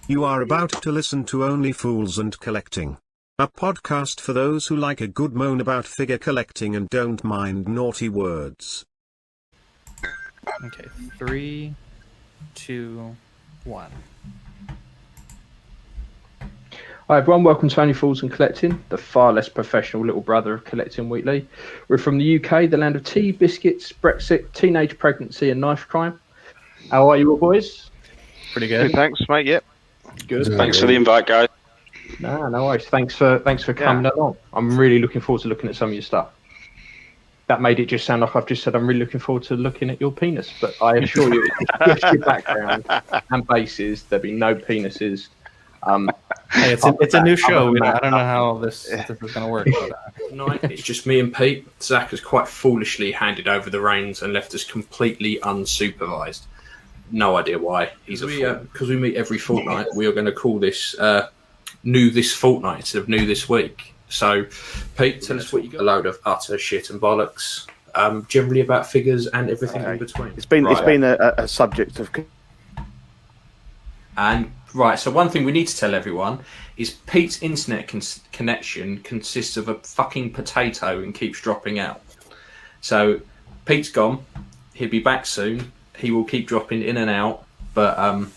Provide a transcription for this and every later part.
You are about to listen to Only Fools and Collecting, a podcast for those who like a good moan about figure collecting and don't mind naughty words. Okay, 3, 2, 1. Hi everyone, welcome to Only Fools and Collecting, the far less professional little brother of Collecting Weekly. We're from the UK, the land of tea, biscuits, Brexit, teenage pregnancy and knife crime. How are you all, boys? Pretty good. Thanks, mate. Yep. Good. Thanks for the invite, guys. No worries. Thanks for coming along. I'm really looking forward to looking at some of your stuff. That made it just sound like I've just said I'm really looking forward to looking at your penis, but I assure you, it's just your background and bases. There'll be no penises. Hey, it's a new show. I don't know how this is going to work. Tonight, it's just me and Pete. Zach has quite foolishly handed over the reins and left us completely unsupervised. No idea why. Because we meet every fortnight, we are going to call this New This Fortnight instead of New This Week. So, Pete, tell us what you got. A load of utter shit and bollocks, generally about figures and everything in between. It's been a subject of... And right, so one thing we need to tell everyone is Pete's internet connection consists of a fucking potato and keeps dropping out. So Pete's gone. He'll be back soon. He will keep dropping in and out. But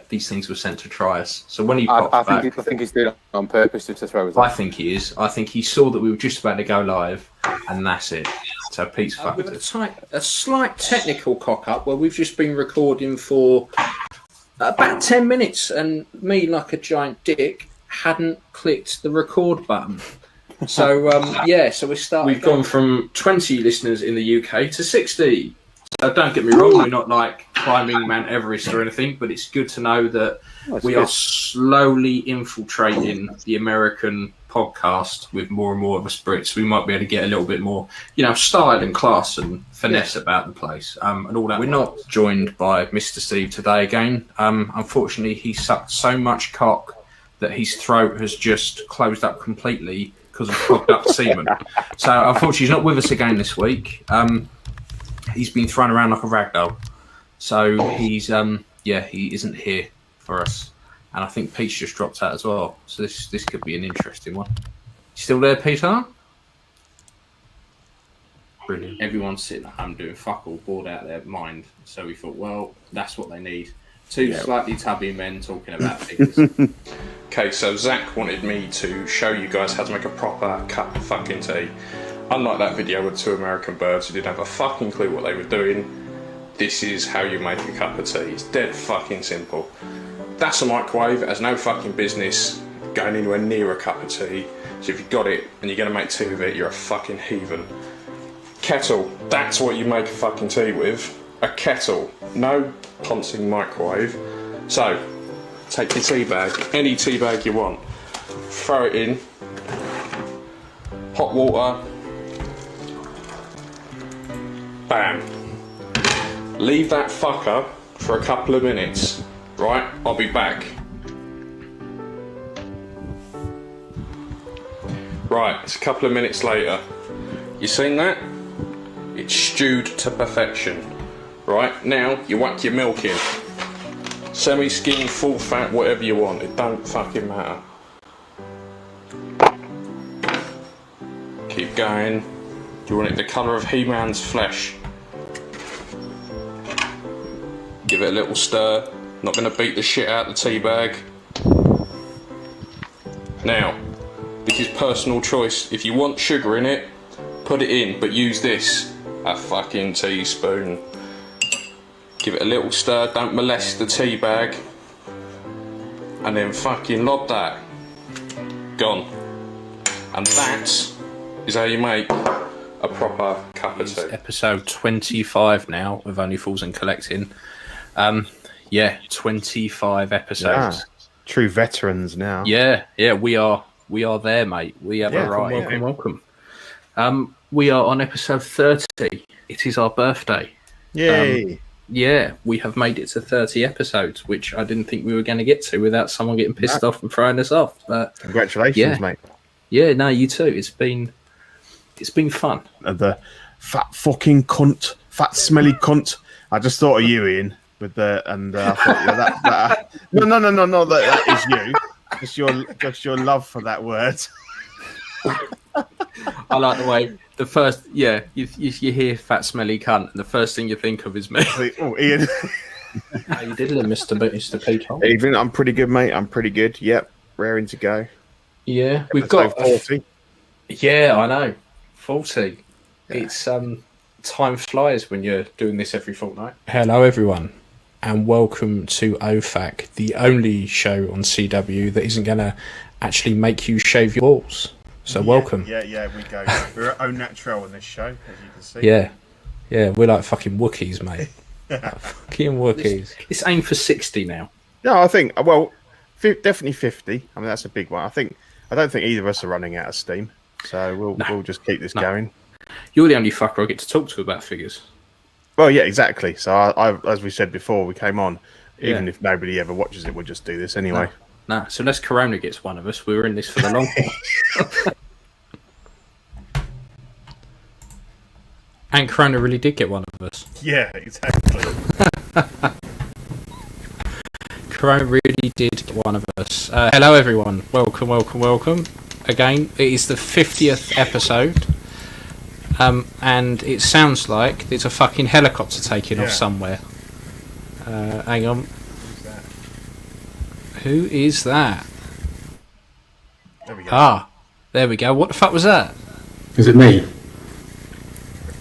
these things were sent to try us. So when he pops back, I think he's doing it on purpose just to throw us off. I think he is. I think he saw that we were just about to go live, and that's it. So Pete's fucked us. A slight technical cock up where we've just been recording for about 10 minutes, and me, like a giant dick, hadn't clicked the record button. So, so we started. We've gone from 20 listeners in the UK to 60. So don't get me wrong, we're not like climbing Mount Everest or anything, but it's good to know that we are slowly infiltrating the American podcast with more and more of a spirit. So we might be able to get a little bit more, style and class and finesse about the place and all that. We're not joined by Mr. Steve today again. Unfortunately, he sucked so much cock that his throat has just closed up completely because of clogged up semen. So unfortunately, he's not with us again this week. He's been thrown around like a rag doll. So he's, he isn't here for us. And I think Pete's just dropped out as well. So this could be an interesting one. You still there, Peter? Brilliant. Everyone's sitting at home doing fuck all, bored out of their mind. So we thought, well, that's what they need. Two slightly tubby men talking about things. Okay, so Zach wanted me to show you guys how to make a proper cup of fucking tea. Unlike that video with two American birds who didn't have a fucking clue what they were doing, this is how you make a cup of tea. It's dead fucking simple. That's a microwave. It has no fucking business going anywhere near a cup of tea. So if you've got it and you're going to make tea with it, you're a fucking heathen. Kettle. That's what you make a fucking tea with. A kettle. No poncing microwave. So, take your tea bag. Any tea bag you want. Throw it in. Hot water. Bam. Leave that fucker for a couple of minutes. Right, I'll be back. Right, it's a couple of minutes later. You seen that? It's stewed to perfection. Right, now you whack your milk in. Semi-skim, full fat, whatever you want. It don't fucking matter. Keep going. You want it the colour of He-Man's flesh. Give it a little stir. Not going to beat the shit out of the tea bag. Now, this is personal choice. If you want sugar in it, put it in, but use this, a fucking teaspoon. Give it a little stir, don't molest the tea bag. And then fucking lob that. Gone. And that is how you make a proper cup of tea. Episode 25 now of Only Fools and Collecting. 25 episodes. Yeah. True veterans now. Yeah, we are there, mate. We have arrived. Welcome. We are on episode 30. It is our birthday. Yay. We have made it to 30 episodes, which I didn't think we were going to get to without someone getting pissed off and throwing us off. But congratulations, mate. Yeah, no, you too. It's been fun. The fat fucking cunt, fat smelly cunt. I just thought of you, Ian, with the I thought no, that is you. Just your love for that word. I like the way the first, you hear fat smelly cunt, and the first thing you think of is me. Oh, Ian. How you diddling, Mr. Peter? Evening, I'm pretty good, mate. I'm pretty good. Yep, raring to go. Yeah, we've got 40. Yeah, I know. 40. Yeah. It's time flies when you're doing this every fortnight. Hello, everyone, and welcome to OFAC, the only show on CW that isn't going to actually make you shave your balls. So welcome. Yeah, we go. We're au naturel in this show, as you can see. Yeah, we're like fucking Wookiees, mate. Fucking Wookiees. It's aimed for 60 now. No, I think, definitely 50. I mean, that's a big one. I don't think either of us are running out of steam. So we'll just keep this going. You're the only fucker I get to talk to about figures. Well, yeah, exactly. So I as we said before, we came on. Even if nobody ever watches it, we'll just do this anyway. No, so unless Corona gets one of us, we're in this for the long haul. And Corona really did get one of us. Yeah, exactly. Corona really did get one of us. Hello, everyone. Welcome. Again, it is the 50th episode. And it sounds like there's a fucking helicopter taking off somewhere. Hang on. Who is that? There we go. There we go. What the fuck was that? Is it me?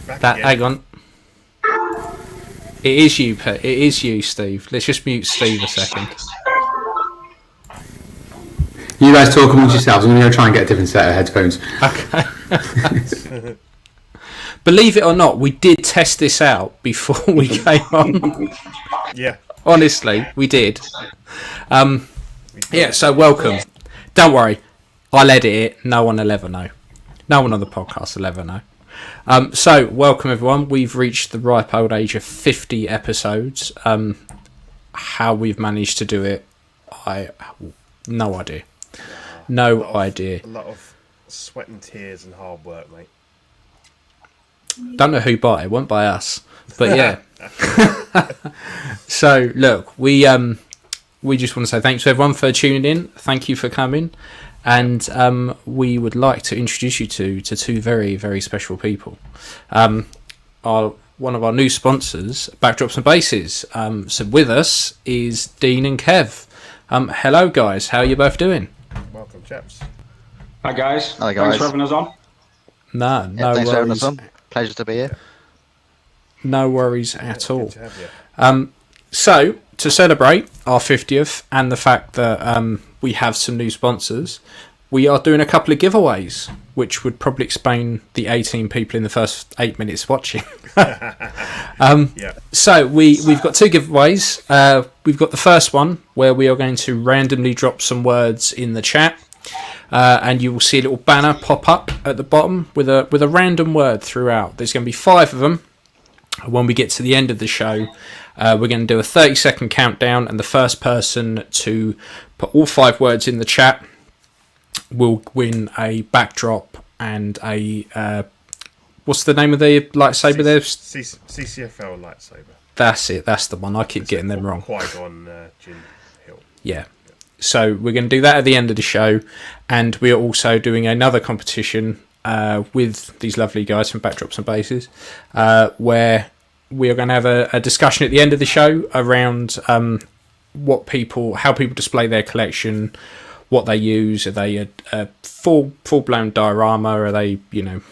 Hang on. It is you, Pet. It is you, Steve. Let's just mute Steve a second. You guys talk amongst yourselves. I'm going to go try and get a different set of headphones. Okay. Believe it or not, we did test this out before we came on. Yeah. Honestly, we did. So welcome. Don't worry, I'll edit it. No one will ever know. No one on the podcast will ever know. So welcome, everyone. We've reached the ripe old age of 50 episodes. How we've managed to do it, I no idea. No idea. A lot of sweat and tears and hard work, mate. Don't know who bought it. Won't by us, but yeah. So look, we just want to say thanks to everyone for tuning in. Thank you for coming, and we would like to introduce you to two very, very special people. One of our new sponsors, Backdrops and Bases. So with us is Dean and Kev. Hello, guys. How are you both doing? Welcome, chaps. Hi guys. Hi guys. Thanks for having us on. No thanks for having us worries. on. Pleasure to be here. No worries at all. So, to celebrate our 50th and the fact that we have some new sponsors, we are doing a couple of giveaways, which would probably explain the 18 people in the first 8 minutes watching. So, we've got two giveaways. We've got the first one, where we are going to randomly drop some words in the chat. And you will see a little banner pop up at the bottom with a random word throughout. There's going to be 5 of them. When we get to the end of the show, we're going to do a 30-second countdown, and the first person to put all 5 words in the chat will win a backdrop and a what's the name of the lightsaber there? CCFL lightsaber. That's it. That's the one. I keep getting them wrong. Qui-Gon Jinn Hill. Yeah. So we're going to do that at the end of the show, and we are also doing another competition with these lovely guys from Backdrops and Bases, where we are going to have a discussion at the end of the show around how people display their collection, what they use. Are they a full-blown diorama? Are they,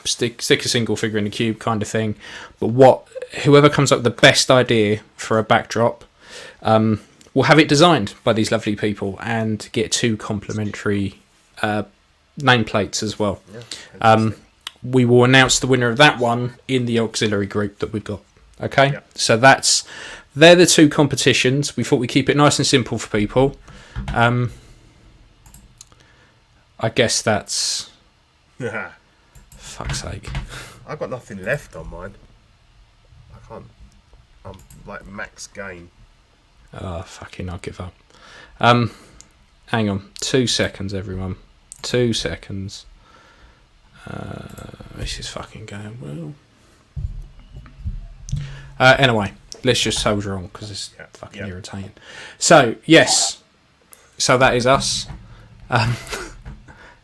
stick a single figure in a cube kind of thing? But whoever comes up with the best idea for a backdrop, we'll have it designed by these lovely people and get 2 complimentary nameplates as well. We will announce the winner of that one in the auxiliary group that we've got. Okay, so they're the 2 competitions. We thought we'd keep it nice and simple for people. I guess that's fuck's sake. I've got nothing left on mine. I can't. I'm like max gain. Oh, fucking, I'll give up. Hang on. 2 seconds, everyone. 2 seconds. This is fucking going well. Anyway, let's just soldier on because it's fucking irritating. So yes, so that is us.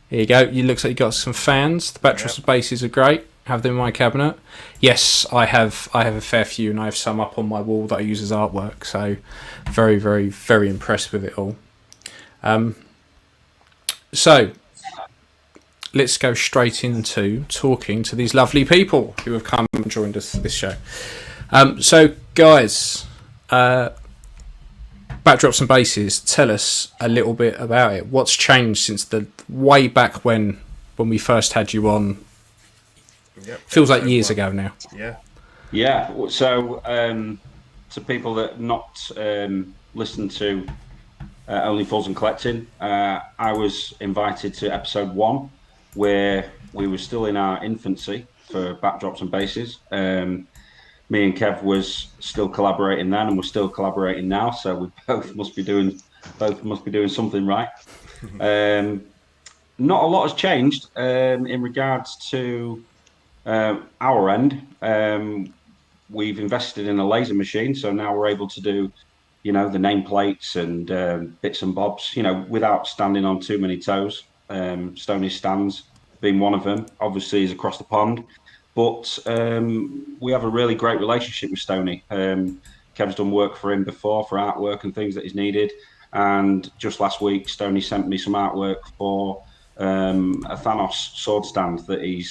Here you go. You looks like you got some fans. The Batrops bases are great. Have them in my cabinet. Yes, I have a fair few, and I have some up on my wall that I use as artwork. So very, very, very impressed with it all. So let's go straight into talking to these lovely people who have come and joined us for this show. So guys, Backdrops and Bases, tell us a little bit about it. What's changed since the way back when we first had you on? Feels like years ago now. Yeah. So to people that not listen to Only Fools and Collecting, I was invited to episode 1, where we were still in our infancy for Backdrops and Bases. Me and Kev was still collaborating then, and we're still collaborating now. So we both must be doing something right. Not a lot has changed in regards to our end. We've invested in a laser machine, so now we're able to do, the nameplates and bits and bobs, without standing on too many toes. Stoney's stands being one of them, obviously, is across the pond. But we have a really great relationship with Stoney. Kev's done work for him before for artwork and things that he's needed. And just last week, Stoney sent me some artwork for a Thanos sword stand that he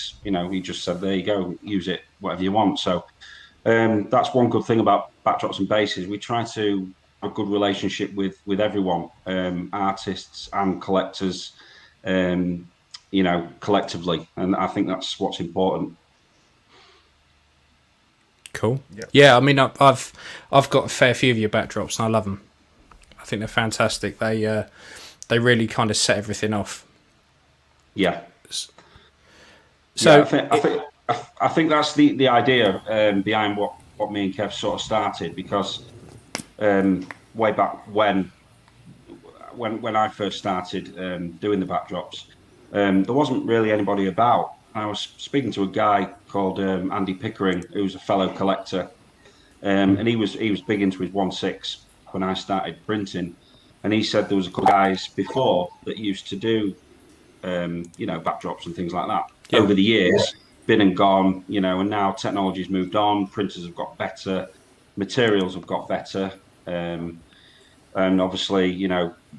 just said, there you go, use it, whatever you want. So that's one good thing about Backdrops and Bases. We try to have a good relationship with everyone, artists and collectors, collectively. And I think that's what's important. Cool. Yeah, I mean, I've got a fair few of your backdrops, and I love them. I think they're fantastic. They really kind of set everything off. Yeah. So I think that's the idea behind what me and Kev sort of started, because way back when I first started doing the backdrops, there wasn't really anybody about. I was speaking to a guy called Andy Pickering, who's a fellow collector, and he was big into his 1/6 when I started printing, and he said there was a couple of guys before that used to do, backdrops and things like that. Yeah. Over the years, been and gone, and now technology's moved on, printers have got better, materials have got better, and obviously,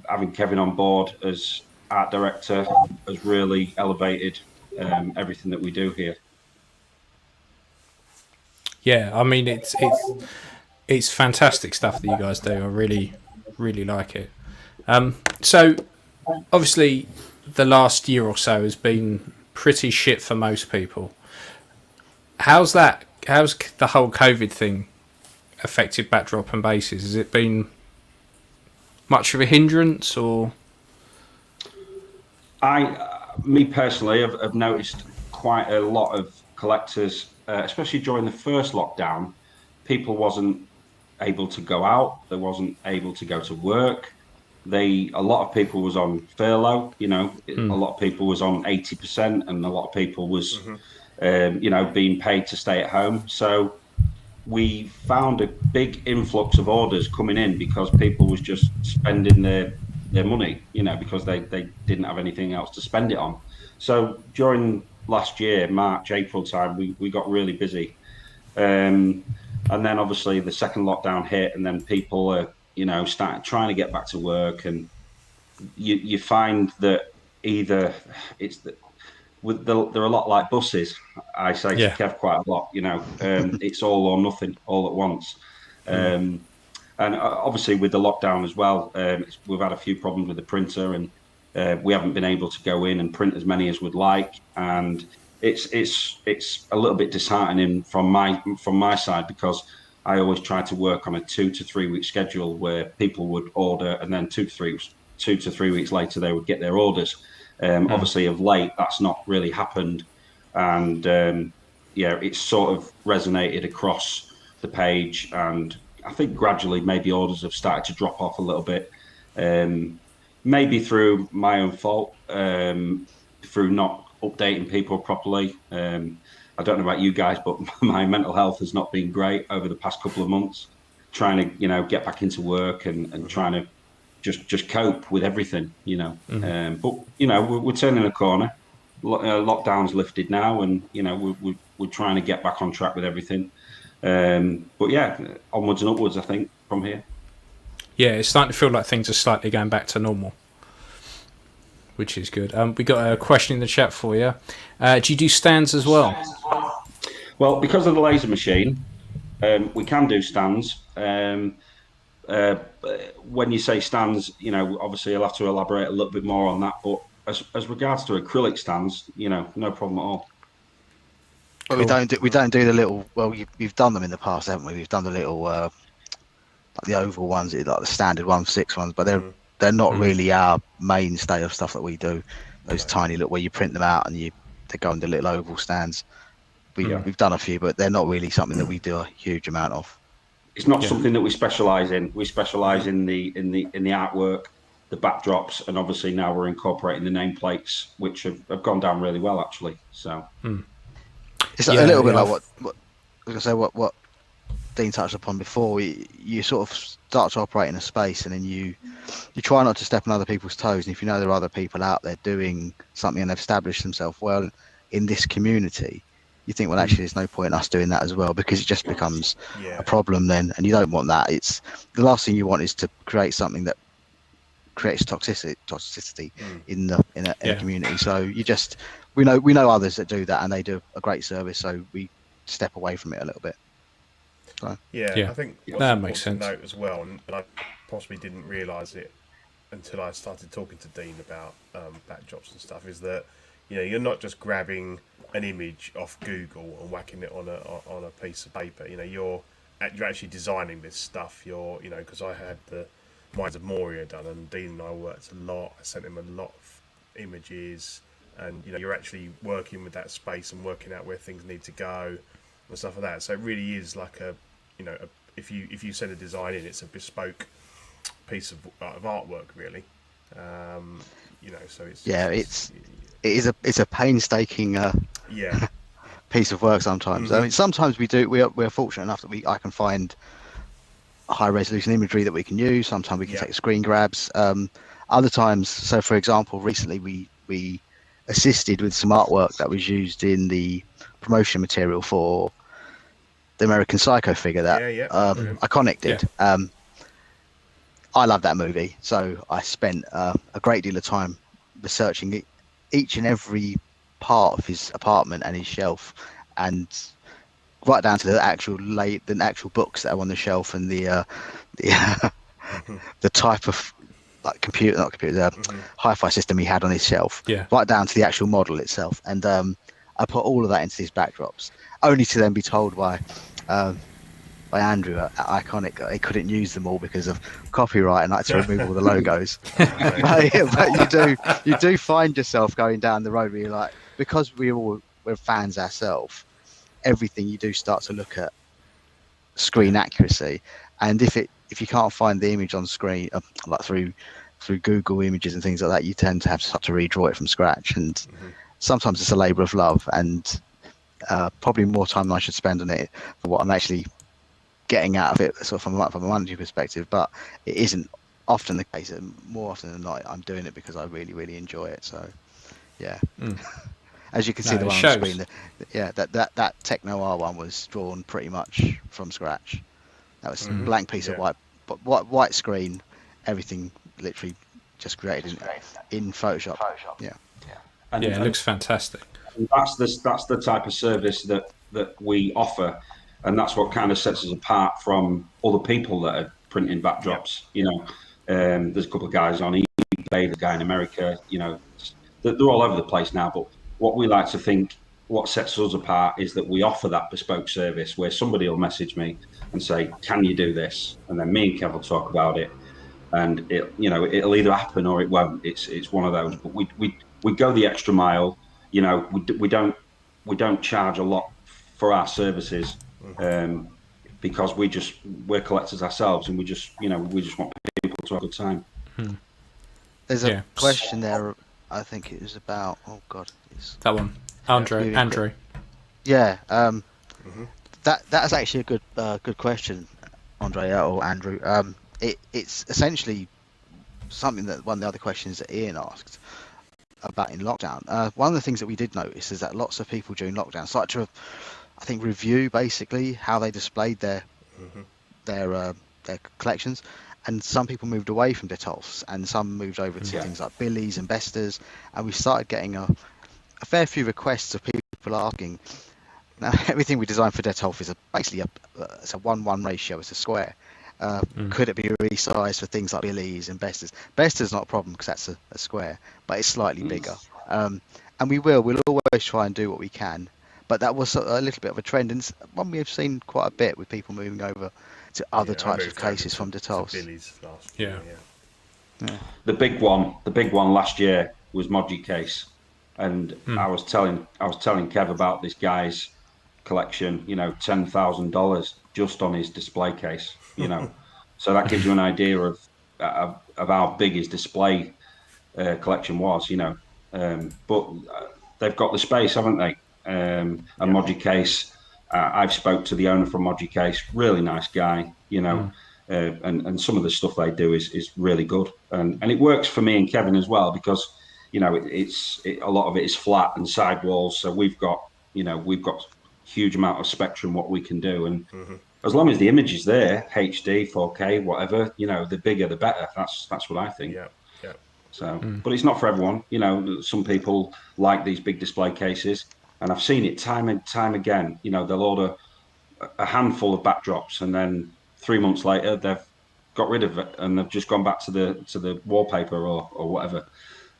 having Kevin on board as art director has really elevated everything that we do here. Yeah, I mean, it's fantastic stuff that you guys do. I really, really like it. So obviously the last year or so has been pretty shit for most people. How's the whole COVID thing affected Backdrop and Bases? Has it been much of a hindrance, or? Me personally, I've noticed quite a lot of collectors, especially during the first lockdown. People wasn't able to go out. They wasn't able to go to work. A lot of people was on furlough. A lot of people was on 80%, and a lot of people was, being paid to stay at home. So we found a big influx of orders coming in because people was just spending their money, because they didn't have anything else to spend it on. So during last year, March, April time, we got really busy. And then obviously the second lockdown hit, and then people are, started trying to get back to work. And you find that either it's that they're a lot like buses. I say to Kev quite a lot, it's all or nothing all at once. And obviously with the lockdown as well, we've had a few problems with the printer, and we haven't been able to go in and print as many as we'd like. And it's a little bit disheartening from my side, because I always try to work on a 2 to 3 week schedule where people would order, and then 2 to 3 weeks later they would get their orders. Obviously of late that's not really happened, and it's sort of resonated across the page, and I think gradually maybe orders have started to drop off a little bit, maybe through my own fault, through not updating people properly. I don't know about you guys, but my mental health has not been great over the past couple of months. trying to get back into work and trying to just cope with everything, But we're turning a corner. Lockdown's lifted now, and we're trying to get back on track with everything. But yeah, onwards and upwards, I think, from here. Yeah, it's starting to feel like things are slightly going back to normal, which is good. We got a question in the chat for you. Do you do stands as well? Well, because of the laser machine, we can do stands. When you say stands, obviously you'll have to elaborate a little bit more on that. But as regards to acrylic stands, no problem at all. Well, we don't do the little. Well, we've done them in the past, haven't we? We've done the little, like the oval ones, like the standard 1/6 ones, but they're not really our mainstay of stuff that we do. Those tiny little where you print them out and they go into little oval stands. We've done a few, but they're not really something that we do a huge amount of. It's not something that we specialise in. We specialise in the artwork, the backdrops, and obviously now we're incorporating the nameplates, which have gone down really well actually. So it's a little bit like what I was going to say. What Dean touched upon before. You sort of start to operate in a space, and then you try not to step on other people's toes. And if you know there are other people out there doing something and they've established themselves well in this community, you think, well, actually, there's no point in us doing that as well, because it just becomes a problem then, and you don't want that. It's the last thing you want is to create something that creates toxicity in a community. So we know others that do that, and they do a great service. So we step away from it a little bit. So. I think that makes sense. Note as well, and I possibly didn't realise it until I started talking to Dean about backdrops and stuff, is that you're not just grabbing an image off Google and whacking it on a piece of paper. You're actually designing this stuff. Because I had the Minds of Moria done, and Dean and I worked a lot. I sent him a lot of images, and you're actually working with that space and working out where things need to go and stuff like that. So it really is like if you send a design in, it's a bespoke piece of artwork, really. So it's a painstaking piece of work sometimes. I mean, sometimes we're fortunate enough that I can find high resolution imagery that we can use. Sometimes we can take screen grabs. Other times, so for example, recently we assisted with some artwork that was used in the promotion material for the American Psycho figure that Iconic did. I love that movie, so I spent a great deal of time researching each and every part of his apartment and his shelf, and right down to the actual books that are on the shelf, and the type of hi-fi system he had on his shelf, right down to the actual model itself. And I put all of that into these backdrops, only to then be told by Andrew at Iconic he couldn't use them all because of copyright, and I had to remove all the logos. but you do find yourself going down the road where you're like, because we're fans ourselves, everything you do start to look at screen accuracy, and if you can't find the image on screen, like through Google Images and things like that, you tend to have to start to redraw it from scratch, and sometimes it's a labour of love, and probably more time than I should spend on it for what I'm actually getting out of it, sort of from a monetary perspective. But it isn't often the case. More often than not, I'm doing it because I really, really enjoy it. So, yeah. As you can see, the one on the screen, that Techno R one was drawn pretty much from scratch. That was a blank piece of white screen, everything literally just created in Photoshop. Yeah. And it looks fantastic. That's the type of service that we offer, and that's what kind of sets us apart from other people that are printing backdrops. There's a couple of guys on eBay, there's a guy in America. They're all over the place now. But what we like to think, what sets us apart, is that we offer that bespoke service where somebody will message me and say, "Can you do this?" And then me and Kev will talk about it, and it'll either happen or it won't. It's one of those. But we go the extra mile. We don't charge a lot for our services, because we're collectors ourselves, and we just want people to have a good time. There's a question there. I think it was about that one, Andrew. Yeah, that's actually a good question. Andre or Andrew. It's essentially something that one of the other questions that Ian asked about in lockdown. One of the things that we did notice is that lots of people during lockdown started to, I think, review basically how they displayed their collections, and some people moved away from Detolfs and some moved over to things like Billies and Bestas, and we started getting a fair few requests of people asking. Now, everything we designed for Detolf is basically it's a 1:1 ratio. It's a square. Could it be resized for things like Billies and Bestas? Bestas not a problem because that's a square, but it's slightly bigger. And we'll always try and do what we can. But that was a little bit of a trend, and one we have seen quite a bit with people moving over to other types of cases from Detolfs. The big one last year was Moji case, and I was telling Kev about this guy's collection. $10,000 just on his display case. So that gives you an idea of how big his display collection was. But they've got the space, haven't they? And Moji case. I've spoke to the owner from Moji case. Really nice guy. And some of the stuff they do is really good, and it works for me and Kevin as well because a lot of it is flat and sidewalls, so we've got huge amount of spectrum what we can do, and as long as the image is there, HD, 4K, whatever, the bigger the better. That's what I think. So, but it's not for everyone. Some people like these big display cases, and I've seen it time and time again. They'll order a handful of backdrops, and then 3 months later they've got rid of it and they've just gone back to the wallpaper or whatever.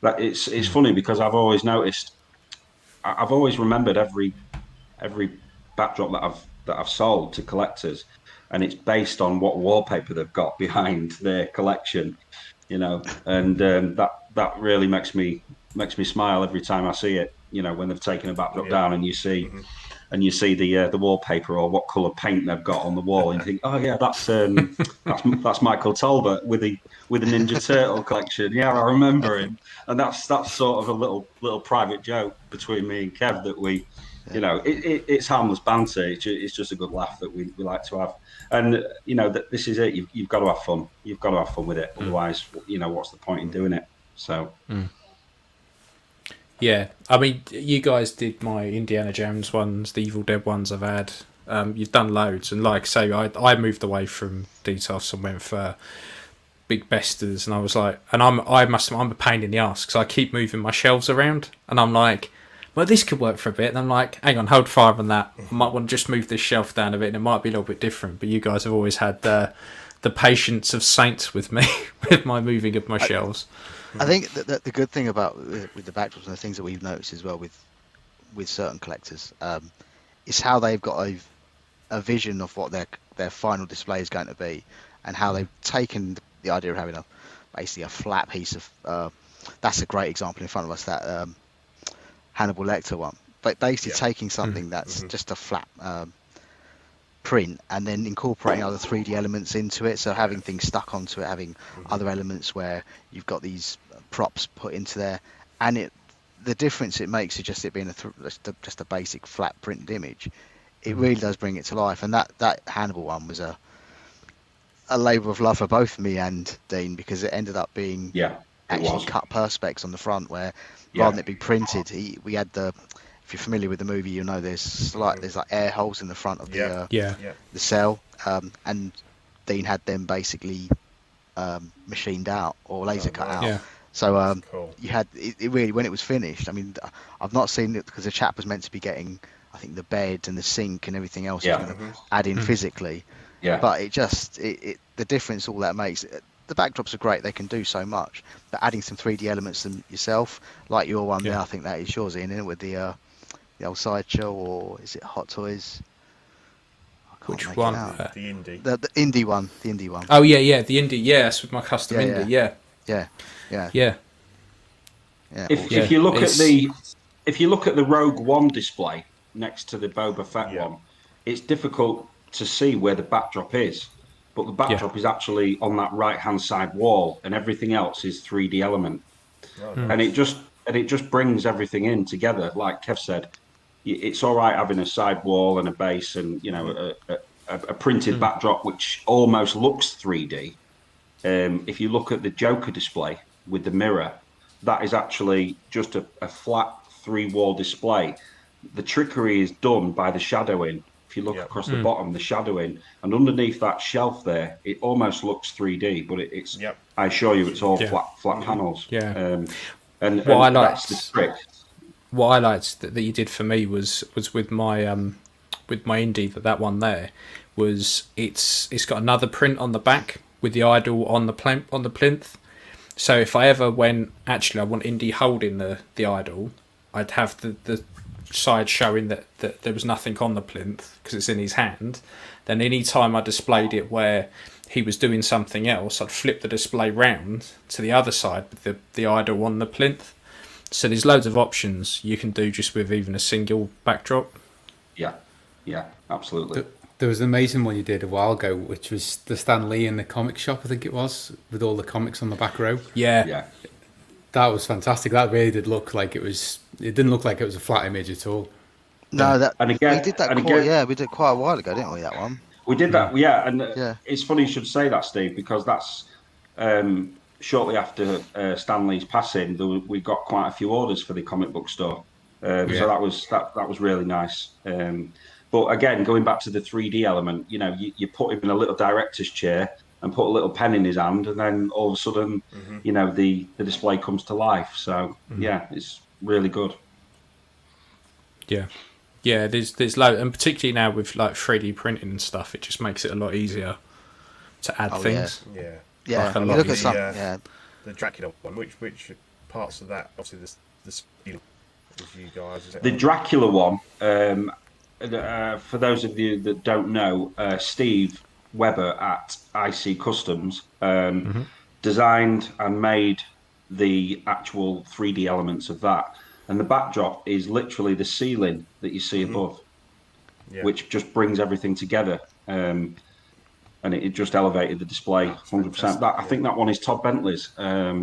That it's funny because I've always noticed, I've always remembered every backdrop that I've sold to collectors, and it's based on what wallpaper they've got behind their collection, and that really makes me smile every time I see it. When they've taken a backdrop down and you see. And you see the wallpaper or what colour paint they've got on the wall, and you think, oh yeah, that's Michael Talbot with the Ninja Turtle collection. Yeah, I remember him. And that's sort of a little private joke between me and Kev that we, it's harmless banter. It's just a good laugh that we like to have. And that this is it. You've got to have fun. You've got to have fun with it. Otherwise, what's the point in doing it? So. Yeah, I mean, you guys did my Indiana Jones ones, the Evil Dead ones I've had. You've done loads, and like I say, I moved away from Detolfs and went for big Bestas, and I was like, and I'm a pain in the ass because I keep moving my shelves around, and I'm like, well, this could work for a bit, and I'm like, hang on, hold fire on that. I might want to just move this shelf down a bit, and it might be a little bit different. But you guys have always had the patience of saints with me with my moving of my shelves. I think that the good thing about with the backdrops and the things that we've noticed as well with certain collectors is how they've got a vision of what their final display is going to be, and how they've taken the idea of having basically a flat piece of that's a great example in front of us, that Hannibal Lecter one, but basically taking something that's just a flat print and then incorporating other 3D elements into it, so having things stuck onto it, having other elements where you've got these props put into there, and the difference it makes is just it being just a basic flat printed image. It really does bring it to life, and that Hannibal one was a labour of love for both me and Dean, because it ended up being actually cut perspex on the front, where rather than it be printed, we had if you're familiar with the movie, you'll know there's like air holes in the front of the cell, and Dean had them basically machined out or laser cut out. Yeah. So cool. You had it really, when it was finished. I mean, I've not seen it because the chap was meant to be getting, I think, the bed and the sink and everything else was going to add in physically. Yeah. But the difference all that makes. The backdrops are great; they can do so much. But adding some 3D elements them yourself, like your one there, I think that is yours, Ian, with the old Sideshow, or is it Hot Toys? Which one? The indie. The indie one. The indie one. Oh yeah, the indie. Yeah, that's with my custom indie. Yeah. If you look at the Rogue One display next to the Boba Fett one, it's difficult to see where the backdrop is, but the backdrop is actually on that right hand side wall, and everything else is 3D element, and it just brings everything in together. Like Kev said, it's all right having a side wall and a base and a printed backdrop which almost looks 3D. If you look at the Joker display with the mirror, that is actually just a flat 3-wall display. The trickery is done by the shadowing. If you look across the bottom, the shadowing, and underneath that shelf there, it almost looks 3D, but it's. I assure you, it's all flat panels. Yeah. And that's the trick. What I liked that you did for me was with my indie that one there was it's got another print on the back with the idol on the plinth. So if I ever went, actually I want indie holding the idol, I'd have the side showing that there was nothing on the plinth because it's in his hand. Then any time I displayed it where he was doing something else, I'd flip the display round to the other side with the idol on the plinth. So there's loads of options you can do just with even a single backdrop. Yeah, absolutely. There was an amazing one you did a while ago, which was the Stan Lee in the comic shop, I think it was, with all the comics on the back row. Yeah. That was fantastic. That really did look like it was. It didn't look like it was a flat image at all. No, and again, we did that. We did quite a while ago, didn't we? That one. We did that, and it's funny you should say that, Steve, because that's shortly after Stan Lee's passing. We got quite a few orders for the comic book store, so that was really nice. But again, going back to the 3D element, you put him in a little director's chair and put a little pen in his hand, and then all of a sudden, the display comes to life. So it's really good. Yeah, there's loads, and particularly now with like 3D printing and stuff, it just makes it a lot easier to add things. Yeah. Like Look at the Dracula one. Which parts of that? Obviously, the speed with you guys. Is it the Dracula one. For those of you that don't know, Steve Webber at IC Customs designed and made the actual 3D elements of that. And the backdrop is literally the ceiling that you see above, which just brings everything together. And it just elevated the display 100%. I think that one is Todd Bentley's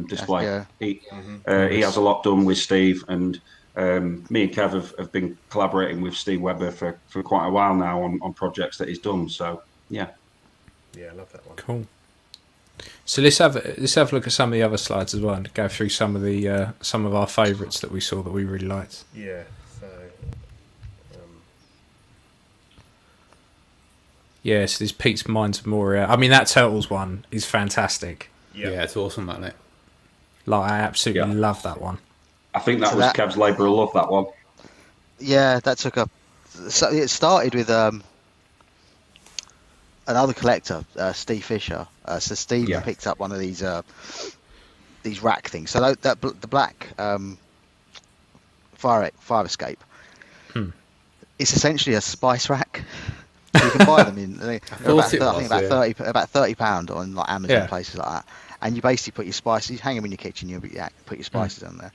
display. He has a lot done with Steve, and me and Kev have been collaborating with Steve Webber for quite a while now on projects that he's done. So, yeah. Yeah, I love that one. Cool. So let's have a look at some of the other slides as well and go through some of our favourites that we saw that we really liked. Yeah. So. Yeah. So there's Pete's Mines of Moria. I mean, that Turtles one is fantastic. Yeah, it's awesome, isn't it? Like, I absolutely love that one. I think that was Kev's labour of love. That one. Yeah, that took up. So it started with another collector, Steve Fisher. So Steve picked up one of these rack things. So the black fire escape. It's essentially a spice rack. So you can buy them in about £30 on like Amazon places like that. And you basically put your spices, you hang them in your kitchen, you put your spices on there.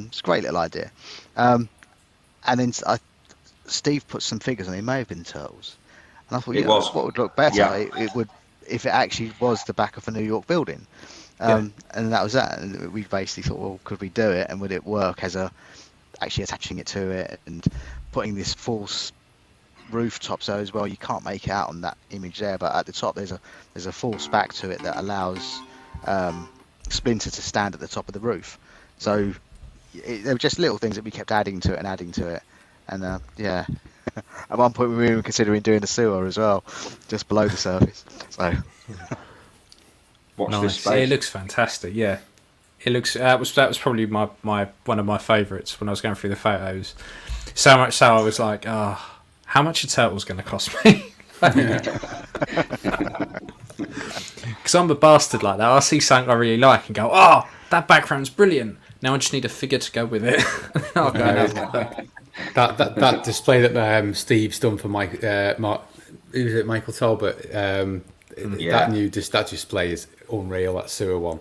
It's a great little idea. And then Steve put some figures on. It may have been turtles. And I thought, what would look better? It would if it actually was the back of a New York building. And that was that. And we basically thought, well, could we do it? And would it work as actually attaching it to it and putting this false rooftop, so as well you can't make it out on that image there, but at the top there's a false back to it that allows Splinter to stand at the top of the roof. So there were just little things that we kept adding to it, and at one point we were even considering doing a sewer as well, just below the surface. So watch this space. It looks fantastic. Yeah, it looks. That was probably my one of my favourites when I was going through the photos. So much so I was like, how much are turtles going to cost me? Because I'm a bastard like that. I see something I really like and go, that background's brilliant. Now I just need a figure to go with it. I'll go and have that display that Steve's done for who's it, Michael Talbot? That display is unreal. That sewer one.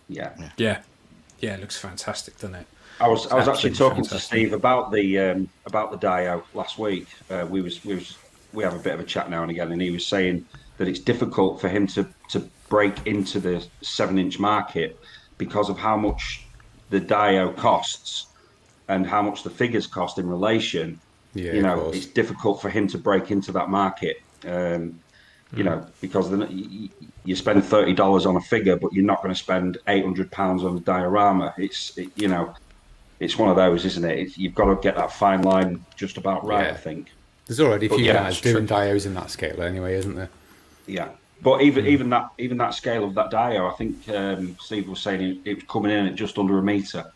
Yeah, it looks fantastic, doesn't it? I was actually talking to Steve about the Dio last week. We have a bit of a chat now and again, and he was saying that it's difficult for him to break into the 7-inch market because of how much the Dio costs and how much the figures cost in relation. It's difficult for him to break into that market. You know, because then you spend $30 on a figure, but you're not going to spend £800 on a diorama. You know, it's one of those, isn't it? You've got to get that fine line just about right, I think. There's already a few guys doing dios in that scale anyway, isn't there? Yeah, but even that scale of that dio, I think Steve was saying it was coming in at just under a metre.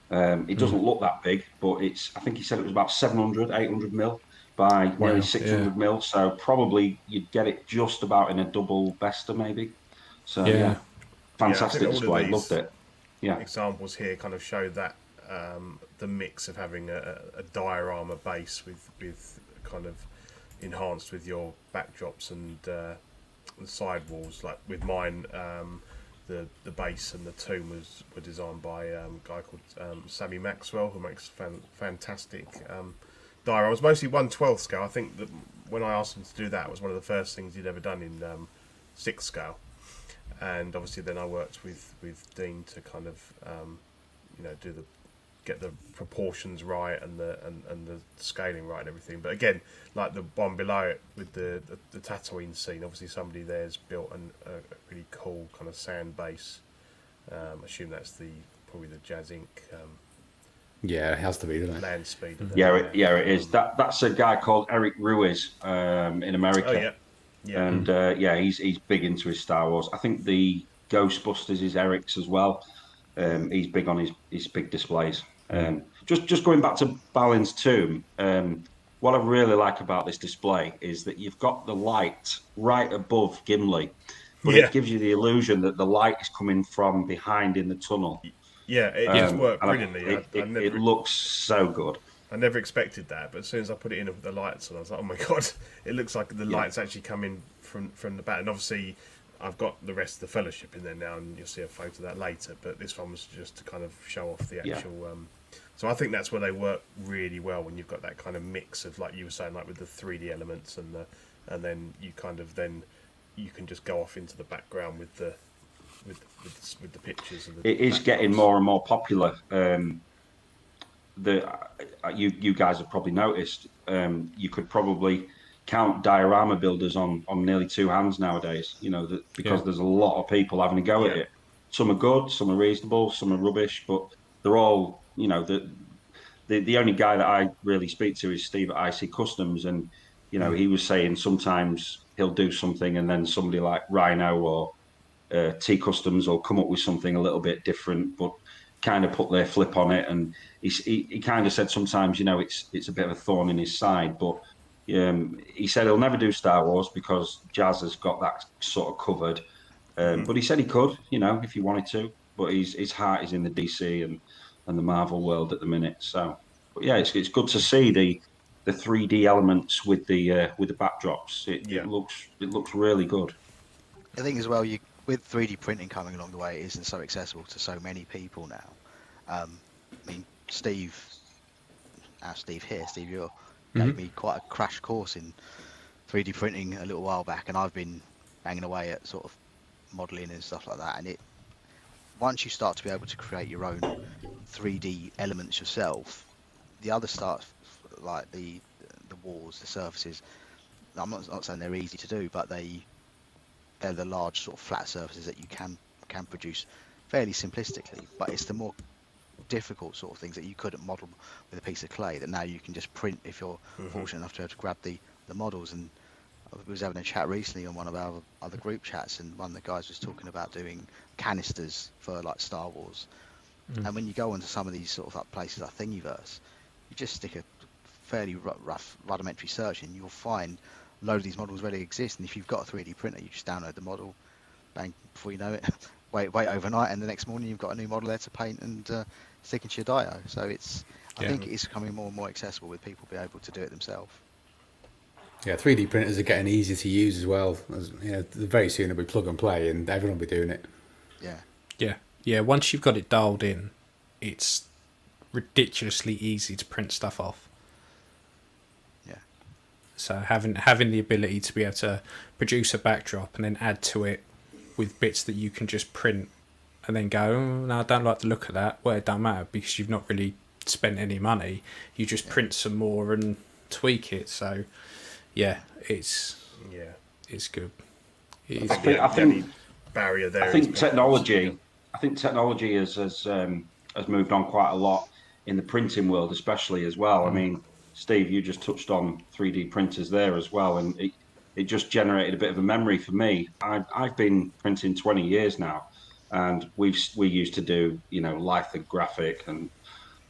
It doesn't look that big, but I think he said it was about 700, 800 mil by nearly 600 mil. So probably you'd get it just about in a double Besta maybe. So fantastic display. Loved it. Yeah. Examples here kind of show that the mix of having a diorama base with kind of enhanced with your backdrops and the sidewalls. Like with mine, the base and the tomb were designed by a guy called Sammy Maxwell, who makes fantastic dioramas. Mostly 1/12 scale. I think that when I asked him to do that, it was one of the first things he'd ever done in 6 scale. And obviously then I worked with Dean to kind of get the proportions right and the scaling right and everything. But again, like the one below it with the Tatooine scene, obviously somebody there's built a really cool kind of sand base. I assume that's probably the Jazz Inc. Yeah, it has to be, doesn't it? Land speed. It is. That's a guy called Eric Ruiz in America. Oh, yeah. And he's big into his Star Wars. I think the Ghostbusters is Eric's as well. He's big on his big displays. Just going back to Balin's tomb, what I really like about this display is that you've got the light right above Gimli, but it gives you the illusion that the light is coming from behind in the tunnel. Yeah, it just worked brilliantly. It looks so good. I never expected that, but as soon as I put it in with the lights on, I was like, oh my god, it looks like the lights actually come in from the back. And obviously I've got the rest of the Fellowship in there now, and you'll see a photo of that later, but this one was just to kind of show off the actual so I think that's where they work really well, when you've got that kind of mix of, like you were saying, like with the 3D elements and then you kind of you can just go off into the background with the pictures. It is getting more and more popular. You guys have probably noticed. You could probably count diorama builders on nearly 2 hands nowadays. You know, because there's a lot of people having a go at it. Some are good, some are reasonable, some are rubbish, but they're all. You know, the only guy that I really speak to is Steve at IC Customs, and you know, he was saying sometimes he'll do something, and then somebody like Rhino or T Customs will come up with something a little bit different, but kind of put their flip on it. And he kind of said sometimes, you know, it's a bit of a thorn in his side, but he said he'll never do Star Wars because Jazz has got that sort of covered. But he said he could, you know, if he wanted to. But his heart is in the DC and the Marvel world at the minute. So, but yeah, it's good to see the 3D elements with the backdrops. It looks really good. I think as well, with 3D printing coming along the way, it isn't so accessible to so many people now. I mean, Steve Ure gave me quite a crash course in 3D printing a little while back, and I've been banging away at sort of modelling and stuff like that. And once you start to be able to create your own 3D elements yourself, the other stuff, like the walls, the surfaces, I'm not saying they're easy to do, but they're the large sort of flat surfaces that you can produce fairly simplistically. But it's the more difficult sort of things that you couldn't model with a piece of clay that now you can just print if you're fortunate enough to be able to grab the models. And I was having a chat recently on one of our other group chats, and one of the guys was talking about doing canisters for like Star Wars. And when you go into some of these sort of like places like Thingiverse, you just stick a fairly rough rudimentary search in, you'll find a load of these models already exist. And if you've got a 3D printer, you just download the model, bang, before you know it, wait overnight, and the next morning you've got a new model there to paint and stick into your dio. So I think it is becoming more and more accessible with people being able to do it themselves. Yeah, 3D printers are getting easier to use as well. Very soon it'll be plug and play, and everyone will be doing it. Yeah. Once you've got it dialed in, it's ridiculously easy to print stuff off. Yeah. So having the ability to be able to produce a backdrop and then add to it with bits that you can just print and then go, oh, no, I don't like the look of that. Well, it don't matter because you've not really spent any money. You just print some more and tweak it. So, yeah, it's Yeah, it's good. I think barrier there. I think technology. I think technology has moved on quite a lot in the printing world, especially as well. I mean, Steve, you just touched on 3D printers there as well, and it just generated a bit of a memory for me. I've been printing 20 years now, and we used to do lithographic and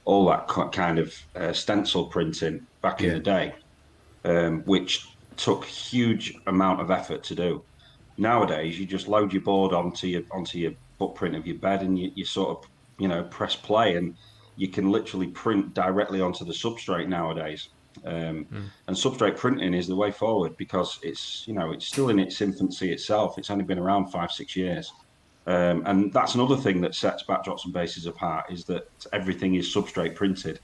all that kind of stencil printing back in the day, which took huge amount of effort to do. Nowadays, you just load your board onto your footprint of your bed, and you sort of press play, and you can literally print directly onto the substrate nowadays. And substrate printing is the way forward because it's still in its infancy itself. It's only been around 5-6 years. And that's another thing that sets backdrops and bases apart is that everything is substrate printed.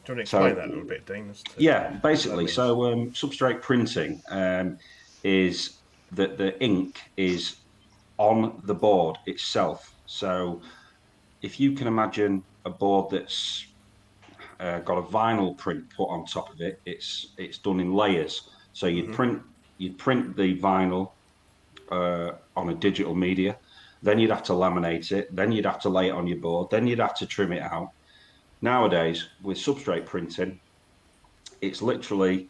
Do you want to explain that a little bit, Dean? Yeah, basically. So substrate printing is that the ink is on the board itself. So if you can imagine a board that's got a vinyl print put on top of it, it's done in layers. So you'd print the vinyl on a digital media, then you'd have to laminate it, then you'd have to lay it on your board, then you'd have to trim it out. Nowadays, with substrate printing, it's literally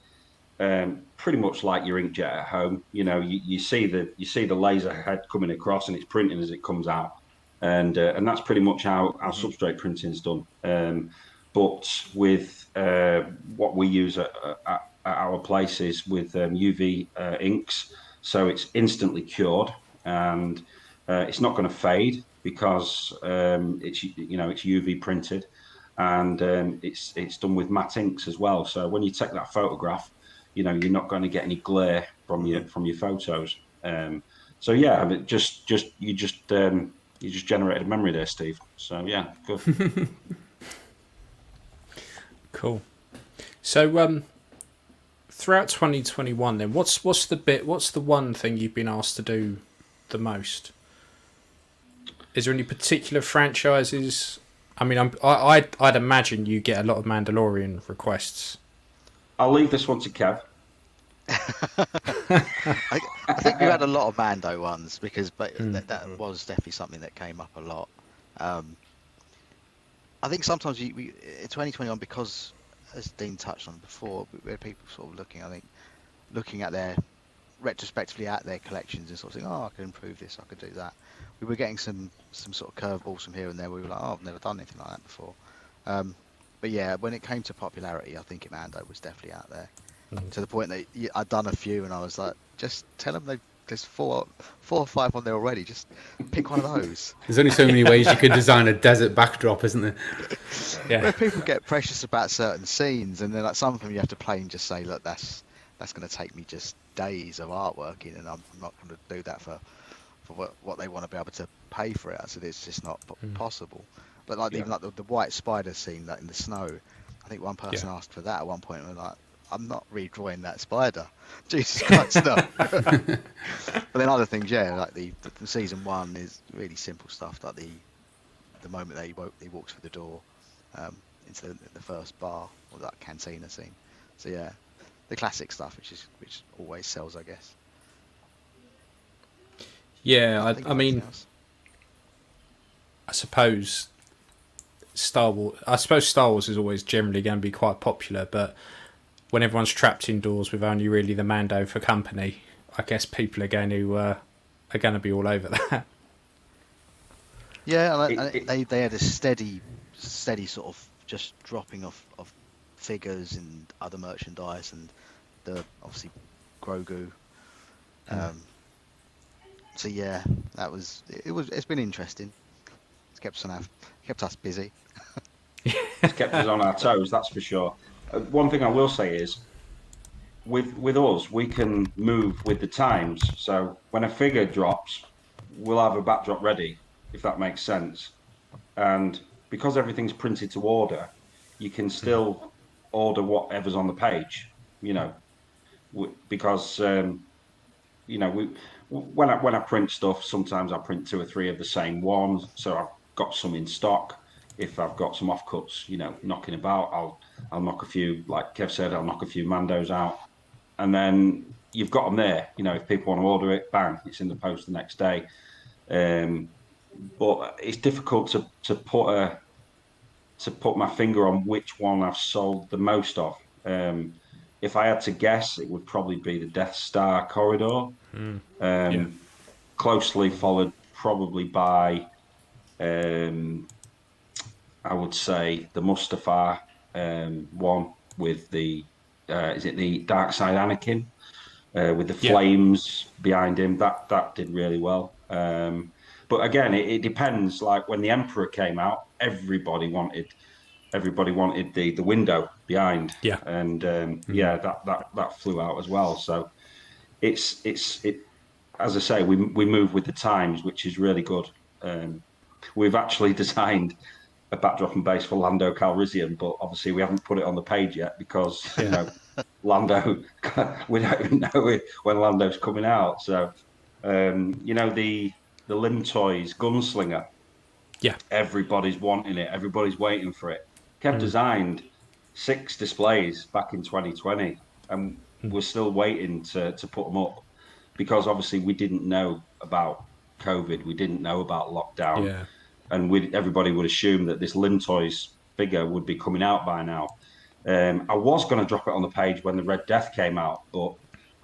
pretty much like your inkjet at home. You see the laser head coming across, and it's printing as it comes out, and that's pretty much how substrate printing is done. But with what we use at our place is with UV inks, so it's instantly cured, and it's not going to fade because it's UV printed, and it's done with matte inks as well. So when you take that photograph, you're not going to get any glare from your photos. So yeah, I mean, you just generated a memory there, Steve. So yeah, good. Cool. So throughout 2021, then what's the one thing you've been asked to do the most? Is there any particular franchises? I mean, I'd imagine you get a lot of Mandalorian requests. I'll leave this one to Kev. I think we had a lot of Mando ones because that was definitely something that came up a lot. I think sometimes we in 2021, because as Dean touched on before, we had people sort of looking at their retrospectively at their collections and sort of saying, oh, I could improve this, I could do that. We were getting some sort of curveballs from here and there. We were like, oh, I've never done anything like that before. But yeah, when it came to popularity, I think Mando was definitely out there. To the point that I'd done a few and I was like, just tell them there's four or five on there already. Just pick one of those. There's only so many ways you can design a desert backdrop, isn't there? Yeah. Where people get precious about certain scenes, and then like some of them you have to play and just say, look, that's going to take me just days of artwork in, and I'm not going to do that for what they want to be able to pay for it. So it's just not possible. But like even like the white spider scene, like in the snow, I think one person asked for that at one point, and we're like, I'm not redrawing that spider. Jesus Christ, no. But then other things, like the season 1 is really simple stuff, like the moment he walks through the door into the first bar, or that cantina scene. So yeah, the classic stuff, which always sells, I guess. Yeah, I mean, I suppose Star Wars is always generally going to be quite popular, but when everyone's trapped indoors with only really the Mando for company, I guess people are going to be all over that. Yeah, and they had a steady sort of just dropping of figures and other merchandise, and the obviously Grogu. So yeah, it's been interesting. It's kept us busy. It's kept us on our toes, that's for sure. One thing I will say is, with us, we can move with the times. So when a figure drops, we'll have a backdrop ready, if that makes sense. And because everything's printed to order, you can still order whatever's on the page. Because when I print stuff, sometimes I print 2 or 3 of the same ones. So I've got some in stock. If I've got some offcuts, knocking about, I'll knock a few, like Kev said, I'll knock a few Mandos out. And then you've got them there. You know, if people want to order it, bang, it's in the post the next day. But it's difficult to put my finger on which one I've sold the most of. If I had to guess, it would probably be the Death Star Corridor, closely followed probably by, I would say, the Mustafar one with the, is it the Dark Side Anakin, with the flames behind him? That did really well. But again, it depends. Like when the Emperor came out, everybody wanted the window behind, and that flew out as well. So it's as I say, we move with the times, which is really good. We've actually designed a backdrop and base for Lando Calrissian, but obviously we haven't put it on the page yet because you know Lando, we don't even know when Lando's coming out. So you know the Lim Toys Gunslinger, everybody's wanting it, everybody's waiting for it. Kev designed 6 displays back in 2020, and we're still waiting to put them up because obviously we didn't know about COVID, we didn't know about lockdown, and everybody would assume that this Lim Toys figure would be coming out by now. I was going to drop it on the page when the Red Death came out, but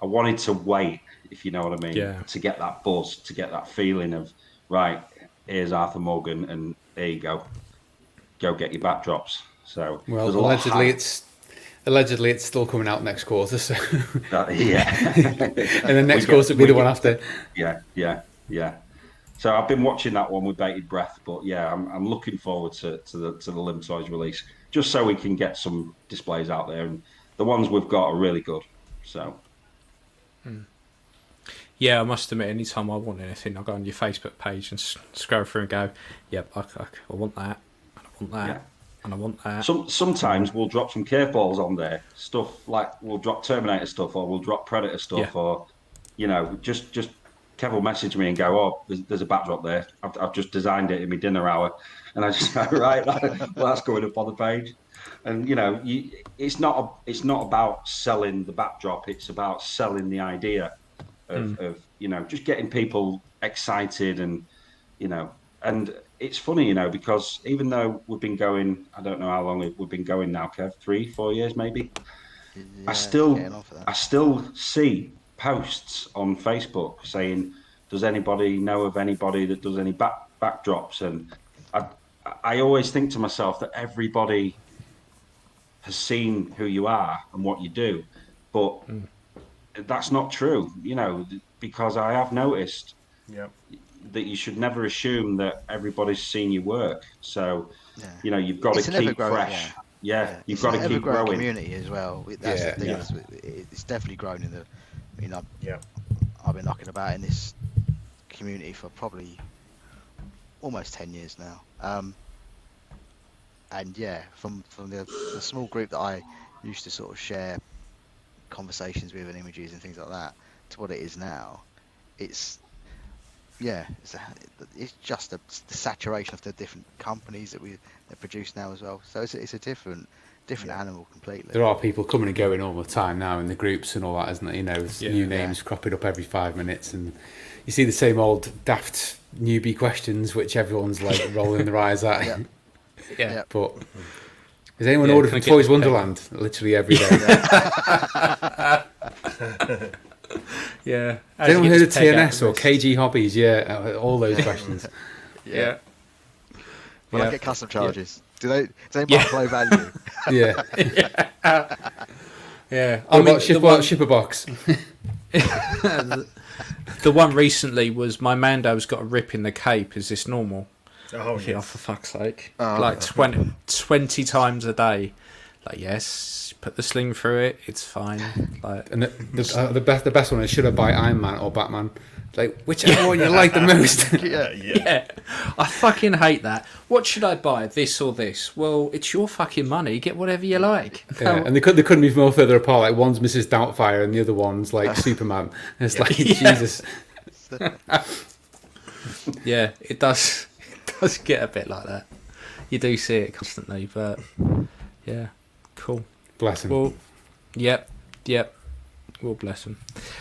I wanted to wait, if you know what I mean, to get that buzz, to get that feeling of, right, here's Arthur Morgan, and there you go get your backdrops. So well, allegedly it's still coming out next quarter. So and then next quarter will be the one after. Yeah. So I've been watching that one with bated breath, but yeah, I'm looking forward to the Lim Toys release, just so we can get some displays out there, and the ones we've got are really good. So. Yeah, I must admit, anytime I want anything, I go on your Facebook page and scroll through and go, yep, I want that, and I want that, and I want that. Sometimes we'll drop some curveballs on there, stuff like we'll drop Terminator stuff, or we'll drop Predator stuff, or, you know, just Kev will message me and go, oh, there's a backdrop there. I've just designed it in my dinner hour. And I just go, right, well, that's going up on the page. And, you know, it's not about selling the backdrop. It's about selling the idea of, you know, just getting people excited and, you know, and it's funny, you know, because even though we've been going, I don't know how long we've been going now, Kev, 3-4 years maybe. I still see posts on Facebook saying, does anybody know of anybody that does any backdrops? And I always think to myself that everybody has seen who you are and what you do, but that's not true, you know, because I have noticed that you should never assume that everybody's seen your work. So, you know, you've got to keep fresh. You've got to keep growing. Community as well. That's the thing. It's definitely grown in the. I mean, I've been knocking about in this community for probably almost 10 years now. And yeah, from the small group that I used to sort of share conversations with and images and things like that to what it is now, it's just the saturation of the different companies that produce now as well. So it's a different animal completely. There are people coming and going all the time now in the groups and all that, isn't it? You know, there's new names cropping up every 5 minutes, and you see the same old daft newbie questions which everyone's like rolling their eyes at. But has anyone ordered from Toys Wonderland? Literally every day. Has anyone heard of TNS or KG Hobbies? All those questions. Will I get custom charges? Do they mark low value? I mean, ship a box. The one recently was my Mando's got a rip in the cape. Is this normal? Oh, for fuck's sake. Like 20 times a day. Like, yes, put the sling through it, it's fine. Like, and the best one is, should I buy Iron Man or Batman? Like, whichever one you like the most. I fucking hate that. What should I buy, this or this? Well, it's your fucking money. Get whatever you like. And they couldn't be more further apart. Like, one's Mrs. Doubtfire and the other one's like Superman. And it's like, Jesus. It does get a bit like that. You do see it constantly, but yeah, cool. Bless him. Well, yep. Well, bless them.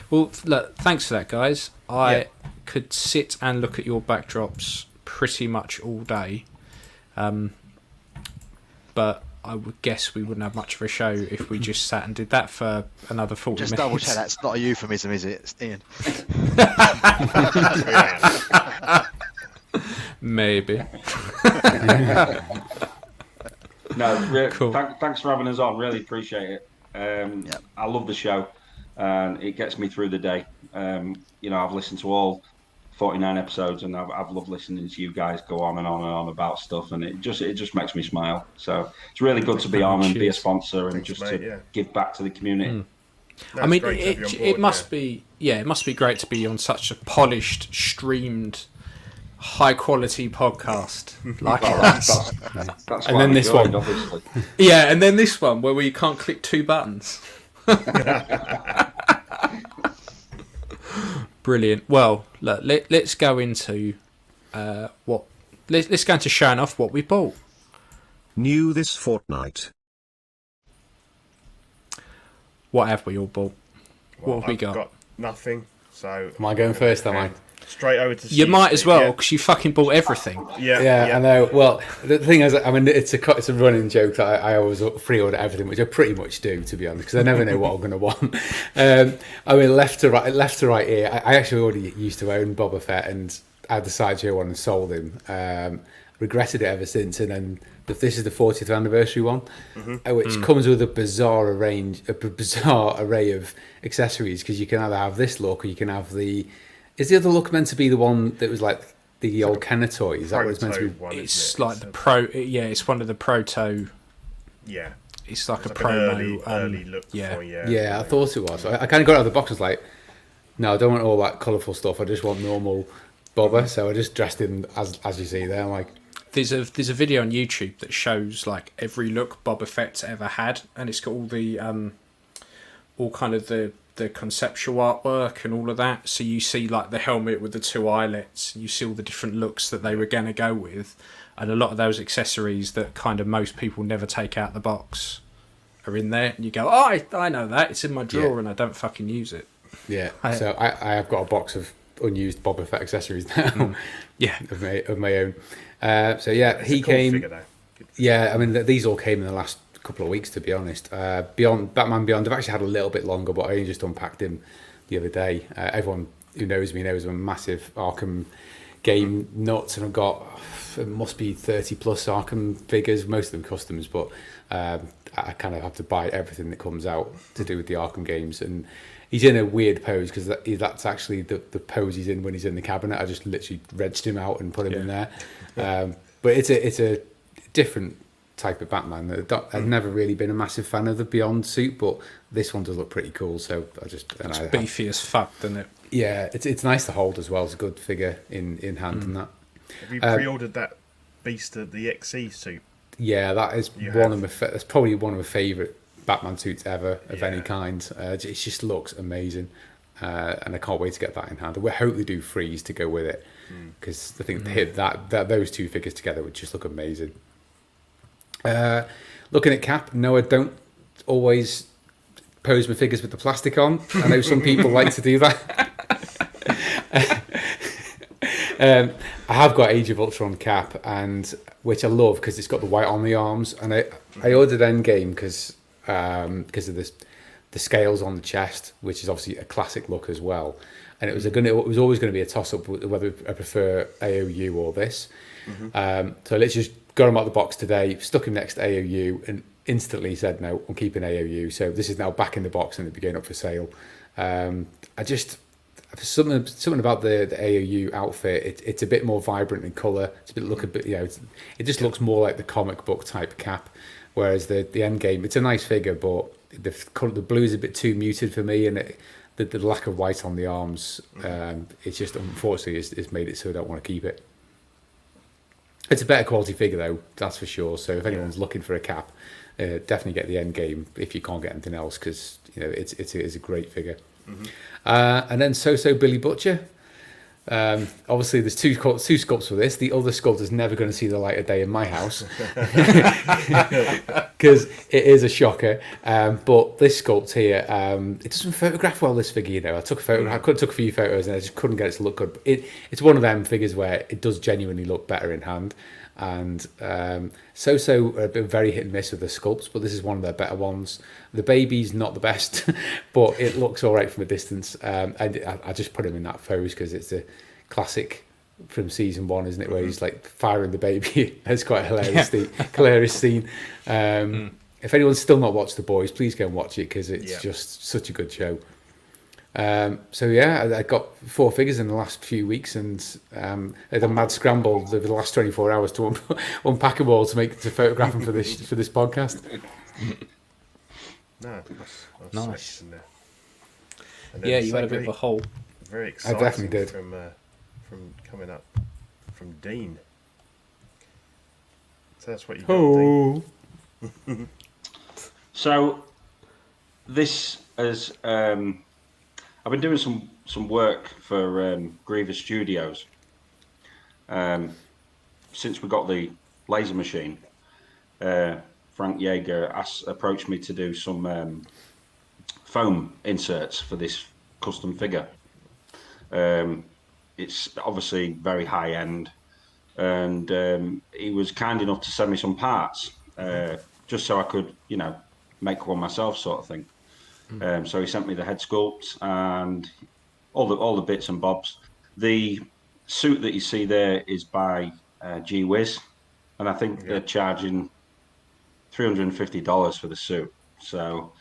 Well, look, thanks for that, guys. I could sit and look at your backdrops pretty much all day, but I would guess we wouldn't have much of a show if we just sat and did that for another 40 minutes. Just double check that's not a euphemism, is it, Ian? Maybe. No, cool. Thanks for having us on. Really appreciate it. I love the show, and it gets me through the day. I've listened to all 49 episodes, and I've loved listening to you guys go on and on and on about stuff, and it just makes me smile. So it's really good to be on and be a sponsor and give back to the community. I mean, it must be great to be on such a polished, streamed, high quality podcast like us. That's and then this one, obviously. Yeah, and then this one where we can't click 2 buttons. Brilliant. Well, look, let's go into let's go into showing off what we bought. New this fortnight. What have we all bought? What have we got? I've got nothing. So am I going first? Am I? Straight over to you might as well, because you fucking bought everything. Yeah, I know. Well, the thing is, I mean, it's a running joke that I always pre-order everything, which I pretty much do, to be honest, because I never know what I'm going to want. I mean, left to right here, I actually already used to own Boba Fett, and I had the Sideshow one and sold him. Regretted it ever since, and then this is the 40th anniversary one, which comes with a bizarre array of accessories, because you can either have this look or you can have the. Is the other look meant to be the one that was like the old Kenner toy? Is that what it's meant to be? It's like the pro. Yeah, it's one of the proto. Yeah. It's like a promo. Early look. Yeah, I thought it was. I kind of got out of the box. I was like, no, I don't want all that colourful stuff. I just want normal Boba. So I just dressed him as you see there. I'm like, there's a video on YouTube that shows like every look Boba Fett's ever had, and it's got all the all kind of the conceptual artwork and all of that. So you see like the helmet with the 2 eyelets, you see all the different looks that they were going to go with, and a lot of those accessories that kind of most people never take out the box are in there, and you go, oh, I know that, it's in my drawer and I don't fucking use it. So I have got a box of unused Boba Fett accessories now. of my own. So yeah, he came. I mean these all came in the last couple of weeks, to be honest. Batman Beyond, I've actually had a little bit longer, but I only just unpacked him the other day. Everyone who knows me knows I'm a massive Arkham game nuts, and I've got, it must be 30 plus Arkham figures, most of them customs, but I kind of have to buy everything that comes out to do with the Arkham games. And he's in a weird pose, because that's actually the pose he's in when he's in the cabinet. I just literally wrenched him out and put him in there. But it's a different type of Batman. I've never really been a massive fan of the Beyond suit, but this one does look pretty cool. So it's beefy as fuck, doesn't it? Yeah, it's nice to hold as well. It's a good figure in hand and that. Have you pre-ordered that Beast of the XE suit? Yeah, that is that's probably one of my favourite Batman suits ever of any kind. It just looks amazing, and I can't wait to get that in hand. We hope they do Freeze to go with it, because I think that those 2 figures together would just look amazing. Looking at Cap, no, I don't always pose my figures with the plastic on. I know some people like to do that. I have got Age of Ultron Cap, and which I love because it's got the white on the arms, and I ordered Endgame because of this, the scales on the chest, which is obviously a classic look as well. And it was always going to be a toss up whether I prefer AOU or this. So let's just got him out of the box today, stuck him next to AOU, and instantly said no, I'm keeping AOU. So this is now back in the box and it'll be going up for sale. I just something about the AOU outfit. It's a bit more vibrant in colour. It's a bit it just looks more like the comic book type Cap. Whereas the Endgame, it's a nice figure, but the blue is a bit too muted for me, and the lack of white on the arms, it's just unfortunately it's made it so I don't want to keep it. It's a better quality figure though, that's for sure. So if anyone's looking for a Cap, definitely get the Endgame if you can't get anything else, because it's a great figure. And then So Billy Butcher. Obviously there's two sculpts for this. The other sculpt is never going to see the light of day in my house. because it is a shocker. But this sculpt here, it doesn't photograph well, this figure, you know. I took a photo, I could have took a few photos and I just couldn't get it to look good. But it's one of them figures where it does genuinely look better in hand. And a very hit and miss with the sculpts, but this is one of their better ones. The baby's not the best, but it looks all right from a distance. I just put him in that pose because it's a classic from season 1, isn't it, where he's like firing the baby. It's quite a hilarious scene. If anyone's still not watched The Boys, please go and watch it because it's just such a good show. I got 4 figures in the last few weeks, and I had a mad scramble over the last 24 hours to unpack them all to photograph them for this podcast. No, that's nice. Yeah, you had a bit of a hole. Very exciting. I definitely did. From coming up from Dean. So that's what you got, Dean. So this is. I've been doing some work for Grievous Studios since we got the laser machine. Frank Yeager approached me to do some foam inserts for this custom figure. It's obviously very high end, and he was kind enough to send me some parts just so I could, make one myself, sort of thing. So he sent me the head sculpt and all the bits and bobs. The suit that you see there is by Gee Whiz, and I think they're charging $350 for the suit. So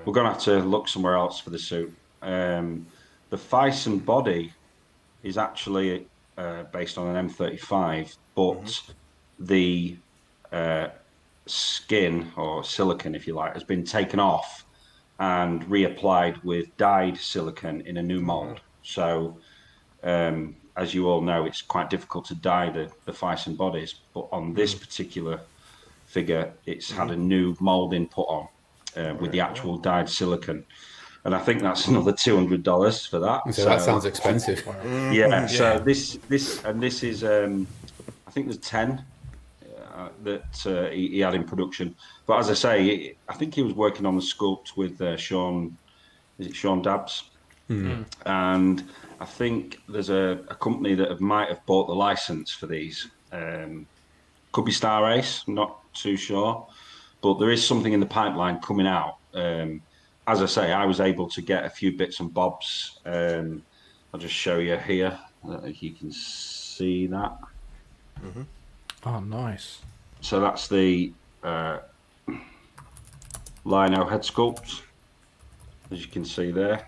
we're going to have to look somewhere else for the suit. The face and body is actually based on an M35, but the skin, or silicon, if you like, has been taken off and reapplied with dyed silicon in a new mold. So, as you all know, it's quite difficult to dye the face and bodies, but on this particular figure, it's had a new molding put on with the actual dyed silicon. And I think that's another $200 for that. So that sounds expensive. Yeah. So this is, I think there's 10 that he had in production. But as I say, I think he was working on the sculpt with Sean. Is it Sean Dabbs? And I think there's a company that might have bought the license for these. Could be Star Ace, I'm not too sure. But there is something in the pipeline coming out. As I say, I was able to get a few bits and bobs. I'll just show you here. I don't know if you can see that. Oh, nice. So that's the Lino head sculpt, as you can see there.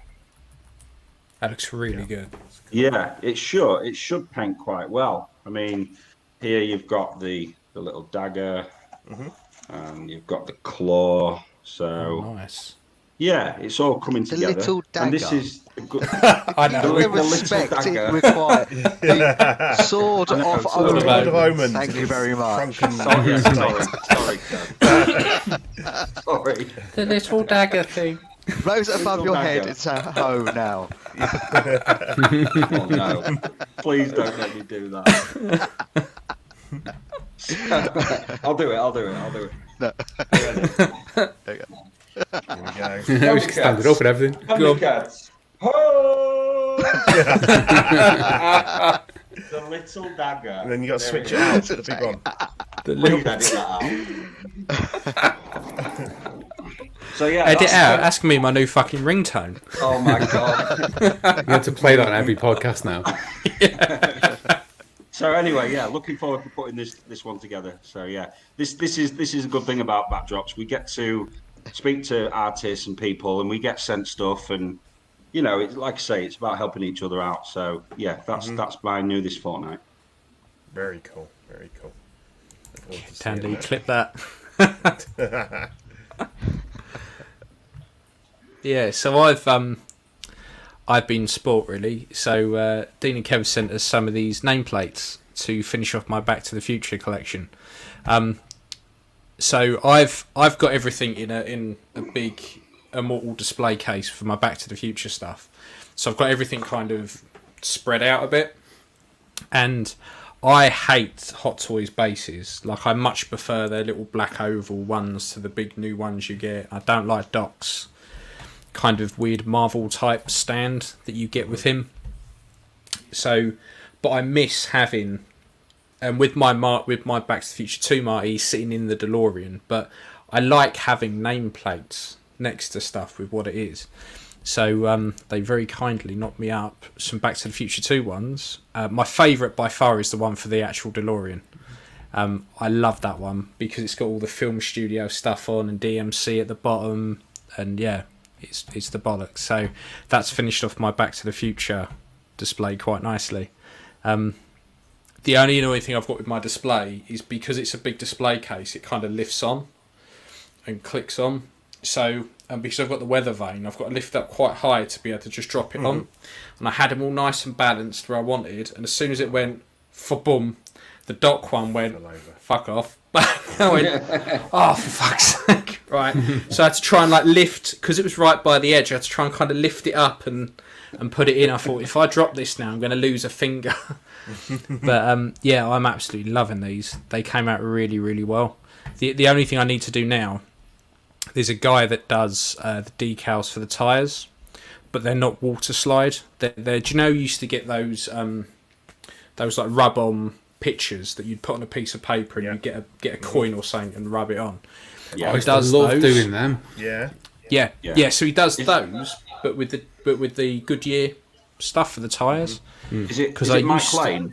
That looks really good. Yeah, it should paint quite well. I mean, here you've got the little dagger, and you've got the claw. So nice. Yeah, it's all coming together. The little dagger. And this is a good. I know. The respect it requires. The sword of Omen. Thank you very much. Sorry. Sorry. The little dagger thing. Rose above your dagger. head. It's a hoe now. Oh no! Please don't let me do that. I'll do it. No. Here we go. Now we can stand it up and everything. Go on. Cats. The little dagger. And then you got to switch it out to the big one. Please edit that out. So yeah, Edit out. Ask me my new fucking ringtone. Oh my god! You have to play that on every podcast now. So anyway, yeah, looking forward to putting this one together. So yeah, this is a good thing about backdrops. We get to speak to artists and people, and we get sent stuff, and like I say, it's about helping each other out. So yeah, that's my new this fortnight. Very cool. Tandy, clip that. Yeah, so I've been sport really. So Dean and Kev sent us some of these nameplates to finish off my Back to the Future collection. So I've got everything in a big Immortal display case for my Back to the Future stuff. So I've got everything kind of spread out a bit, and I hate Hot Toys bases. Like, I much prefer their little black oval ones to the big new ones you get. I don't like Doc's kind of weird Marvel type stand that you get with him. So, but I miss having, and with my Back to the Future 2 Marty sitting in the DeLorean, but I like having nameplates next to stuff with what it is. So they very kindly knocked me up some Back to the Future 2 ones. My favourite by far is the one for the actual DeLorean. I love that one because it's got all the film studio stuff on and DMC at the bottom, and yeah, it's the bollocks. So that's finished off my Back to the Future display quite nicely. The only annoying thing I've got with my display is because it's a big display case, it kind of lifts on and clicks on. So, and because I've got the weather vane, I've got to lift up quite high to be able to just drop it on. And I had them all nice and balanced where I wanted. And as soon as it went, boom, the Doc one went, fuck off. I went, oh, for fuck's sake. Right. So I had to try and like lift, because it was right by the edge, I had to try and kind of lift it up and put it in. I thought, if I drop this now, I'm going to lose a finger. But yeah, I'm absolutely loving these. They came out really, really well. The only thing I need to do now, there's a guy that does the decals for the tyres, but they're not water slide. They're do you know you used to get those like rub-on pictures that you'd put on a piece of paper and you'd get a coin or something and rub it on? Yeah, I love doing them. Yeah. So he does those, but with the Goodyear stuff for the tyres. Is it Mcfly?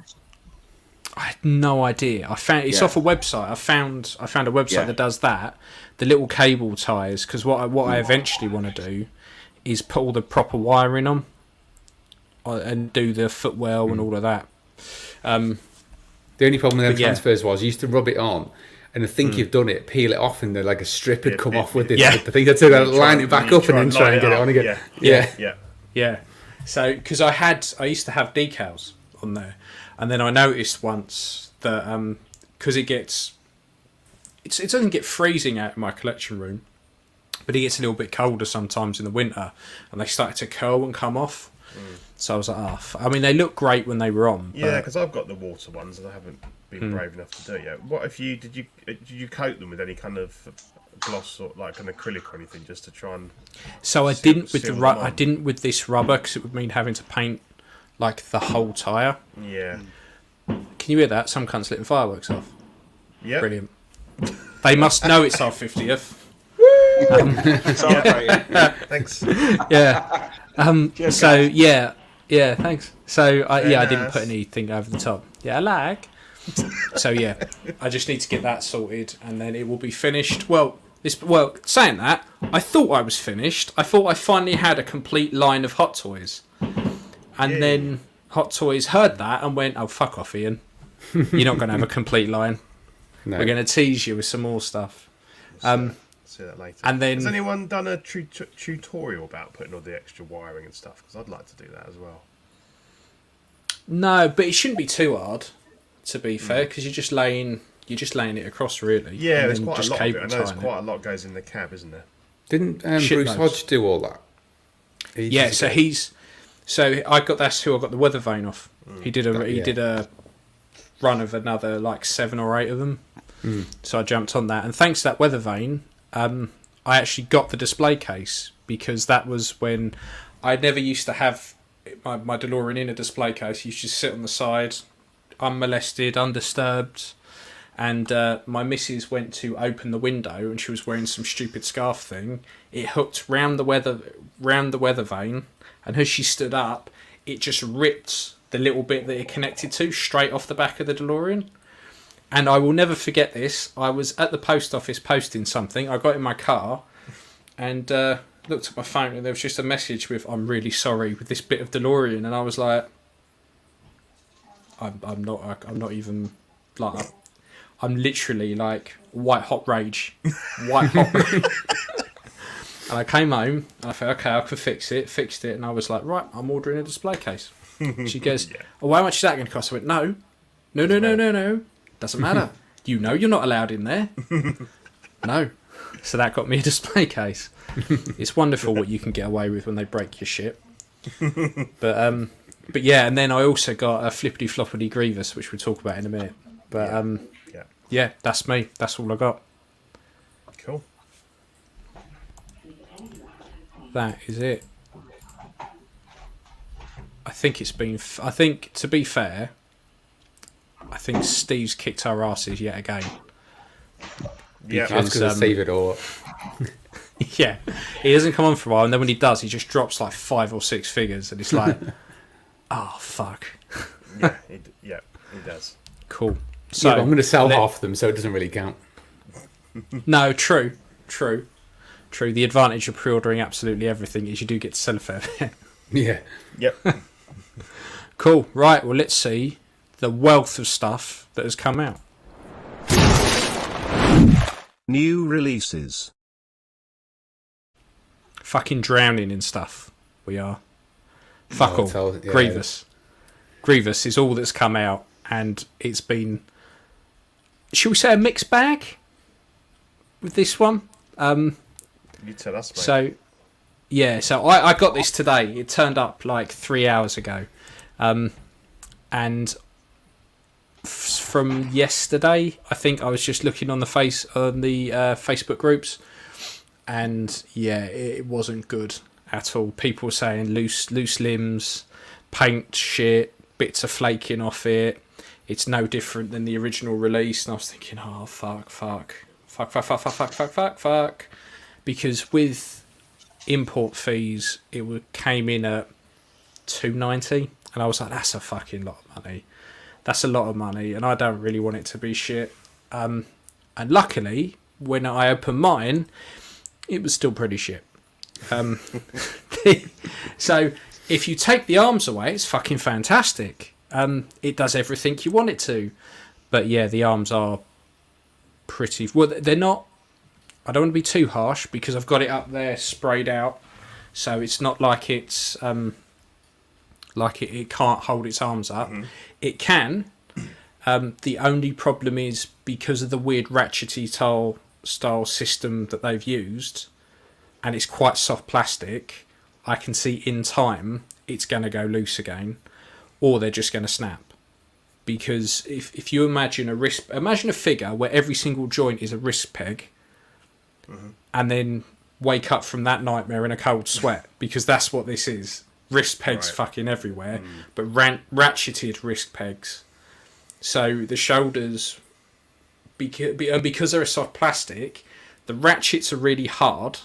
I had no idea. I found it's off a website. I found a website that does that. The little cable ties, because what I eventually want to do is put all the proper wiring on and do the footwell and all of that. The only problem with them transfers was you used to rub it on, and I think you've done it, peel it off, and like a strip had come off with it. I think that's it. Line it back up and then try and get it on again. Yeah. So because I used to have decals on there, and then I noticed once that because it doesn't get freezing out in my collection room, but it gets a little bit colder sometimes in the winter, and they started to curl and come off. So I was like, I mean, they look great when they were on. Yeah, because I've got the water ones and I haven't been brave enough to do it yet. What if did you coat them with any kind of gloss or like an acrylic or anything just to try and? So I didn't with this rubber because it would mean having to paint like the whole tyre. Yeah. Can you hear that? Some cunts letting fireworks off. Yeah. Brilliant. They must know it's our 50th. Thanks. Yeah. Cheers, so guys. yeah, thanks. So I didn't put anything over the top. Yeah, I lag. So yeah, I just need to get that sorted, and then it will be finished. Well, saying that, I thought I was finished. I thought I finally had a complete line of Hot Toys, and then Hot Toys heard that and went, "Oh, fuck off, Ian. You're not going to have a complete line. No. We're going to tease you with some more stuff." See that later. And then, has anyone done a tutorial about putting all the extra wiring and stuff? Because I'd like to do that as well. No, but it shouldn't be too hard. To be fair, because you're just laying it across, really. Yeah, there's quite a lot of it. I know there's quite a lot goes in the cab, isn't there? Didn't Bruce Hodge do all that? So I got that's who I got the weather vane off. He did a run of another like 7 or 8 of them. So I jumped on that, and thanks to that weather vane, I actually got the display case, because that was when I never used to have my DeLorean in a display case. You used to sit on the side, unmolested, undisturbed, and my missus went to open the window and she was wearing some stupid scarf thing. It hooked round the weather vane, and as she stood up, it just ripped the little bit that it connected to straight off the back of the DeLorean. And I will never forget this. I was at the post office posting something. I got in my car and looked at my phone, and there was just a message with, "I'm really sorry with this bit of DeLorean." And I was like, I'm not even like, I'm literally like white hot rage. And I came home and I thought, okay, I can fixed it, and I was like, right, I'm ordering a display case. She goes, "Oh, how much is that going to cost?" I went, no, doesn't matter. You know you're not allowed in there. No. So that got me a display case. It's wonderful what you can get away with when they break your shit. But But yeah, and then I also got a flippity floppity Grievous, which we'll talk about in a minute. But yeah, that's me. That's all I got. Cool. That is it. I think it's been. I think, to be fair, I think Steve's kicked our asses yet again. Yeah, because save it all. Yeah, he doesn't come on for a while, and then when he does, he just drops like 5 or 6 figures, and it's like, oh fuck. Yeah, he does. Cool. So I'm going to sell half of them, so it doesn't really count. No, true. The advantage of pre-ordering absolutely everything is you do get to sell a fair bit. Yeah. Yep. Cool. Right. Well, let's see the wealth of stuff that has come out. New releases. Fucking drowning in stuff. We are. Fuck all. Yeah. Grievous. Grievous is all that's come out, and it's been, should we say, a mixed bag with this one. You tell us, mate. So, yeah. So I got this today. It turned up like 3 hours ago, and from yesterday, I think I was just looking on the Facebook groups, and yeah, it wasn't good at all. People were saying loose limbs, paint shit, bits are flaking off it. It's no different than the original release, and I was thinking, oh fuck, because with import fees, it came in at $290, and I was like, that's a fucking lot of money. That's a lot of money, and I don't really want it to be shit. And luckily, when I opened mine, it was still pretty shit. So if you take the arms away, it's fucking fantastic. It does everything you want it to. But yeah, the arms are pretty... Well, they're not... I don't want to be too harsh, because I've got it up there sprayed out. So it's not like it's... like it can't hold its arms up. Mm-hmm. It can. The only problem is, because of the weird ratchety style system that they've used, and it's quite soft plastic, I can see in time it's going to go loose again, or they're just going to snap. Because if you imagine a figure where every single joint is a wrist peg, mm-hmm. and then wake up from that nightmare in a cold sweat, because that's what this is. Wrist pegs fucking everywhere, but ratcheted wrist pegs. So the shoulders, because they're a soft plastic, the ratchets are really hard.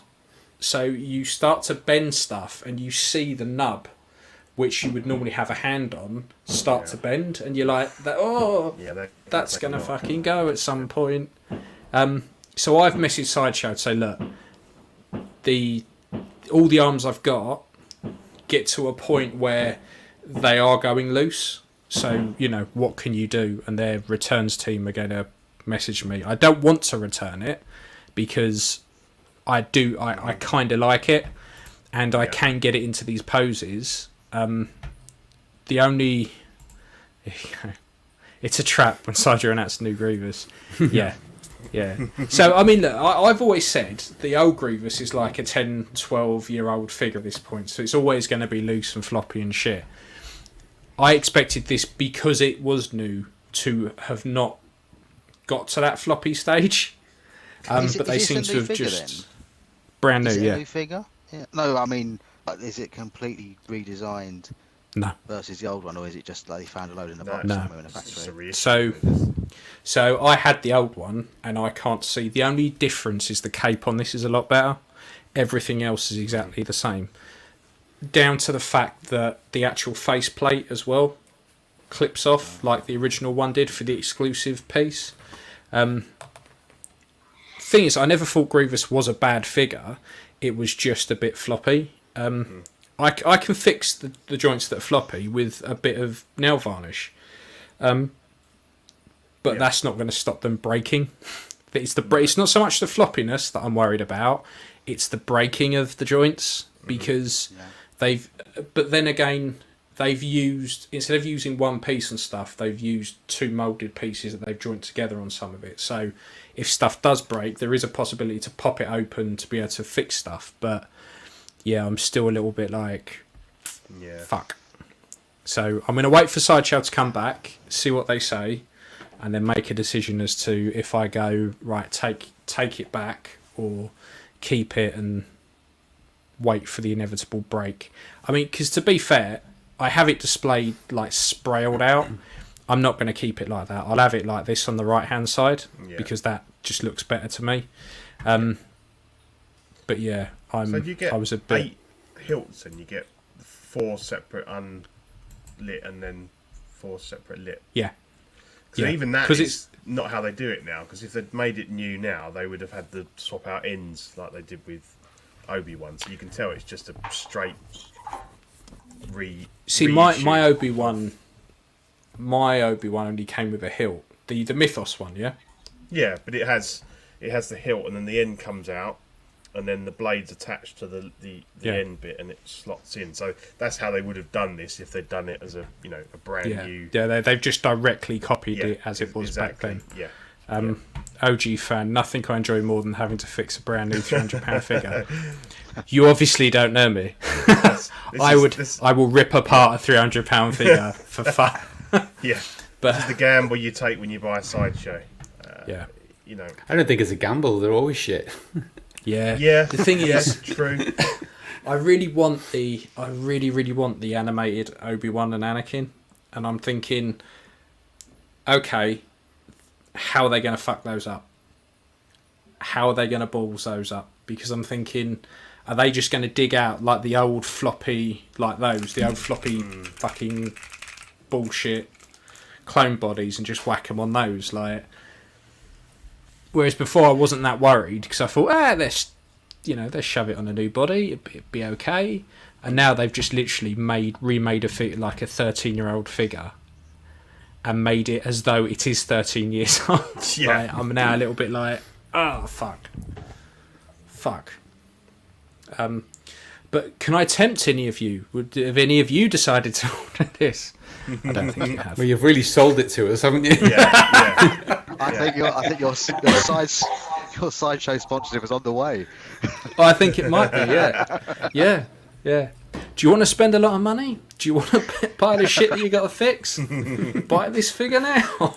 So you start to bend stuff, and you see the nub, which you would normally have a hand on, start to bend, and you're like, that's gonna fucking go at some point. So I've messaged Sideshow to say, look, all the arms I've got get to a point where they are going loose. So, what can you do? And their returns team are going to message me. I don't want to return it, because I kind of like it, and I can get it into these poses. The only... It's a trap when Sideshow announced new Grievous. Yeah. So, I mean, look, I've always said the old Grievous is like a 10, 12-year-old figure at this point, so it's always going to be loose and floppy and shit. I expected this, because it was new, to have not got to that floppy stage. But they seem to have just... Then? Brand new, is it yeah. A new figure? Yeah. No, I mean, is it completely redesigned? No. Versus the old one, or is it just like they found a load in the box No. somewhere in a factory? So I had the old one, and I can't see. The only difference is the cape on this is a lot better. Everything else is exactly the same, down to the fact that the actual faceplate as well clips off like the original one did for the exclusive piece. Thing is, I never thought Grievous was a bad figure. It was just a bit floppy. I can fix the joints that are floppy with a bit of nail varnish, but that's not going to stop them breaking. It's not so much the floppiness that I'm worried about; it's the breaking of the joints, because But then again, they've used, instead of using one piece and stuff, they've used 2 moulded pieces that they've joined together on some of it. So if stuff does break, there is a possibility to pop it open to be able to fix stuff. But yeah, I'm still a little bit like, fuck. So I'm going to wait for Sideshow to come back, see what they say, and then make a decision as to if I go, right, take it back or keep it and wait for the inevitable break. I mean, because to be fair, I have it displayed like sprayed out. I'm not going to keep it like that. I'll have it like this on the right hand side because that just looks better to me. But yeah, So you get I was a bit 8 hilts and you get 4 separate unlit and then 4 separate lit. Yeah. Because even that is not how they do it now. Because if they'd made it new now, they would have had the swap out ends like they did with Obi-Wan. So you can tell it's just a straight my Obi-Wan only came with a hilt. The Mythos one, yeah? Yeah, but it has the hilt and then the end comes out and then the blade's attached to the end bit and it slots in. So that's how they would have done this if they'd done it as a brand new. Yeah, they've just directly copied it as it was back then. Yeah. OG fan, nothing I enjoy more than having to fix a brand new £300 figure. You obviously don't know me. I will rip apart a £300 figure for fun. Yeah, but this is the gamble you take when you buy a Sideshow. I don't think it's a gamble. They're always shit. Yeah. The thing is, true. I really want the animated Obi-Wan and Anakin, and I'm thinking, okay, how are they going to fuck those up? How are they going to balls those up? Because I'm thinking, are they just going to dig out like the old floppy, fucking bullshit clone bodies and just whack them on those? Like, whereas before I wasn't that worried because I thought, let's shove it on a new body, it'd be okay. And now they've just literally remade a figure like a 13-year-old figure and made it as though it is 13 years old. Yeah. Like, I'm now a little bit like, oh fuck. But can I tempt any of you? Have any of you decided to order this? I don't think you have. Well, you've really sold it to us, haven't you? Yeah. I think your Sideshow sponsorship is on the way. I think it might be. Yeah. Do you want to spend a lot of money? Do you want to buy the shit that you got to fix? Buy this figure now.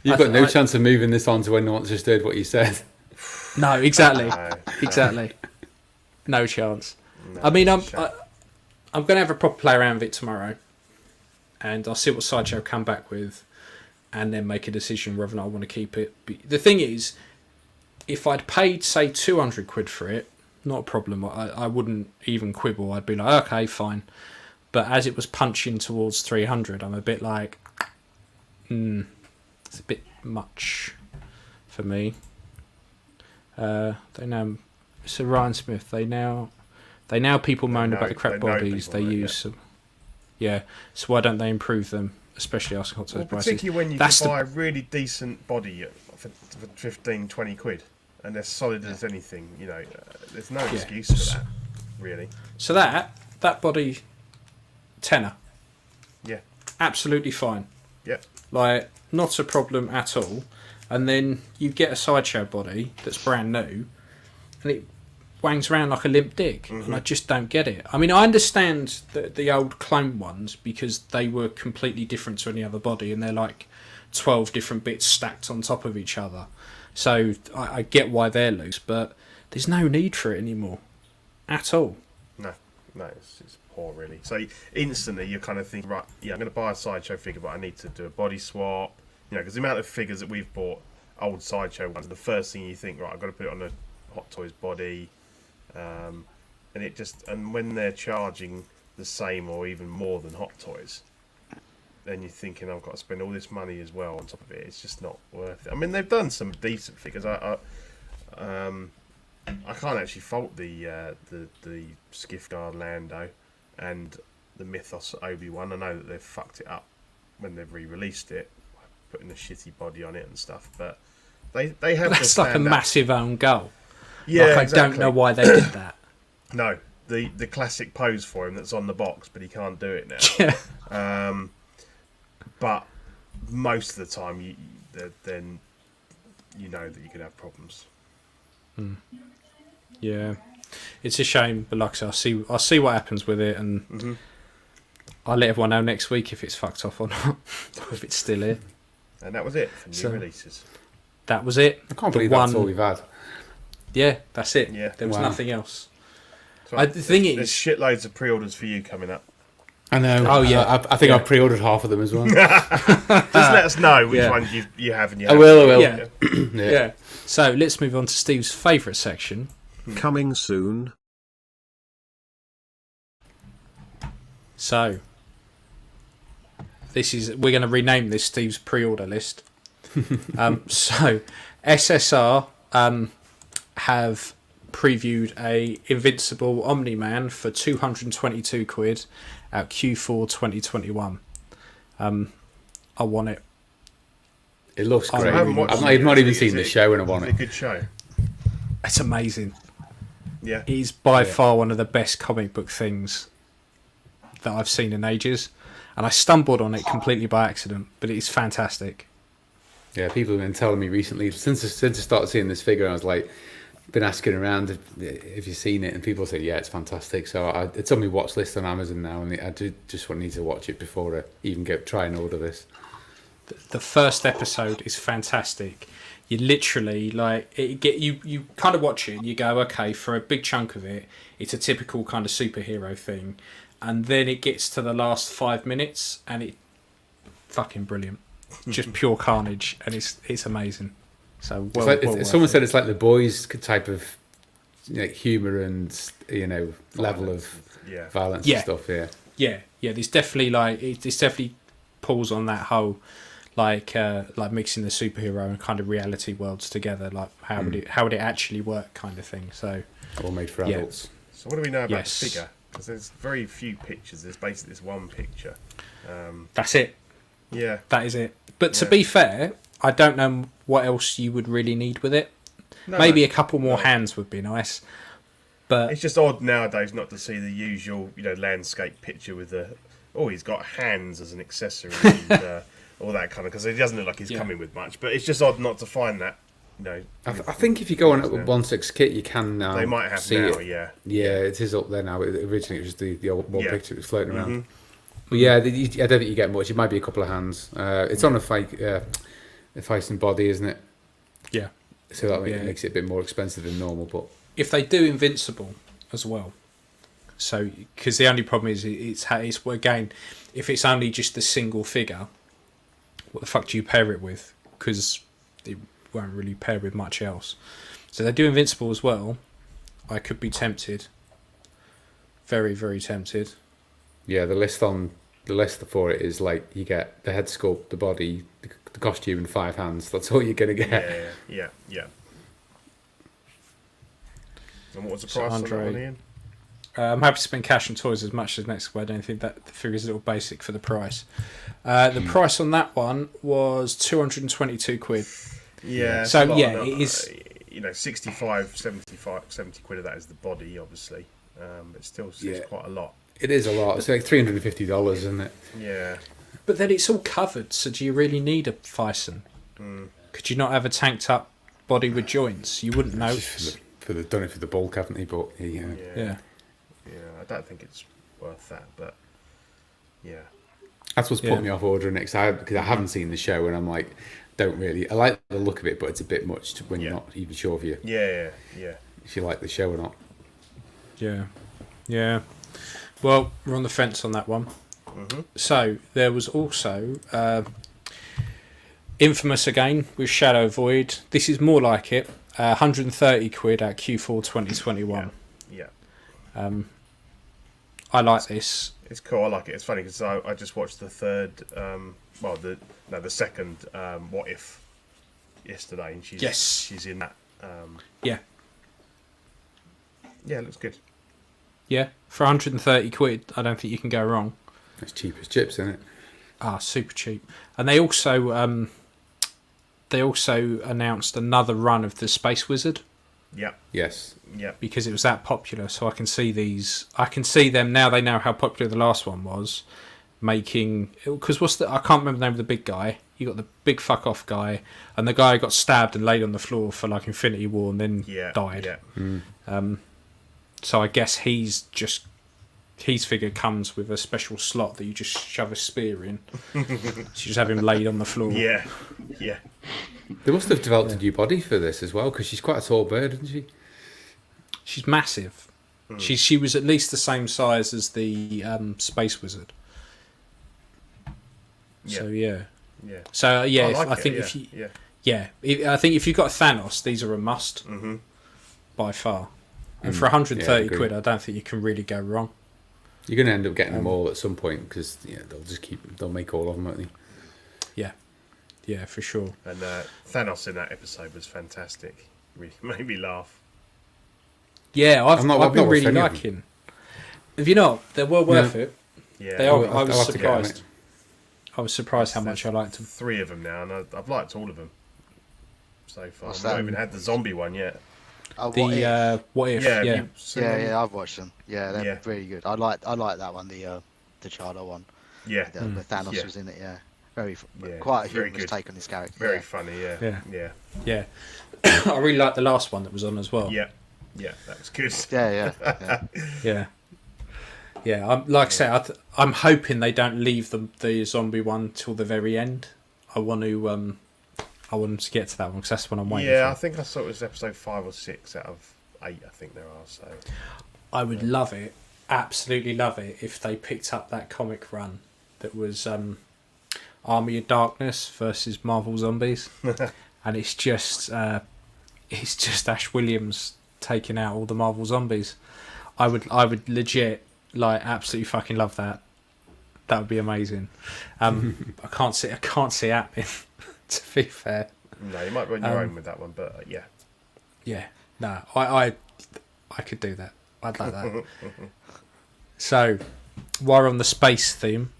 You've got no chance of moving this on to anyone that's just heard what you said. No, exactly. Exactly. No chance. No, I mean, I'm going to have a proper play around with it tomorrow, and I'll see what Sideshow come back with, and then make a decision whether or not I want to keep it. But the thing is, if I'd paid, say, 200 quid for it, not a problem. I wouldn't even quibble. I'd be like, okay, fine. But as it was punching towards 300, I'm a bit like, it's a bit much for me. So Ryan Smith, they now people moan about the crap bodies they use. So why don't they improve them, especially asking hot prices? Particularly when you can buy a really decent body for 15, 20 quid, and they're solid as anything. There's no excuse for that, really. So that body, tenner. Yeah. Absolutely fine. Yeah. Like, not a problem at all. And then you get a Sideshow body that's brand new, and it wangs around like a limp dick, and I just don't get it. I mean, I understand the old clone ones because they were completely different to any other body, and they're like 12 different bits stacked on top of each other. So I get why they're loose, but there's no need for it anymore, at all. No, it's poor, really. So instantly you're kind of thinking, right, I'm going to buy a Sideshow figure, but I need to do a body swap. Because the amount of figures that we've bought, old Sideshow ones, the first thing you think, right, I've got to put it on a Hot Toys body, and when they're charging the same or even more than Hot Toys, then you're thinking, I've got to spend all this money as well on top of it. It's just not worth it. I mean, they've done some decent figures. I can't actually fault the Skiff Guard Lando and the Mythos Obi-Wan. I know that they've fucked it up when they've re-released it, putting a shitty body on it and stuff, but they have. That's like a massive own goal. Yeah, like, I don't know why they did that. No, the classic pose for him that's on the box, but he can't do it now. Yeah. But most of the time, then you know that you could have problems. Yeah, it's a shame, but like I say, I'll see what happens with it, and I'll let everyone know next week if it's fucked off or not, or if it's still here. And that was it for new releases. That was it. I can't believe that's all we've had. Yeah, that's it. Yeah. There was nothing else. So the thing there's shitloads of pre-orders for you coming up. I know. Oh yeah, I think I've pre-ordered half of them as well. Just let us know which ones you have and you haven't. I will. Yeah. So let's move on to Steve's favourite section. Coming soon. So we're going to rename this Steve's pre-order list. So SSR have previewed a Invincible Omni-Man for £222 at Q4 2021. I want it. It looks great. I've not even seen the show and I want it. It's a good show. It's amazing. Yeah. It is by far one of the best comic book things that I've seen in ages. And I stumbled on it completely by accident, but it is fantastic. Yeah, people have been telling me recently, since I started seeing this figure, I was like, been asking around if you've seen it, and people said, yeah, it's fantastic. So it's on my watch list on Amazon now, and I just need to watch it before I even try and order this. The first episode is fantastic. You literally, you kind of watch it and you go, okay, for a big chunk of it, it's a typical kind of superhero thing. And then it gets to the last 5 minutes and it's fucking brilliant. Just pure carnage, and it's amazing. So someone said it's like the Boys type of humour and level of violence and stuff. Yeah. There's definitely this definitely pulls on that whole like mixing the superhero and kind of reality worlds together. Like how would it actually work, kind of thing. So all made for adults. So what do we know about the figure? Because there's very few pictures. There's basically this one picture. That's it. Yeah, that is it. But to be fair, I don't know what else you would really need with it. No, maybe a couple more hands would be nice. But it's just odd nowadays not to see the usual, landscape picture with he's got hands as an accessory and all that kind of, because he doesn't look like he's coming with much. But it's just odd not to find that. I think if you go on at 1/6 kit, you can now. They might have see now, it. yeah. Yeah, it is up there now. Originally, it was the old one picture that was floating around. Mm-hmm. But yeah, I don't think you get much. It might be a couple of hands. It's on a Feiston body, isn't it? Yeah. So that makes it a bit more expensive than normal. But if they do Invincible as well, so because the only problem is it's again, if it's only just a single figure, what the fuck do you pair it with? Because it won't really pair with much else. So they do Invincible as well. I could be tempted. Very, very tempted. Yeah, the list for it is like you get the head sculpt, the body, the costume, and 5 hands. That's all you're gonna get. Yeah. And what was the price on that one, Ian? I'm happy to spend cash on toys as much as next. But I don't think that the figure is a little basic for the price. The price on that one was £222. Yeah. So it is. 65, 75, 70 quid of that is the body, obviously. But still, it's quite a lot. It is a lot. It's like $350, isn't it? Yeah. But then it's all covered. So do you really need a Feiston? Could you not have a tanked up body with joints? You wouldn't notice. They've done it for the bulk, haven't they? But yeah. I don't think it's worth that, but yeah. That's what's put me off ordering it, because I haven't seen the show, and I'm like, don't really. I like the look of it, but it's a bit much when you're not even sure if you like the show or not. Yeah. Well, we're on the fence on that one. So there was also Infamous again with Shadow Void. This is more like it. 130 quid at Q4 2021. Yeah. I like this. It's cool. I like it. It's funny because I just watched the third, the second What If yesterday, and she's in that. Yeah, it looks good. Yeah, for 130 quid, I don't think you can go wrong. It's cheap as chips, isn't it? Super cheap. And they also announced another run of the Space Wizard. Yeah. Yes. Yeah. Because it was that popular, so I can see these. I can see them now. They know how popular the last one was. Making, because I can't remember the name of the big guy. You got the big fuck off guy, and the guy who got stabbed and laid on the floor for like Infinity War and then died. Yeah. So I guess he's just his figure comes with a special slot that you just shove a spear in. So you just have him laid on the floor. Yeah. They must have developed a new body for this as well, because she's quite a tall bird, isn't she? She's massive. She was at least the same size as the Space Wizard. So yeah. So yeah, I think if you've got a Thanos, these are a must by far. And for 130 quid, I don't think you can really go wrong. You're going to end up getting them all at some point, because they'll make all of them, won't they? Yeah, for sure. And Thanos in that episode was fantastic. Really made me laugh. Yeah, I've been really liking. Have you not? They're well worth it. Yeah, they are. I was surprised. I was surprised how much I liked them. 3 of them now, and I've liked all of them so far. What's I've not that? even had the zombie one yet. What if? Yeah, I've watched them. Yeah, they're really good. I like that one, the T'Challa one. Yeah, the Thanos was in it. Yeah, quite a humorous take on this character. Very funny. Yeah. I really liked the last one that was on as well. Yeah, that was good. Yeah. Like I said, I'm hoping they don't leave the zombie one till the very end. I want them to get to that one because that's what I'm waiting for. Yeah, I think I saw it was episode 5 or 6 out of 8. I think there are. So I would love it, absolutely love it, if they picked up that comic run that was Army of Darkness versus Marvel Zombies, and it's just Ash Williams taking out all the Marvel Zombies. I would legit absolutely fucking love that. That would be amazing. I can't see it happening. To be fair, no, you might run your own with that one, but yeah. No, I could do that. I'd like that. So, while we're on the space theme,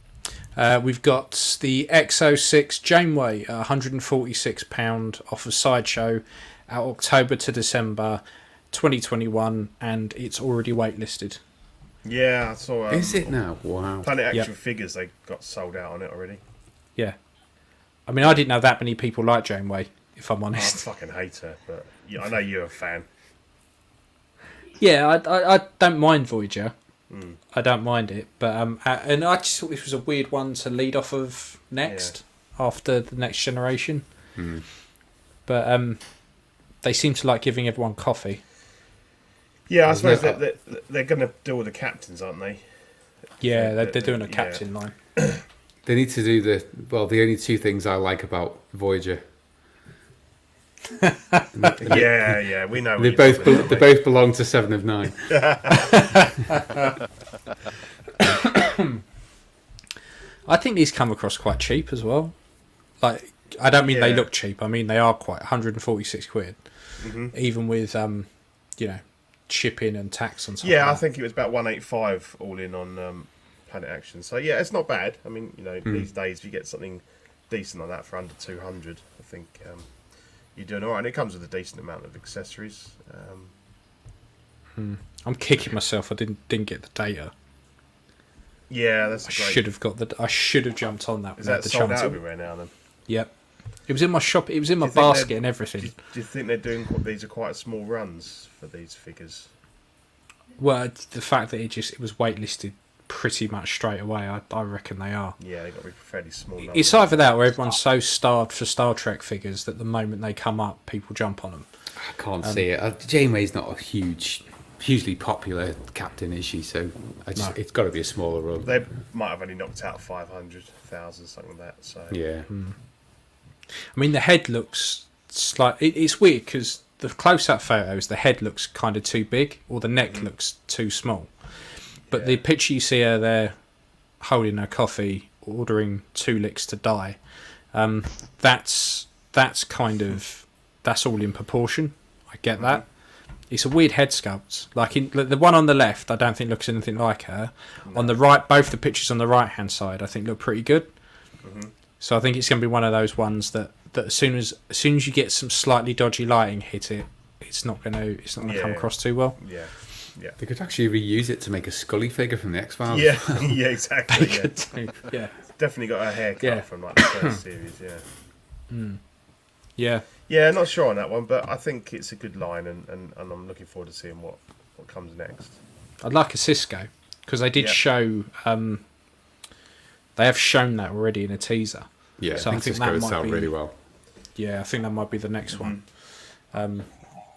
we've got the X06 Janeway, £146 off of Sideshow, out October to December 2021, and it's already waitlisted. Yeah, I saw. Is it now? Wow. Planet Action Figures, they got sold out on it already. Yeah. I mean, I didn't know that many people like Janeway, if I'm honest. I fucking hate her, but I know you're a fan. Yeah, I don't mind Voyager. I don't mind it, but and I just thought this was a weird one to lead off of next after the Next Generation. But they seem to like giving everyone coffee. Yeah, I suppose they're going to deal with the captains, aren't they? Yeah, they're doing a captain line. They need to do the only 2 things I like about Voyager. Yeah, we know. They both belong to 7 of 9. I think these come across quite cheap as well. Like, I don't mean they look cheap. I mean they are quite 146 quid, even with shipping and tax and stuff. Yeah, I think it was about 185 all in on Planet Action. So yeah, it's not bad. I mean, these days if you get something decent like that for under 200, I think you're doing all right. And it comes with a decent amount of accessories. I'm kicking myself. I didn't get the data. Yeah, that's I should have jumped on that. Is that sold out everywhere now then? Yep. It was in my shop. It was in my basket and everything. Do you think they're doing these are quite small runs for these figures? Well, the fact that it was waitlisted pretty much straight away, I reckon they are. Yeah, they've got to be fairly small numbers. It's either that or everyone's so starved for Star Trek figures that the moment they come up, people jump on them. I can't see it. Janeway's not a hugely popular captain, is she? So it's got to be a smaller run. They might have only knocked out 500,000, something like that. So yeah. I mean, the head looks it's weird because the close-up photos, the head looks kind of too big, or the neck looks too small. But the picture you see her there holding her coffee, ordering 2 licks to die, that's all in proportion. I get that. It's a weird head sculpt. Like the one on the left, I don't think looks anything like her. No. On the right, both the pictures on the right-hand side, I think look pretty good. So I think it's going to be one of those ones that as soon as you get some slightly dodgy lighting hit it, it's not going to come across too well. Yeah. They could actually reuse it to make a Scully figure from the X-Files. Yeah, exactly. They could do. Yeah. Definitely got a haircut from like the first series. Yeah. Yeah, not sure on that one, but I think it's a good line, and I'm looking forward to seeing what comes next. I'd like a Cisco. because they did show. They have shown that already in a teaser. Yeah, so I think that might be really well. Yeah, I think that might be the next one. Yeah,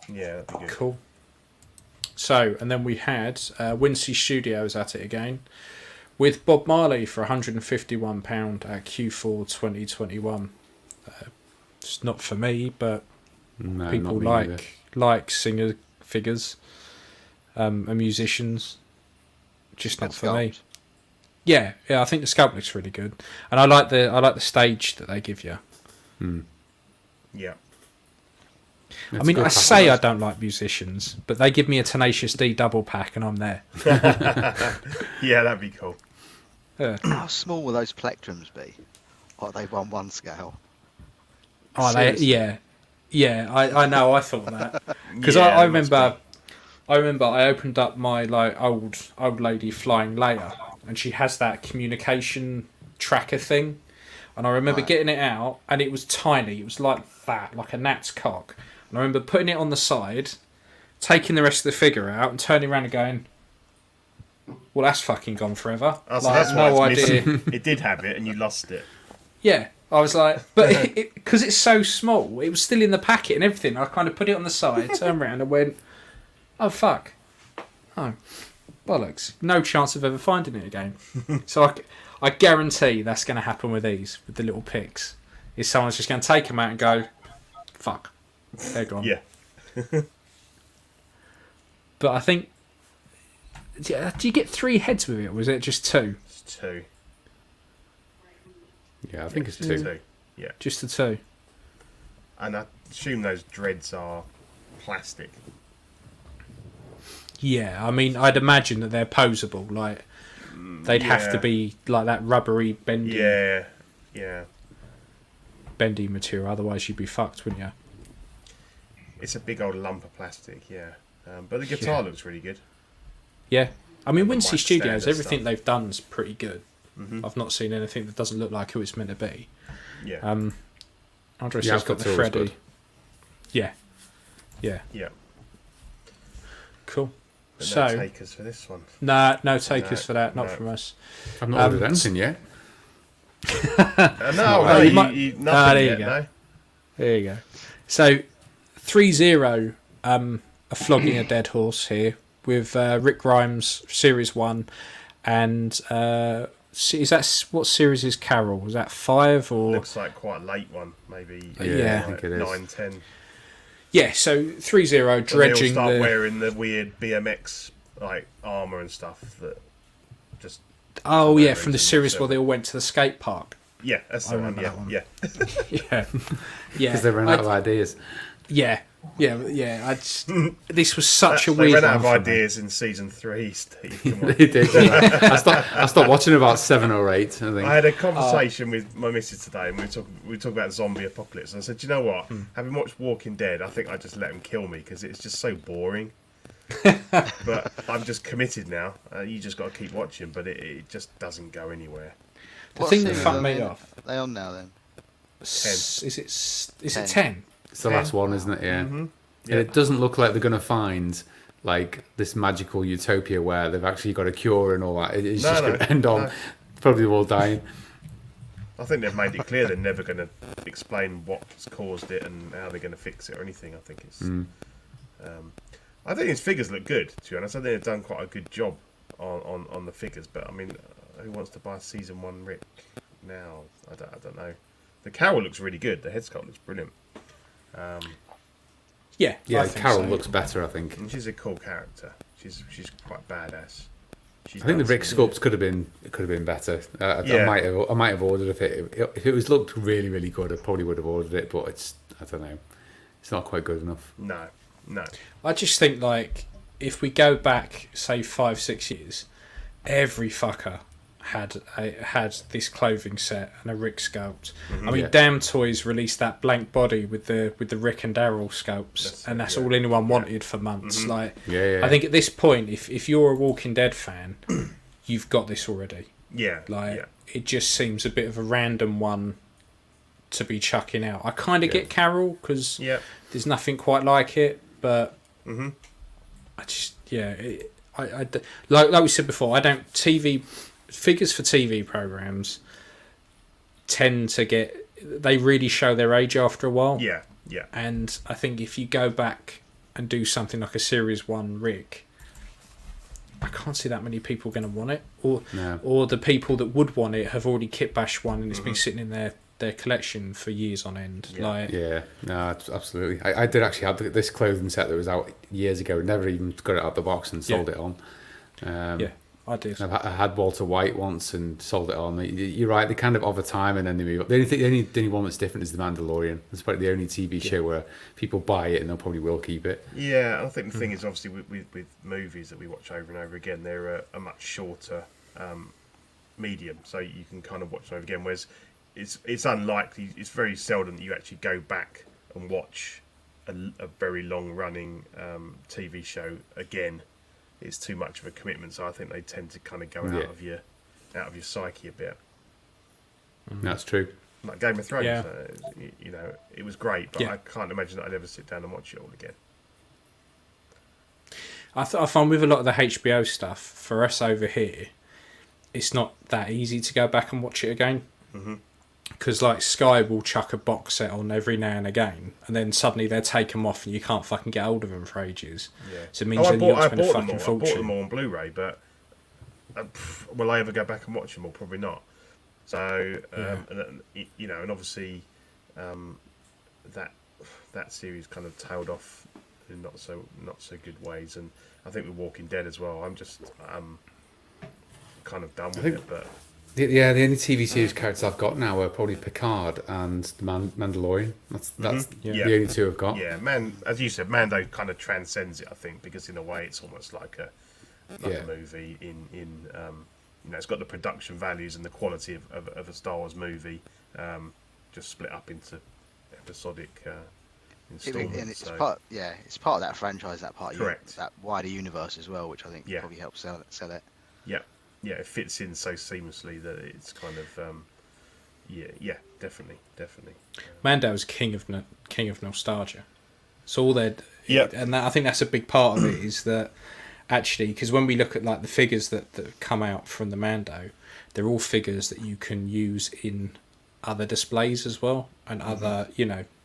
that'd be good. Cool. So, and then we had Wincy Studios at it again with Bob Marley for £151 at Q4 2021. It's not for me, but people like singer figures and musicians. Just not for me. Yeah, I think the sculpt looks really good, and I like the stage that they give you. Yeah. I mean, I say I don't like musicians, but they give me a Tenacious D double pack, and I'm there. Yeah, that'd be cool. How small will those plectrums be? Are they 1/1 scale? Oh, yeah. I know. I thought that because I remember I opened up my old lady flying Leia, and she has that communication tracker thing, and I remember getting it out, and it was tiny. It was like that, like a gnat's cock. And I remember putting it on the side, taking the rest of the figure out, and turning around and going, "Well, that's fucking gone forever." Oh, so that's no idea. It did have it, and you lost it. Yeah, I was like, but because it's so small, it was still in the packet and everything. I kind of put it on the side, turned around, and went, "Oh fuck, oh bollocks! No chance of ever finding it again." So I guarantee that's going to happen with these, with the little pics. Is someone's just going to take them out and go, "Fuck, they're gone." Yeah. But I think, do you get 3 heads with it, or was it just 2? It's 2. Yeah, I think it's 2. Yeah. Just the 2. And I assume those dreads are plastic. Yeah, I mean, I'd imagine that they're posable. Like, they'd have to be like that rubbery, bendy. Yeah. Bendy material. Otherwise, you'd be fucked, wouldn't you? It's a big old lump of plastic, yeah. But the guitar looks really good. Yeah. I mean, Wincy Mic Studios, stand and everything stuff. they've done's pretty good. Mhm. I've not seen anything that doesn't look like who it's meant to be. Yeah. Andres Yeah, has got the that's always Freddy. good. Yeah. Yeah. Cool. But So, no takers for this one. no takers for that. Not no. from us. I've not ordered anything yet. No, you might- nothing there you yet, go. no. There you go. So, 3-0 are flogging a dead horse here with Rick Grimes Series 1, and is that what series is Carol? Was that 5 or? Looks like quite a late one, maybe. Yeah, I think it is. 9, 10. Yeah, so 3-0 dredging They all start the. wearing the weird BMX like armor and stuff that just. Oh for no yeah, from the reason series whatsoever. where they all went to the skate park. Yeah, that's I the one. remember Yeah, that one. yeah. Yeah, Because they ran out of ideas. Yeah. This was such a They weird ran out of one for me. ideas in season 3, Steve. Come on. They did. Yeah. I stopped watching about 7 or 8. I think. I had a conversation with my missus today, and we were talking about zombie apocalypse. And I said, "Do you know what? Having watched Walking Dead, I think I just let them kill me because it's just so boring." But I'm just committed now. You just got to keep watching, but it just doesn't go anywhere. The thing that fucked me off. Are they on now then? 10. Is it 10? It's the last one, isn't it? Yeah. Mm-hmm. And it doesn't look like they're going to find like this magical utopia where they've actually got a cure and all that. It's just going to end on probably all dying. I think they've made it clear they're never going to explain what's caused it and how they're going to fix it or anything. I think it's. I think his figures look good. To be honest, I think they've done quite a good job on the figures. But I mean, who wants to buy season 1 Rick now? I don't know. The Carol looks really good. The head sculpt looks brilliant. Yeah, Yeah, I think Carol so. looks better, I think. And she's a cool character. She's quite badass. I think the Rick sculpts could have been better. I might have ordered if it was looked really, really good. I probably would have ordered it, but I don't know. It's not quite good enough. No. I just think, like, if we go back, say, 5-6 years, every fucker had this clothing set and a Rick sculpt. I mean, Damn Toys released that blank body with the Rick and Daryl sculpts, and that's all anyone wanted for months. Like, I think at this point, if you're a Walking Dead fan, you've got this already. Yeah. Like, it just seems a bit of a random one to be chucking out. I kind of get Carol because there's nothing quite like it, but I just like we said before, I don't figures for TV programs tend to they really show their age after a while. Yeah. And I think if you go back and do something like a Series 1 rig, I can't see that many people going to want it, or the people that would want it have already kit bashed one and it's been sitting in their collection for years on end. No, absolutely. I did actually have this clothing set that was out years ago. Never even got it out of the box and sold it on. I did. I had Walter White once and sold it on. You're right, they kind of over time and then they move up. The only one that's different is The Mandalorian. It's probably the only TV show where people buy it and they'll probably will keep it. Yeah, I think the thing is obviously with movies that we watch over and over again, they're a much shorter medium, so you can kind of watch them over again. Whereas it's unlikely, it's very seldom that you actually go back and watch a very long running TV show again. It's too much of a commitment, so I think they tend to kind of go out of your psyche a bit. That's true. Like Game of Thrones, it was great, but I can't imagine that I'd ever sit down and watch it all again. I find with a lot of the HBO stuff, for us over here, it's not that easy to go back and watch it again. Because like Sky will chuck a box set on every now and again, and then suddenly they'll take them off, and you can't fucking get hold of them for ages. Yeah. So it means then you got to spend a fucking fortune. I bought them all on Blu-ray, but will I ever go back and watch them? Or probably not. So and obviously that series kind of tailed off in not so good ways, and I think with Walking Dead as well. I'm kind of done with it, but. The only TV series characters I've got now are probably Picard and the Mandalorian. That's the only two I've got. Yeah, as you said, Mando kind of transcends it, I think, because in a way it's almost like a movie. It's got the production values and the quality of a Star Wars movie, just split up into episodic installments. And it's part of that franchise, that part Correct. That wider universe as well, which I think probably helps sell it. Yeah. Yeah, it fits in so seamlessly that it's kind of, definitely. Mando's king of nostalgia. So all and I think that's a big part of it is that actually, because when we look at like the figures that come out from the Mando, they're all figures that you can use in other displays as well, and other,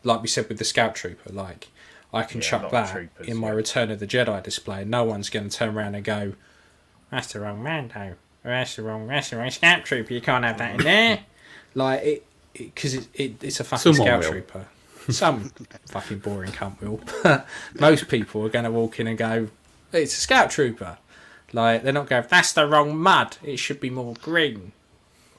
like we said with the Scout Trooper, like I can chuck that in my Return of the Jedi display, and no one's going to turn around and go, "That's the wrong Mando." That's the wrong Scout Trooper. You can't have that in there. Like because it's a fucking Scout Trooper. Some fucking boring cunt will. Most people are going to walk in and go, "It's a Scout Trooper." Like they're not going, "That's the wrong mud. It should be more green."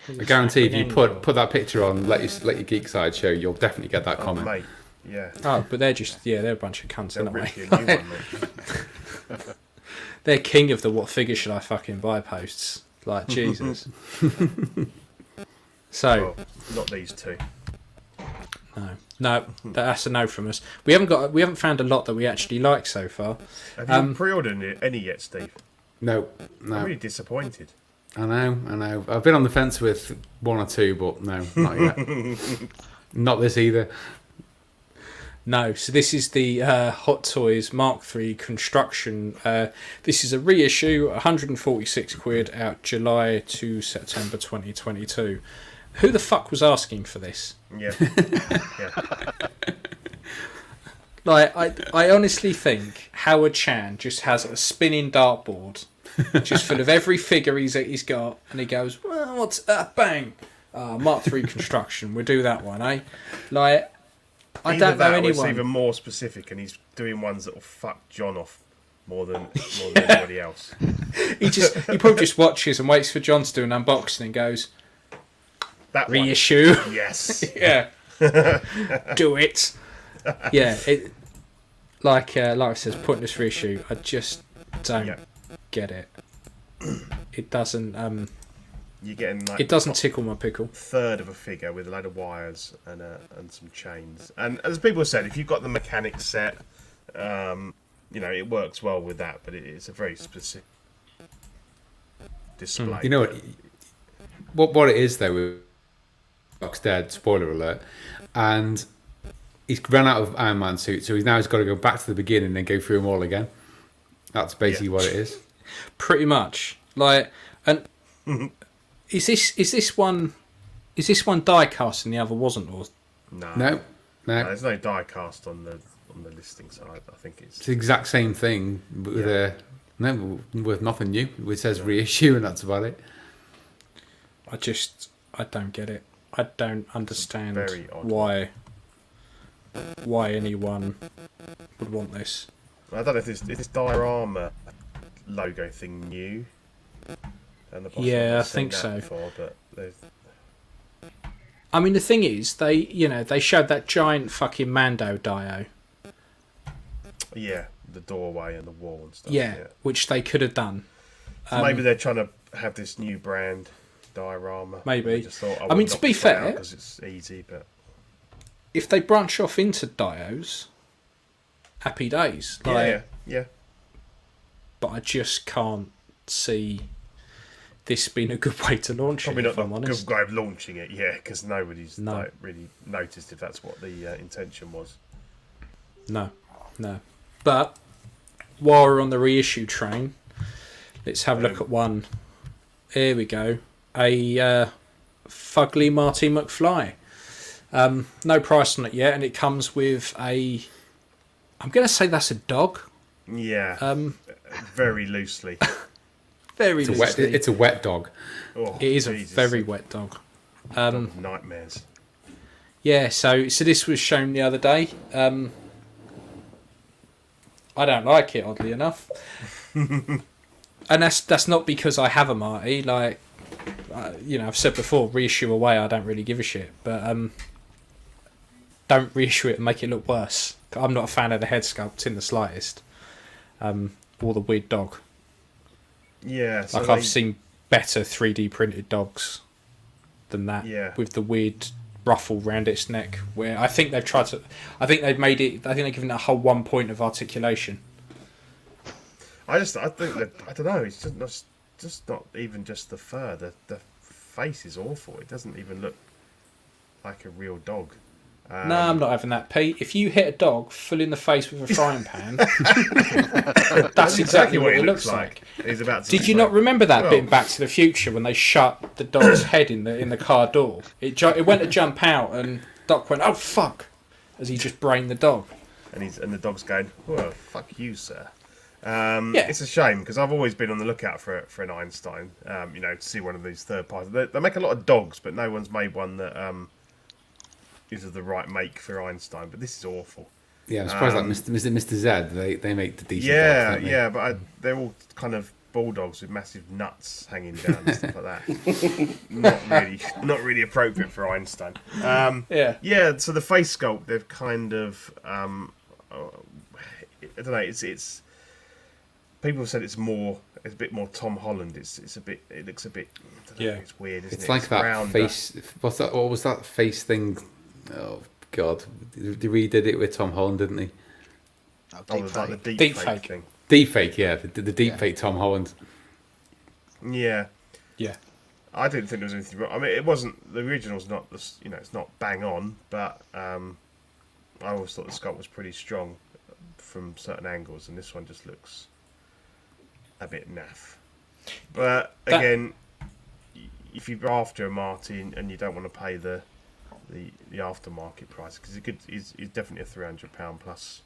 I guarantee if you put that picture on, let your geek side show, you'll definitely get that comment. Mate. Yeah. Oh, but they're just they're a bunch of cunts, anyway. They're king of the what figure should I fucking buy posts. Like Jesus. So not these two. No, that's a no from us. We haven't found a lot that we actually like so far. Have you pre-ordered any yet, Steve? No. I'm really disappointed. I know. I've been on the fence with one or two, but no, not yet. Not this either. No, so this is the Hot Toys Mark III construction. This is a reissue, 146 quid, out July to September 2022. Who the fuck was asking for this? Yeah. Like, I honestly think Howard Chan just has a spinning dartboard, just full of every figure he's got, and he goes, "Well, what's that? Bang! Mark III construction. We'll do that one, eh?" Like. I don't know anyone. It's even more specific, and he's doing ones that will fuck John off more than anybody else. He probably just watches and waits for John to do an unboxing and goes, "That reissue." One. Yes. Yeah. Do it. Yeah. It like I said, pointless reissue. I just don't get it. It doesn't. You're getting like it doesn't tickle my pickle. Third of a figure with a load of wires and some chains. And as people said, if you've got the mechanic set, it works well with that. But it's a very specific display. You know what it is though. With Buck's dead. Spoiler alert. And he's run out of Iron Man suit, so he's got to go back to the beginning and go through them all again. That's basically what it is. Pretty much. Like, and is this one die cast and the other wasn't, or No. There's no die cast on the listing side. I think it's the exact same thing with with nothing new. It says reissue and that's about it. I don't get it. I don't understand very odd why anyone would want this. I don't know if this Diorama logo thing new. And Yeah, I think so. Before, but I mean, the thing is, they showed that giant fucking Mando dio. Yeah, the doorway and the wall and stuff. Yeah, which they could have done. So maybe they're trying to have this new brand, Diorama. Maybe. Just thought, I mean, to be fair, because it's easy, but if they branch off into dios, happy days. Like, yeah. But I just can't see this being a good way to launch Probably it. not if I'm a honest. good way of launching it, because nobody's like really noticed if that's what the intention was. No. But while we're on the reissue train, let's have a look at one. Here we go. A fugly Marty Mcfly. No price on it yet, and it comes with I'm going to say that's a dog. Yeah. Very loosely. Very loosely. It's a wet dog. Oh, it is a very wet dog. Dog of nightmares. Yeah, so this was shown the other day. I don't like it, oddly enough. And that's not because I have a Marty. Like, I've said before, reissue away, I don't really give a shit. But don't reissue it and make it look worse. I'm not a fan of the head sculpt in the slightest. Or the weird dog. Yeah. So I've seen better 3D printed dogs than that. Yeah. With the weird ruffle round its neck, where I think they've tried to. I think they've given it a whole 1 point of articulation. I think that I don't know. It's just not even just the fur. The face is awful. It doesn't even look like a real dog. No, I'm not having that, Pete. If you hit a dog full in the face with a frying pan, that's exactly what it looks like. He's about to Did you not remember that bit in Back to the Future when they shut the dog's head in the car door? It went to jump out and Doc went, "Oh fuck," as he just brained the dog. And the dog's going, "Well, fuck you, sir." It's a shame because I've always been on the lookout for an Einstein. To see one of these third parties. They make a lot of dogs, but no one's made one that is of the right make for Einstein. But this is awful. Yeah, I'm surprised like Mr. Z. They make the decent dogs, don't they? But they're all kind of bulldogs with massive nuts hanging down and stuff like that. not really appropriate for Einstein. So the face sculpt, they've kind of I don't know. It's people have said it's a bit more Tom Holland. It looks a bit. I don't know, it's weird, isn't it? It's like that rounder. face. What was that face thing? Oh God, he redid it with Tom Holland, didn't he? The deep fake thing. Deep fake, yeah, the deep fake Tom Holland. Yeah. Yeah. I didn't think there was anything wrong. I mean, it wasn't the original's not it's not bang on, but I always thought the sculpt was pretty strong from certain angles, and this one just looks a bit naff. But again, if you're after a Marty and you don't want to pay the aftermarket price, because it's definitely a £300 plus.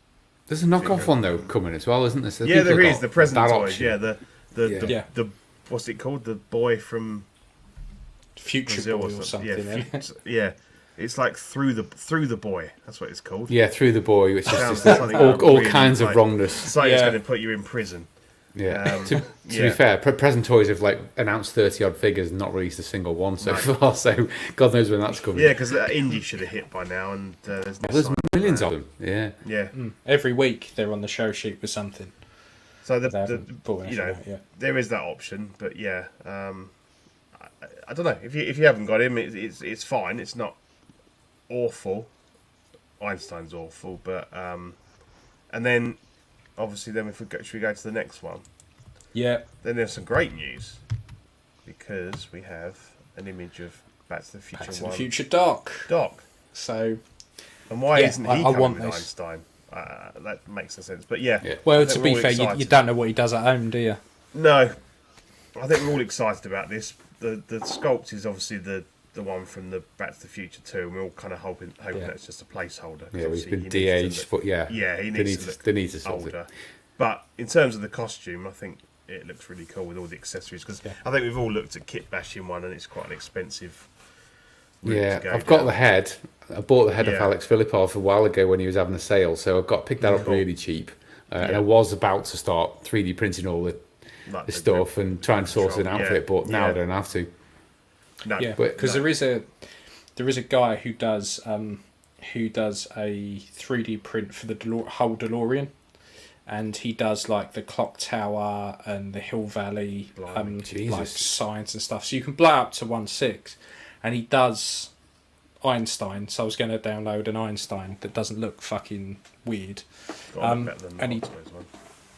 There's a knockoff one though coming as well, isn't there? So there is the present toys. option. Yeah, the what's it called? The boy from Future Boy or something. Yeah, it's like through the boy. That's what it's called. Yeah, Through the Boy, which is just all really, kinds of wrongness. It's like it's going to put you in prison. Yeah. To be fair, Present Toys have announced 30 odd figures and not released a single one so far. So God knows when that's coming. Yeah, because indie should have hit by now, and there's millions of them. Yeah. Yeah. Every week they're on the show sheet with something. So there is that option, but I don't know if you haven't got him, it's fine. It's not awful. Einstein's awful, but and then. Obviously, then should we go to the next one? Yeah. Then there's some great news because we have an image of Back to the Future. Back to the Future Doc. So. And why isn't he coming with Einstein? That makes no sense. But Well, to be fair, you don't know what he does at home, do you? No, I think we're all excited about this. The sculpt is obviously the one from the Back to the Future 2, and we're all kind of hoping that's just a placeholder. Yeah, he's been de-aged, but he needs to look older. But in terms of the costume, I think it looks really cool with all the accessories, because I think we've all looked at Kit Bashing one, and it's quite an expensive. I've got the head. I bought the head of Alex Filipov a while ago when he was having a sale, so I picked that up really cheap. And I was about to start 3D printing all the stuff and try and source an outfit, but now I don't have to. No, because there is a guy who does a 3D print for the whole DeLorean, and he does like the clock tower and the Hill Valley, like signs and stuff. So you can blow up to 1.6, and he does Einstein. So I was going to download an Einstein that doesn't look fucking weird, and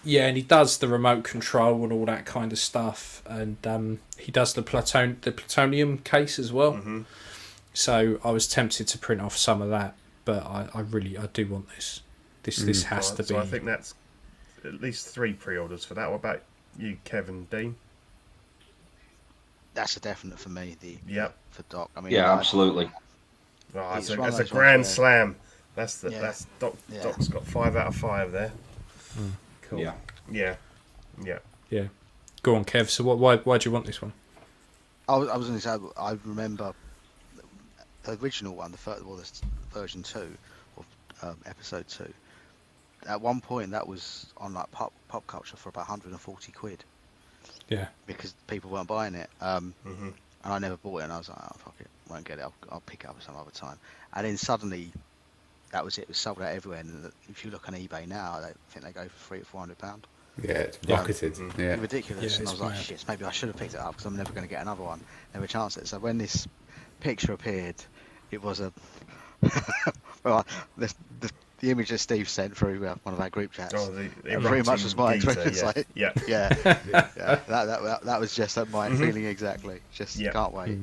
he does the remote control and all that kind of stuff, and he does the plutonium case as well. Mm-hmm. So I was tempted to print off some of that, but I do want this. This has to be. So I think that's at least 3 pre-orders for that. What about you, Kevin, Dean? That's a definite for me. For Doc. I mean, absolutely. Oh, that's a grand slam. Doc's got 5 out of 5 there. Mm. Cool. Yeah. Go on, Kev. So why do you want this one? I was going to say, I remember the original one, the version 2 of episode 2. At one point, that was on like pop culture for about 140 quid. Yeah. Because people weren't buying it. And I never bought it, and I was like, oh, fuck it, won't get it. I'll pick it up some other time. And then suddenly, that was it. It was sold out everywhere. And if you look on eBay now, I think they go for £300 or £400. Yeah, it's rocketed. Ridiculous. And I was like, shit, maybe I should have picked it up because I'm never going to get another one. Never chance it. So when this picture appeared, it was a well, the image that Steve sent through one of our group chats. Pretty much was my experience. That was just my feeling exactly. Just can't wait.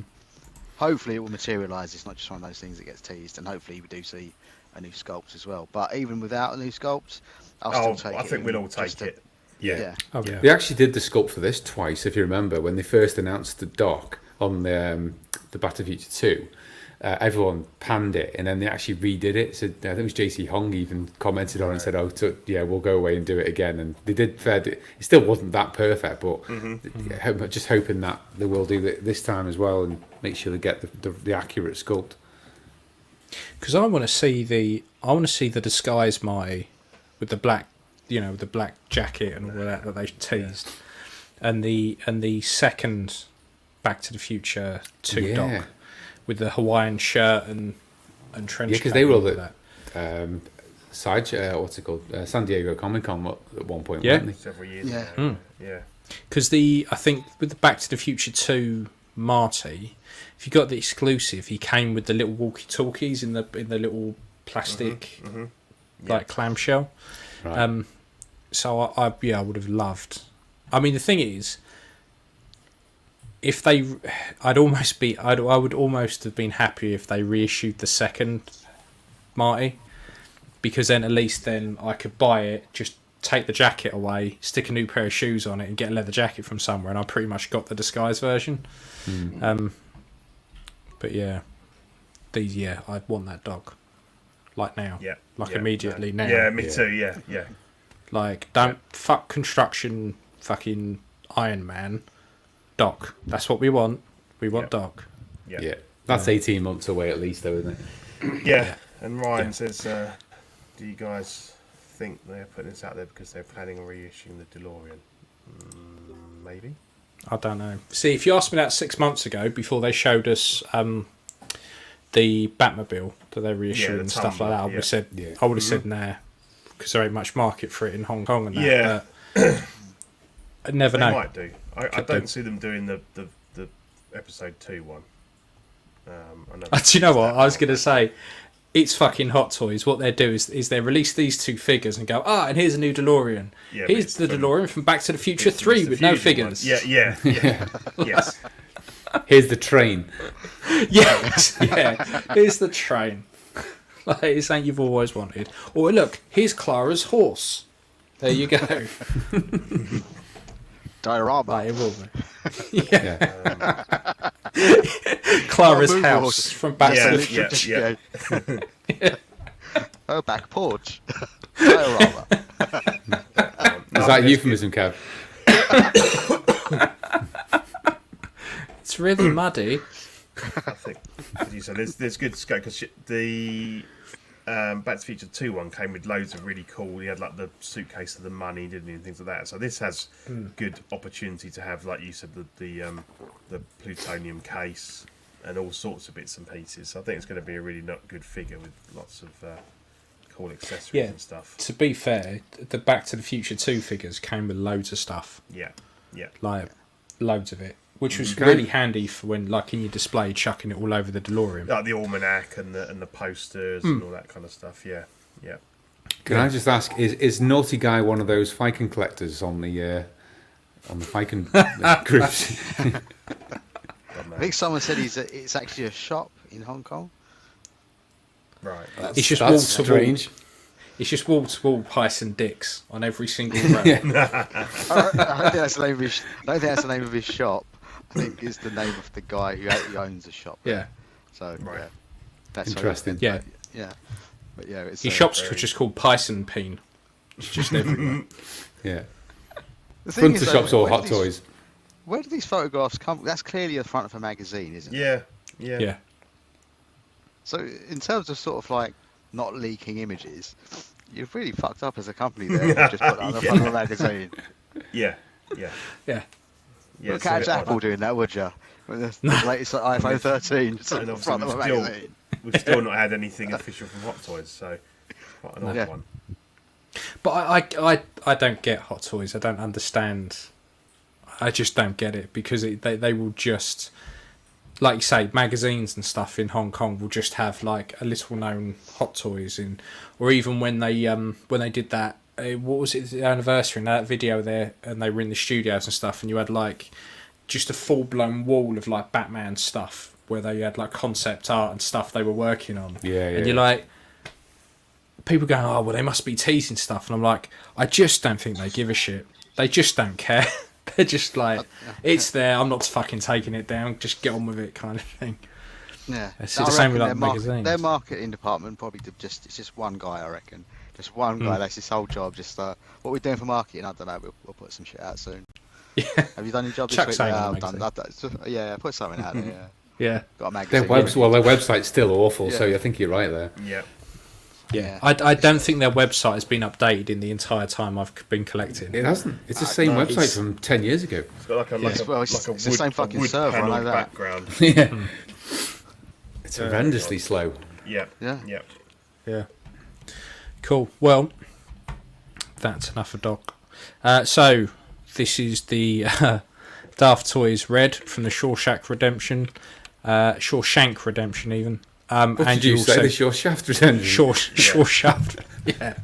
Hopefully it will materialise. It's not just one of those things that gets teased, and hopefully we do see a new sculpt as well. But even without a new sculpt, I'll still take it. I think we'll all take it. Yeah. They actually did the sculpt for this twice, if you remember, when they first announced the doc on the Back to the Future 2. Everyone panned it, and then they actually redid it. So I think it was JC Hong even commented on it and said, we'll go away and do it again. And they did. It still wasn't that perfect, but just hoping that they will do it this time as well and make sure they get the accurate sculpt. Because I want to see the disguise Marty with the black, the black jacket and all that they teased, and the second Back to the Future 2 doc with the Hawaiian shirt and trench coat. Yeah, because they were all that Sideshow, what's it called? San Diego Comic-Con at one point, weren't they? Several years ago. Yeah. Because I think with the Back to the Future 2 Marty, if you got the exclusive, he came with the little walkie-talkies in the little plastic like clamshell. Right. So I would have loved. I mean, the thing is, if I would almost have been happy if they reissued the second Marty, because then at least I could buy it, just take the jacket away, stick a new pair of shoes on it, and get a leather jacket from somewhere, and I pretty much got the disguise version. But I want that dog, like now, immediately now. Yeah, me too. Yeah. Like, don't fuck construction, fucking Iron Man. Doc. That's what we want. We want Doc. Yeah. That's 18 months away at least, though, isn't it? Yeah. And Ryan says, do you guys think they're putting this out there because they're planning on reissuing the DeLorean? Maybe. I don't know. See, if you asked me that 6 months ago, before they showed us the Batmobile that they're reissuing and stuff like that, I would have said, nah, because there ain't much market for it in Hong Kong and that. Yeah. But I never know. They might do. I don't see them doing the episode 2 one. Do you know what? I was going to say, it's fucking Hot Toys. What they do is they release these 2 figures and go, and here's a new DeLorean. Yeah, here's the DeLorean from Back to the Future 3 with no figures. Yeah. Yes. Here's the train. Yes. Here's the train. Like, it's something you've always wanted. Or look, here's Clara's horse. There you go. Diorama. Like, it will be. Yeah. Clara's house from back to the future. Yeah. Her back porch. Diorama. Is that a euphemism, Kev? It's really muddy. I think, as you said, there's good scope because the Back to the Future 2 one came with loads of really cool. He had like the suitcase of the money, didn't he, and things like that. So this has good opportunity to have, like you said, the plutonium case and all sorts of bits and pieces. So I think it's going to be a really good figure with lots of cool accessories and stuff. To be fair, the Back to the Future 2 figures came with loads of stuff. Yeah. Like loads of it. Which was really handy for when, like, in your display, chucking it all over the DeLorean. Like the almanac and the posters and all that kind of stuff. Yeah. Can I just ask, is Naughty Guy one of those Viking collectors on the Viking groups? I think someone said it's actually a shop in Hong Kong. Right. It's just wall to wall. It's just wall to wall Pice and Dicks on every single row. I don't think that's the name of his shop. I think it's the name of the guy who owns the shop. Yeah. So right. That's interesting. Yeah. But yeah, it's his shop's just called Pice and Peen. It's just everywhere. Yeah. Front of shop's all Hot Toys. Where do these photographs come? That's clearly the front of a magazine, isn't it? Yeah. So in terms of sort of like not leaking images, you've really fucked up as a company there. Just put that on the front of a magazine. Yeah. Look at Apple doing that, would you? With the latest iPhone 13, and front of a magazine. We've still not had anything official from Hot Toys, so quite an odd one. But I don't get Hot Toys. I don't understand. I just don't get it because they will just, like you say, magazines and stuff in Hong Kong will just have like a little known Hot Toys in, or even when they did that. What was it? The anniversary in that video there, and they were in the studios and stuff, and you had like just a full blown wall of like Batman stuff where they had like concept art and stuff they were working on. And you're like, people going, oh well, they must be teasing stuff, and I'm like, I just don't think they give a shit. They just don't care. They're just like, it's there. I'm not fucking taking it down. Just get on with it, kind of thing. Yeah, it's the same with like magazines. Their marketing department probably it's just one guy, I reckon. Just one guy. That's his whole job. Just what we're doing for marketing, I don't know. We'll put some shit out soon. Yeah. Have you done your job this week? I've done that. Yeah, put something out there. Yeah. Got a magazine. Their website's still awful, so I think you're right there. Yeah. I don't think their website has been updated in the entire time I've been collecting. It hasn't. It's the same website from 10 years ago. It's got it's the same fucking server. I know that. Background. Yeah. It's horrendously slow. Yeah. Cool. Well, that's enough of Doc. So this is the Daft Toys Red from the Shawshank Redemption, even. What and did you say? The Shawshank Redemption. Shawshank. Yeah,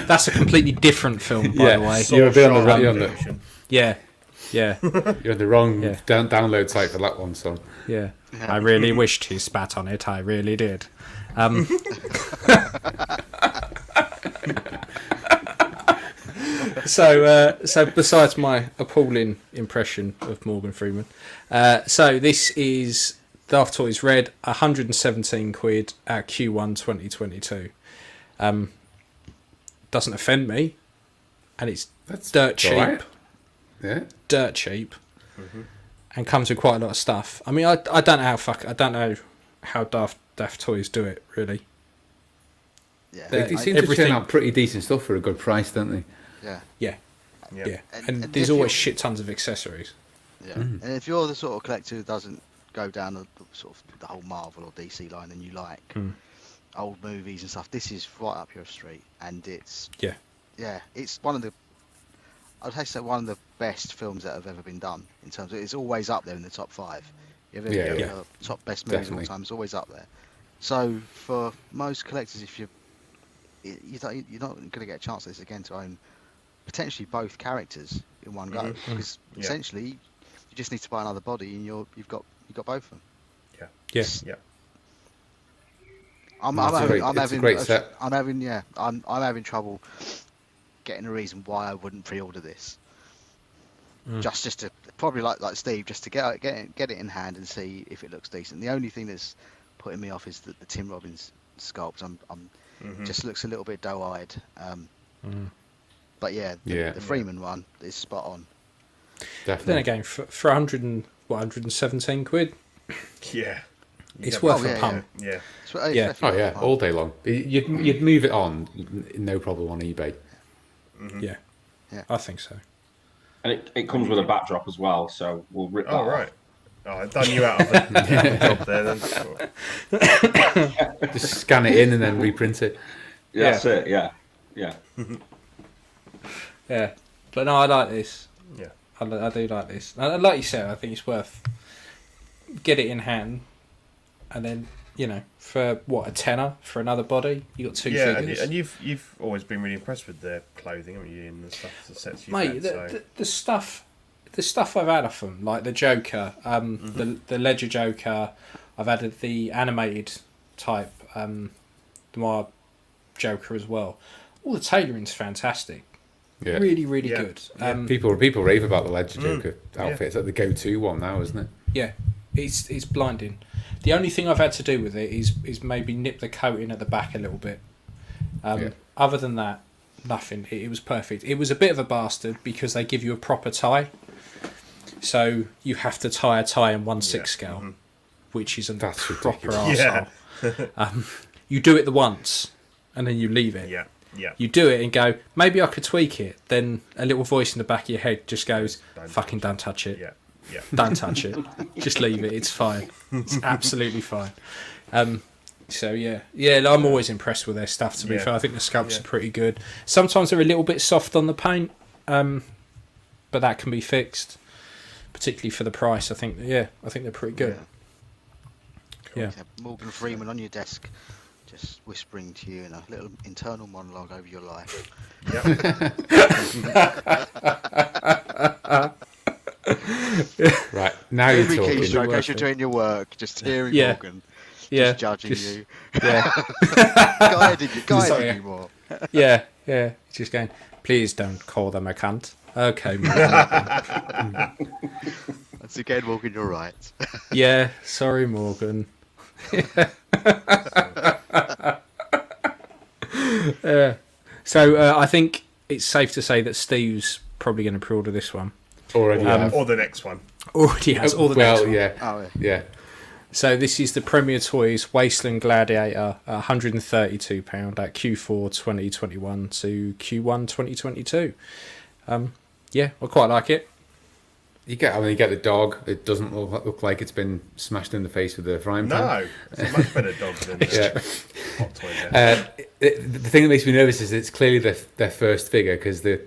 that's a completely different film, by the way. You're a bit on the Yeah. You're on the wrong download site for that one, son. Yeah. I really wished he spat on it. I really did. So besides my appalling impression of Morgan Freeman, so this is Daft Toys Red, 117 quid at Q1 2022. Doesn't offend me, and that's dirt cheap. Right. Yeah, dirt cheap, and comes with quite a lot of stuff. I mean, I don't know how Daft Toys do it really. Yeah, they seem to turn out pretty decent stuff for a good price, don't they? Yeah. And there's always shit tons of accessories. Yeah, and if you're the sort of collector who doesn't go down the sort of the whole Marvel or DC line and you like old movies and stuff, this is right up your street, and it's it's one of the, I'd say one of the best films that have ever been done in terms of, it's always up there in the top 5. Top best movies of all time, it's always up there. So for most collectors, if you're not going to get a chance at this again to own potentially both characters in one go, because essentially you just need to buy another body and you've got both of them. I'm having trouble getting a reason why I wouldn't pre-order this. just to probably like Steve, just to get it in hand and see if it looks decent. The only thing that's putting me off is the Tim Robbins sculpt. Just looks a little bit doe-eyed. But yeah, the Freeman one is spot on. Definitely. Then again, for 117 quid, yeah, it's worth a pump. Yeah. Oh yeah, all day long. You'd move it on, no problem on eBay. Yeah, I think so. And it comes with a backdrop as well, so we'll rip that. Oh right. Oh, I've done you out of the job there. Then. Just scan it in and then reprint it. Yeah, that's it. Yeah. Yeah, but no, I like this. Yeah, I do like this. And like you said, I think it's worth get it in hand, and then for what, a tenner for another body, you got two figures. And you've always been really impressed with their clothing, haven't you? And the stuff, the sets you've Mate, had. the stuff I've had off them, like the Joker, the Ledger Joker, I've added the animated type, Noir Joker as well. All the tailoring's fantastic. Yeah. Really, really good. People rave about the Ledger Joker outfit. It's like the go-to one now, isn't it? Yeah, it's blinding. The only thing I've had to do with it is maybe nip the coating at the back a little bit. Other than that, nothing. It was perfect. It was a bit of a bastard because they give you a proper tie, so you have to tie a tie in 1/6 scale, which is a proper arsehole. You do it the once, and then you leave it. Yeah. You do it and go, maybe I could tweak it. Then a little voice in the back of your head just goes, don't touch it. Yeah. Don't touch it. Just leave it. It's fine. It's absolutely fine. So yeah, I'm always impressed with their stuff. To be fair, I think the sculpts are pretty good. Sometimes they're a little bit soft on the paint, but that can be fixed. Particularly for the price, I think they're pretty good. Yeah. Morgan Freeman on your desk, just whispering to you in a little internal monologue over your life. Right, now you're talking. Every keystroke as you're doing your work, just hearing Morgan, just judging you. Guiding you more. Yeah, just going, please don't call them a cunt. Okay, Morgan. Once again, Morgan, you're right. Yeah, sorry, Morgan. So I think it's safe to say that Steve's probably going to pre-order this one. Already or the next one. Already has. Or the next one. Yeah. So this is the Premier Toys Wasteland Gladiator, £132 at Q4 2021 to Q1 2022. I quite like it. You get the dog. It doesn't look like it's been smashed in the face with a frying pan. No, it's a much better dog than hot toy. The thing that makes me nervous is it's clearly their first figure because the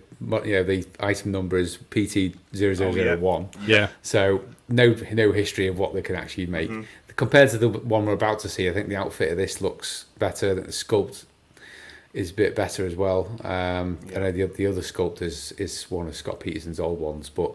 item number is PT0001. Yeah. So no history of what they can actually make. Compared to the one we're about to see, I think the outfit of this looks better. The sculpt is a bit better as well. I know the other sculpt is one of Scott Peterson's old ones, but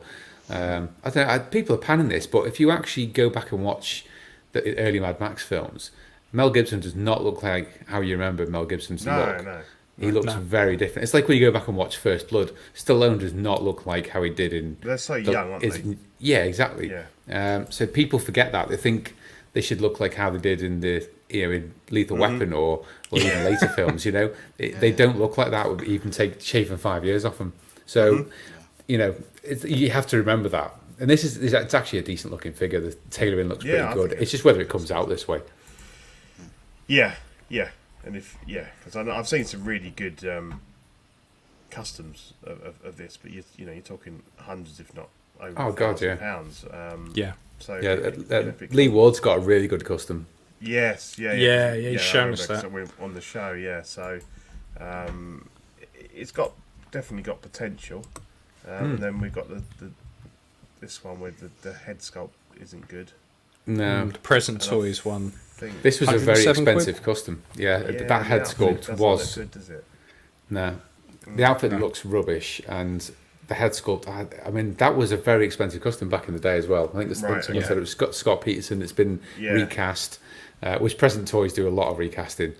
I don't know. People are panning this, but if you actually go back and watch the early Mad Max films, Mel Gibson does not look like how you remember Mel Gibson to look. No. He looks very different. It's like when you go back and watch First Blood, Stallone does not look like how he did in... They're so young, aren't they? Yeah, exactly. Yeah. So people forget that. They think they should look like how they did in in Lethal Weapon or even later films, They don't look like that. Would even take shaving 5 years off them. So, you have to remember that. And it's actually a decent looking figure. The tailoring looks pretty good. It's just whether it comes out this way. Yeah. And because I've seen some really good customs of this, but you're talking hundreds, if not over £1,000. So Lee Ward's got a really good custom. Yes, he's shown us that on the show. Yeah, so it's definitely got potential. And then we've got this one where the head sculpt isn't good. No, the Present Toys one. This was a very expensive custom. That head sculpt was. Good, does it? No, the outfit looks rubbish, and the head sculpt. I mean, that was a very expensive custom back in the day as well. I think someone said it was Scott Peterson. It's been recast, which Present Toys do a lot of recasting.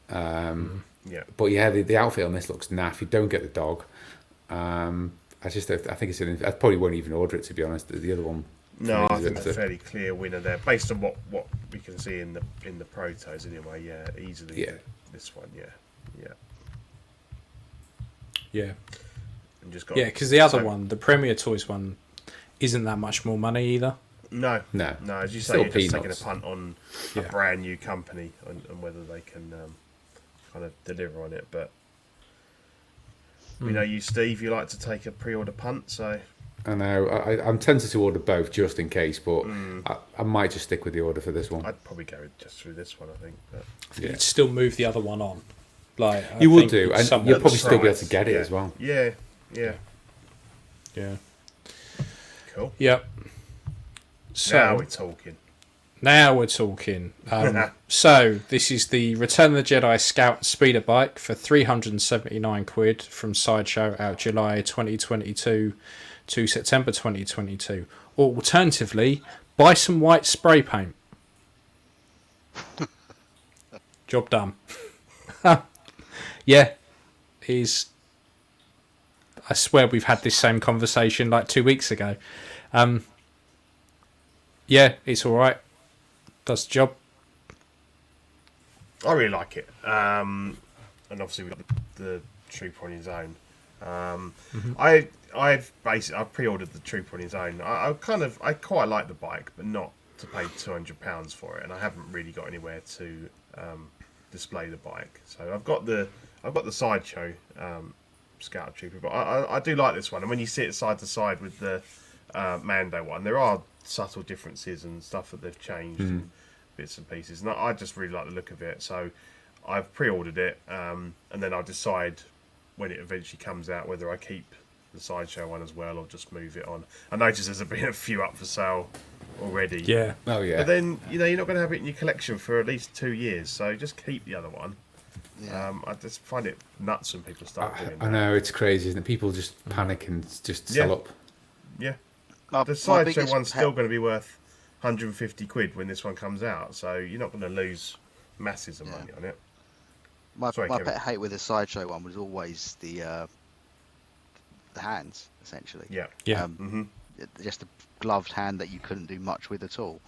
But the outfit on this looks naff. You don't get the dog. I think it's I probably won't even order it, to be honest. The other one. No, I think it's a fairly clear winner there, based on what we can see in the protos anyway. Yeah, easily. Yeah. This one, yeah. And just got because the other one, the Premier Toys one, isn't that much more money either. No. As you say, Still you're just taking a peanuts. punt on a brand new company and whether they can kind of deliver on it. But we know you, Steve. You like to take a pre-order punt, so. I know. I'm tempted to order both just in case, but I might just stick with the order for this one. I'd probably go just through this one, I think. But. You'd still move the other one on. Like you would do, and you'll probably still be able to get it as well. Yeah. Cool. Yep. So Now we're talking. So this is the Return of the Jedi Scout speeder bike for £379 from Sideshow out July 2022 to September 2022. Or alternatively, buy some white spray paint. Job done. Yeah, I swear we've had this same conversation like 2 weeks ago. Yeah, it's all right. Does the job. I really like it. And obviously we've got the Trooper on his own. I've pre-ordered the Trooper on his own. I quite like the bike, but not to pay £200 for it, and I haven't really got anywhere to display the bike. So I've got the Sideshow Scout Trooper, but I do like this one. And when you sit side to side with the Mando one, there are subtle differences and stuff that they've changed, and bits and pieces. And I just really like the look of it. So I've pre-ordered it, and then I'll decide when it eventually comes out whether I keep the Sideshow one as well or just move it on. I noticed there's been a few up for sale already. Yeah. Oh yeah. But then you're not going to have it in your collection for at least 2 years, so just keep the other one. Yeah. I just find it nuts when people start doing that. I know, it's crazy, isn't it? People just panic and just sell up. Yeah. My The Sideshow biggest one's still going to be worth £150 when this one comes out, so you're not going to lose masses of money on it. My Kevin. pet hate with the Sideshow one was always the hands, essentially. Yeah. Just a gloved hand that you couldn't do much with at all.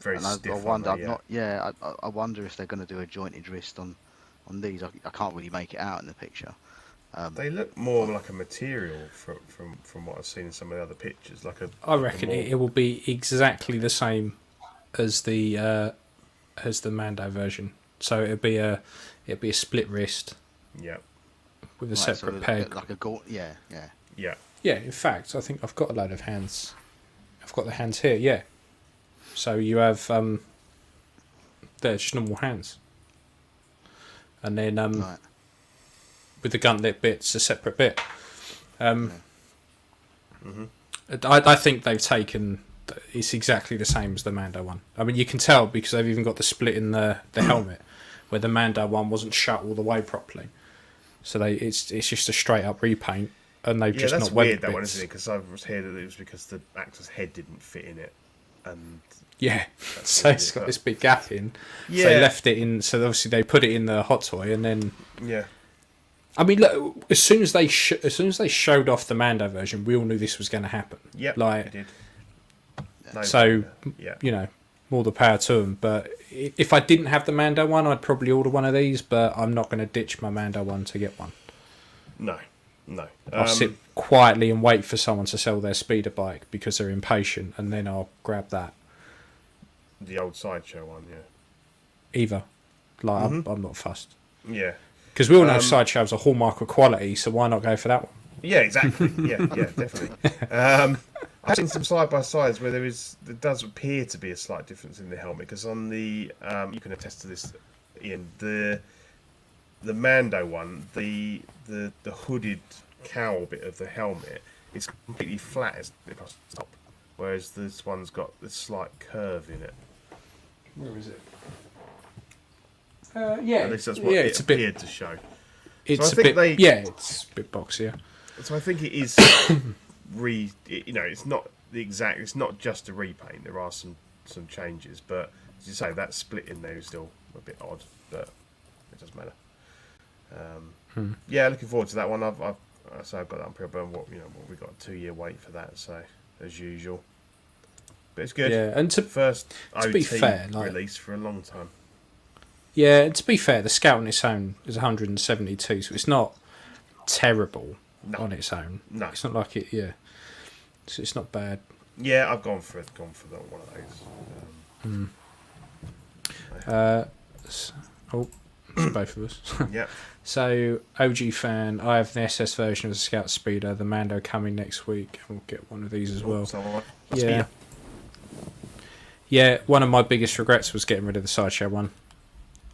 Very and stiff. I wonder, I I wonder if they're going to do a jointed wrist on these. I can't really make it out in the picture. They look more like a material from what I've seen in some of the other pictures. I reckon it will be exactly the same as the Mando version. So it'll be a split wrist. Yeah. With a separate peg. Like a Yeah. Yeah. In fact, I think I've got a load of hands. I've got the hands here. Yeah. So you have they're just normal hands. And then with the gauntlet bit's a separate bit. I think they've taken. It's exactly the same as the Mando one. I mean, you can tell because they've even got the split in the helmet, where the Mando one wasn't shut all the way properly. So it's just a straight up repaint, and they've just that's not weird webbed that bits. one, isn't it? Because I was heard that it was because the actor's head didn't fit in it, and yeah, so it's got this big gap in. Yeah. So they left it in. So obviously they put it in the hot toy, and then yeah. I mean, look, as soon as they showed off the Mando version, we all knew this was going to happen. Yep, like, it did. You know, more the power to them. But if I didn't have the Mando one, I'd probably order one of these. But I'm not going to ditch my Mando one to get one. No. I'll sit quietly and wait for someone to sell their speeder bike because they're impatient, and then I'll grab that. The old Sideshow one, yeah. Either, like I'm not fussed. Yeah. Because we all know Sideshow's a hallmark of quality, so why not go for that one? Yeah, exactly. Yeah, definitely. I've seen some side by sides where there does appear to be a slight difference in the helmet. Because on the you can attest to this, Ian. The Mando one, the hooded cowl bit of the helmet is completely flat across the top, whereas this one's got this slight curve in it. Where is it? Yeah, at least that's what it appeared to show. It's so I think it's a bit boxier. So I think it is it's not the exact. It's not just a repaint. There are some changes, but as you say, that split in there is still a bit odd, but it doesn't matter. Yeah, looking forward to that one. I so I've got that on pre-order. What we got a 2-year wait for that. So as usual, but it's good. Yeah, and to OT be fair, release for a long time. Yeah, and to be fair, the Scout on its own is 172, so it's not terrible on its own. No, it's not like it. Yeah, so it's not bad. Yeah, I've gone for one of those. Both of us. Yeah. So OG fan, I have the SS version of the Scout Speeder. The Mando coming next week. We'll get one of these as well. Yeah. Yeah, one of my biggest regrets was getting rid of the Sideshow one.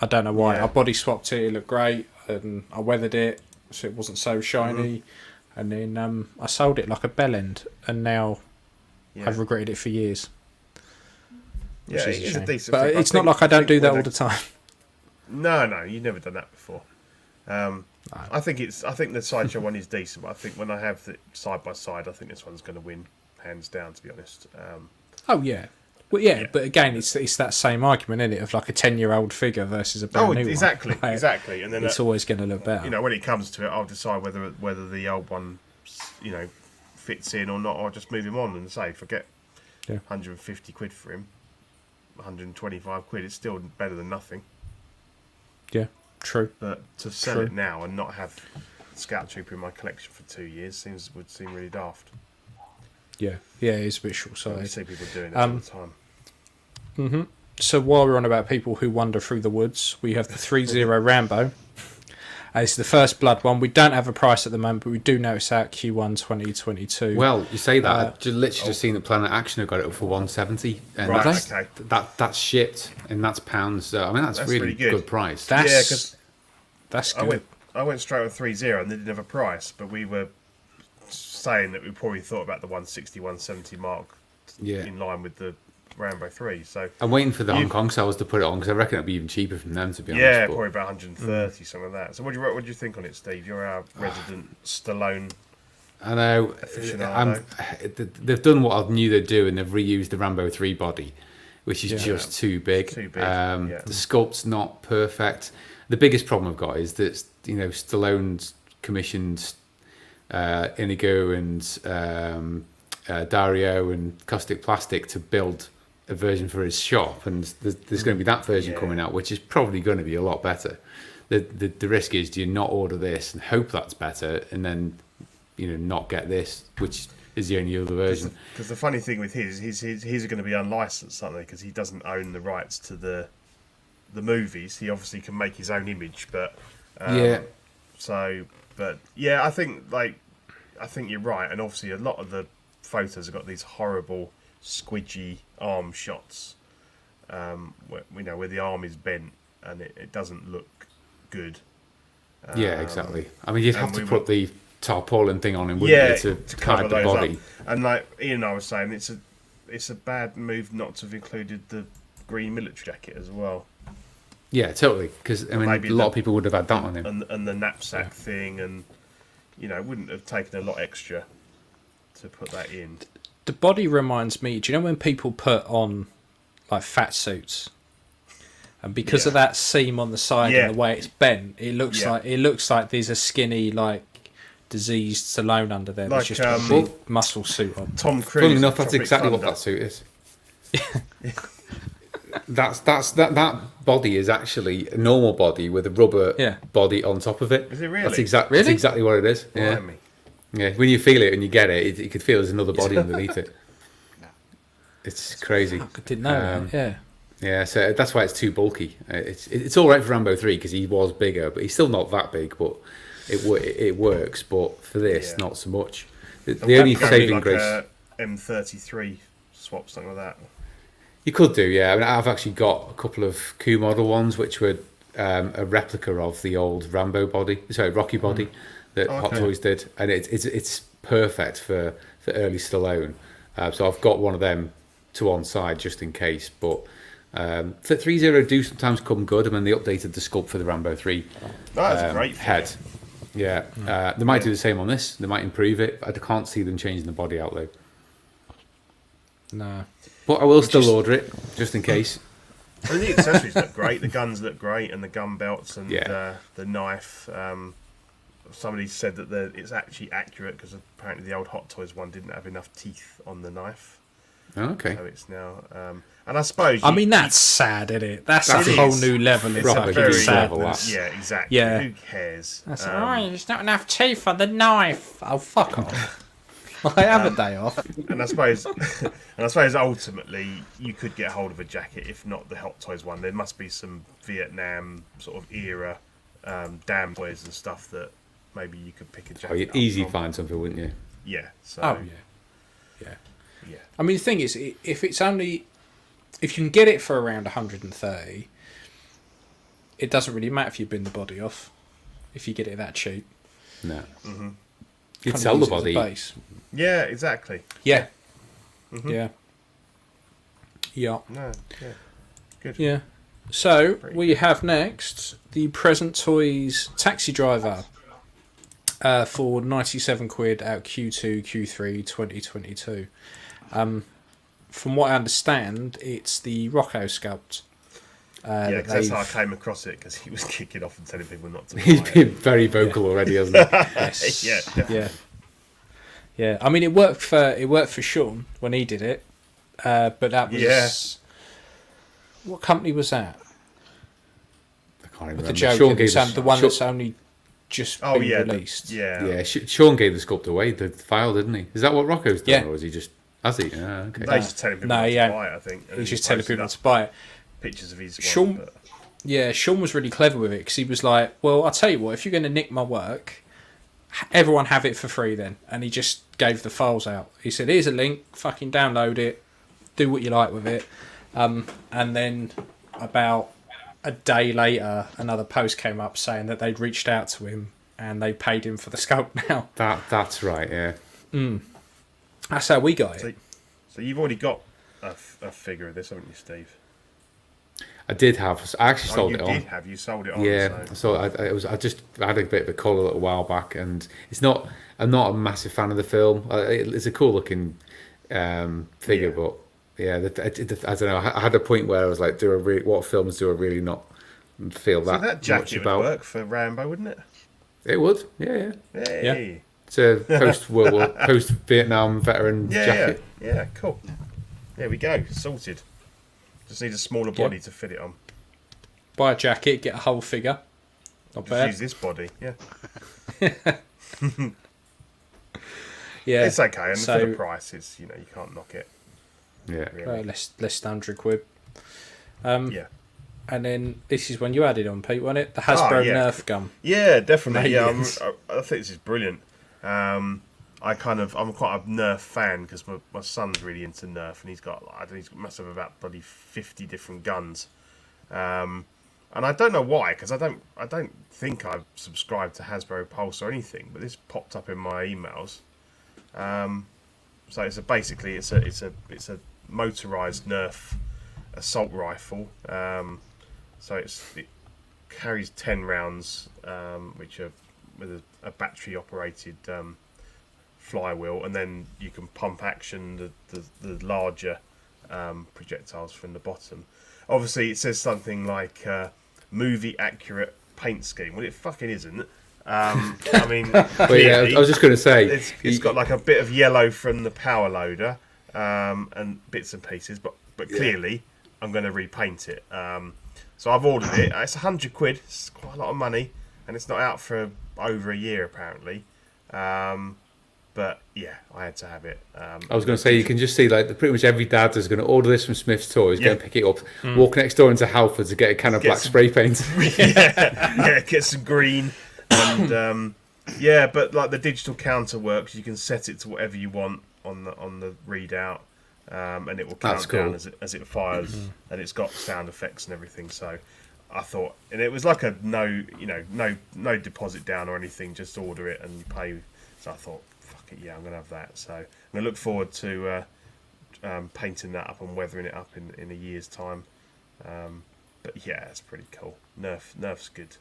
I don't know why. Yeah. I body swapped it. It looked great, and I weathered it so it wasn't so shiny. And then I sold it like a bell end, and now I've regretted it for years. Yeah, Which is a decent. But thing. it's not like I don't do that all the time. No, you've never done that before. I think the Sideshow one is decent, but I think when I have it side by side, I think this one's going to win hands down. To be honest. Oh yeah. Well, yeah, but again, it's that same argument, isn't it, of like a 10-year-old figure versus a brand new exactly, one. exactly. And then it's always going to look better. When it comes to it, I'll decide whether the old one, fits in or not, or just move him on and say forget 150 quid for him, 125 quid. It's still better than nothing. Yeah, true. But to sell it now and not have Scout Trooper in my collection for 2 years would seem really daft. Yeah, it's a bit short-sighted. I see people doing it all the time. So while we're on about people who wander through the woods, we have the 3-0 Rambo. It's the first blood one. We don't have a price at the moment, but we do know it's out Q1 2022. Well, you say that. I've just seen that Planet Action have got it up for 170. And that's shipped, and that's pounds. So, I mean, that's really good price. That's good. I went straight with 3-0 and they didn't have a price, but we were saying that we probably thought about the 160, 170 mark in line with the Rambo 3. So I'm waiting for the Hong Kong sales to put it on because I reckon it'll be even cheaper from them, to be honest. Yeah, probably about 130, something like that. So what do you think on it, Steve? You're our resident Stallone. I know. They've done what I knew they'd do, and they've reused the Rambo 3 body, which is just too big. The sculpt's not perfect. The biggest problem I've got is that Stallone's commissioned Inigo and Dario and Caustic Plastic to build a version for his shop, and there's going to be that version coming out, which is probably going to be a lot better. The risk is, do you not order this and hope that's better, and then not get this, which is the only other version? Because the funny thing with his are going to be unlicensed, aren't they? Because he doesn't own the rights to the movies. He obviously can make his own image, but I think you're right, and obviously a lot of the photos have got these horrible squidgy arm shots, where the arm is bent and it doesn't look good. Yeah, exactly. I mean, you'd have to put the tarpaulin thing on him, wouldn't you, to hide the body? Up. And like Ian, I was saying, it's a bad move not to have included the green military jacket as well. Yeah, totally. Because a lot of people would have had that on him, and the knapsack thing, and wouldn't have taken a lot extra to put that in. The body reminds me. Do you know when people put on like fat suits, and because of that seam on the side and the way it's bent, it looks like there's a skinny diseased Stallone under there. There's just a big muscle suit on. Tom Cruise. Funnily enough, that's exactly what that suit is. That body is actually a normal body with a rubber body on top of it. Is it really? That's exactly what it is. Yeah. Yeah. When you feel it and you get it, you could feel there's another body underneath it. It's crazy. I didn't know that. Yeah. Yeah, so that's why it's too bulky. It's all right for Rambo 3 because he was bigger, but he's still not that big. But it works. But for this, not so much. The only saving grace. M33 swap, something like that. You could do, yeah. I mean, I've actually got a couple of Coup model ones, which were a replica of the old Rambo body, Rocky body that Hot Toys did, and it's perfect for early Stallone. So I've got one of them to one side just in case. But the 3-0 do sometimes come good. I mean, they updated the sculpt for the Rambo 3 that's a great head. Yeah, they might do the same on this. They might improve it. I can't see them changing the body out though. No. But I will still order it, just in case. And the accessories look great, the guns look great, and the gun belts and the knife. somebody said that it's actually accurate because apparently the old Hot Toys one didn't have enough teeth on the knife. Okay. So it's now, and I suppose. I mean, that's sad, isn't it? That's a whole new level. It's a very sadness. Yeah, exactly. Yeah. Who cares? That's there's not enough teeth on the knife. Oh, fuck off. I have a day off. And I suppose, ultimately you could get hold of a jacket, if not the Hot Toys one. There must be some Vietnam sort of era damn toys and stuff that maybe you could pick a jacket. Oh, you'd easily find something, wouldn't you? Yeah. So. Oh yeah. I mean, the thing is, if you can get it for around 130, it doesn't really matter if you bin the body off. If you get it that cheap. No. Mm-hmm. You'd sell the body. Base. Yeah, exactly. Yeah. Mm-hmm. Yeah. Yeah. No. Yeah. Good. Yeah. So we have next the Present Toys Taxi Driver for 97 quid out Q2, Q3 2022. From what I understand, it's the Rocco sculpt. Yeah, because that's how I came across it, because he was kicking off and telling people not to buy He's been very vocal already, hasn't he? Yes. Yeah, definitely. Yeah. I mean, it worked for Sean when he did it, but that was what company was that? I can't remember. With the Joker, the one that's only just been released. Yeah. Sean gave the sculpt away, the file, didn't he? Is that what Rocco's done, or is he just? Has he? Okay. He's just telling people not to buy it, I think. He's just telling people not to buy it. Pictures of his Sean, one, Sean was really clever with it, because he was like, well, I'll tell you what, if you're going to nick my work, everyone have it for free then. And he just gave the files out. He said, here's a link, fucking download it, do what you like with it. And then about a day later, another post came up saying that they'd reached out to him and they paid him for the sculpt now. That's right, yeah. That's how we got it. So you've already got a figure of this, haven't you, Steve? I did have. I actually sold it on. You did have. You sold it on. Yeah. So I just had a bit of a call a little while back, and it's not. I'm not a massive fan of the film. It's a cool looking figure, but yeah, I don't know. I had a point where I was like, what films do I really not feel that? So that jacket much about? Would work for Rambo, wouldn't it? It would. Yeah. Hey. It's a post Vietnam veteran jacket. Yeah. Cool. There we go. Sorted. Just need a smaller body to fit it on. Buy a jacket, get a whole figure. Not bad. Use this body, yeah. Yeah, it's okay, and for the price, it's you can't knock it. Yeah, really. less than £100. Yeah. And then this is when you added on, Pete, wasn't it? The Hasbro Nerf gun. Yeah, definitely. Yeah, I think this is brilliant. I'm quite a Nerf fan, because my son's really into Nerf, and he must have about bloody 50 different guns, and I don't know why, because I don't think I've subscribed to Hasbro Pulse or anything, but this popped up in my emails. So it's a motorized Nerf assault rifle. So it carries 10 rounds, which are with a battery operated flywheel, and then you can pump action the larger projectiles from the bottom. Obviously, it says something like movie accurate paint scheme. Well, it fucking isn't. I mean, I was just going to say it's got like a bit of yellow from the power loader and bits and pieces, but clearly I'm going to repaint it. So I've ordered it. It's £100. It's quite a lot of money, and it's not out for over a year apparently. But yeah, I had to have it. I was going to say, you can just see like pretty much every dad is going to order this from Smith's Toys, go and pick it up, walk next door into Halford to get a can of black spray paint. Get some green, and but like the digital counter works. You can set it to whatever you want on the readout, and it will count down as it fires, and it's got sound effects and everything. So I thought, and it was like a no deposit down or anything, just order it and you pay. So I thought, yeah, I'm going to have that. So I'm going to look forward to painting that up and weathering it up in a year's time. But yeah, it's pretty cool. Nerf's good.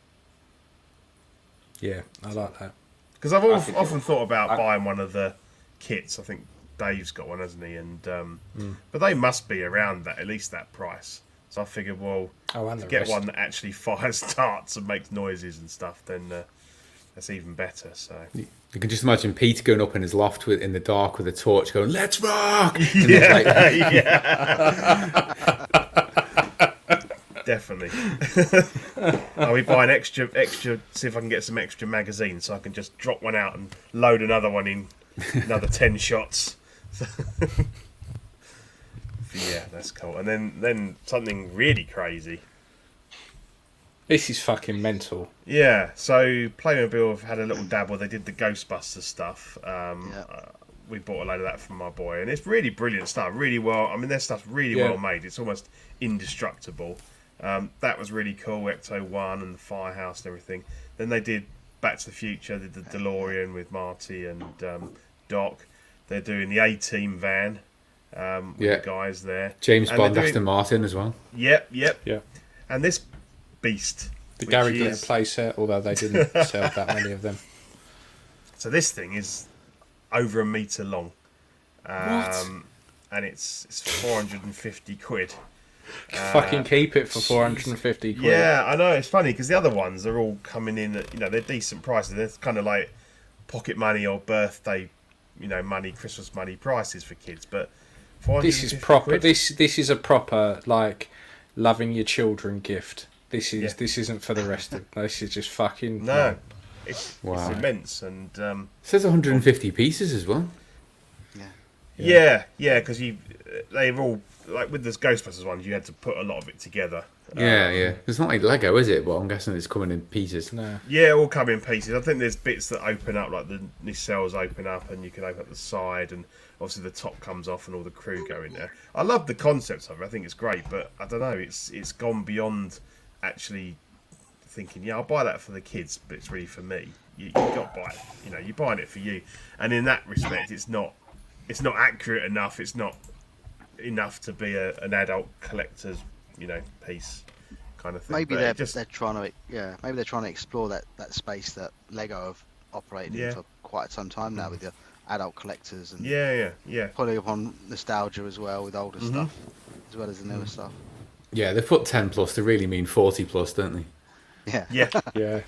Yeah, I like that. Because I've often thought about buying one of the kits. I think Dave's got one, hasn't he? And but they must be around at least that price. So I figured, well, to get one that actually fires darts and makes noises and stuff, then that's even better. So you can just imagine Peter going up in his loft in the dark with a torch, going, "Let's rock!" And Definitely. I'll be buying extra. See if I can get some extra magazines, so I can just drop one out and load another one in. Another 10 shots. Yeah, that's cool. And then something really crazy. This is fucking mental. Yeah, so Playmobil have had a little dabble. They did the Ghostbusters stuff. We bought a load of that from my boy, and it's really brilliant stuff. Really well. I mean, their stuff's really well made. It's almost indestructible. That was really cool. Ecto 1 and the Firehouse and everything. Then they did Back to the Future. They did the DeLorean with Marty and Doc. They're doing the A-Team van with the guys there. James Bond, Aston Martin as well. Yep. Yeah. And this beast. The Gary Glitter playset, although they didn't sell that many of them. So this thing is over a metre long. What? And it's 450 quid. Fucking keep it for 450 quid. Yeah, I know. It's funny because the other ones are all coming in at, they're decent prices. They're kind of like pocket money or birthday, money, Christmas money prices for kids. But this is proper. This is a proper, like, loving your children gift. This isn't for the rest of. This is just fucking. No, it's immense, and it says 150 pieces as well. Yeah, because they've all, like with this Ghostbusters ones, you had to put a lot of it together. Yeah. It's not like Lego, is it? But I'm guessing it's coming in pieces. No. Yeah, all come in pieces. I think there's bits that open up, like the nacelles open up, and you can open up the side, and obviously the top comes off, and all the crew go in there. I love the concept of it. I think it's great, but I don't know. It's gone beyond actually thinking, I'll buy that for the kids, but it's really for me. You got to buy it. You're buying it for you, and in that respect, it's not accurate enough. It's not enough to be an adult collector's, piece kind of thing. Maybe they're trying to explore that space that Lego have operated in for quite some time now with the adult collectors and pulling upon nostalgia as well with older stuff as well as the newer stuff. Yeah, they put 10 plus. They really mean 40 plus, don't they? Yeah.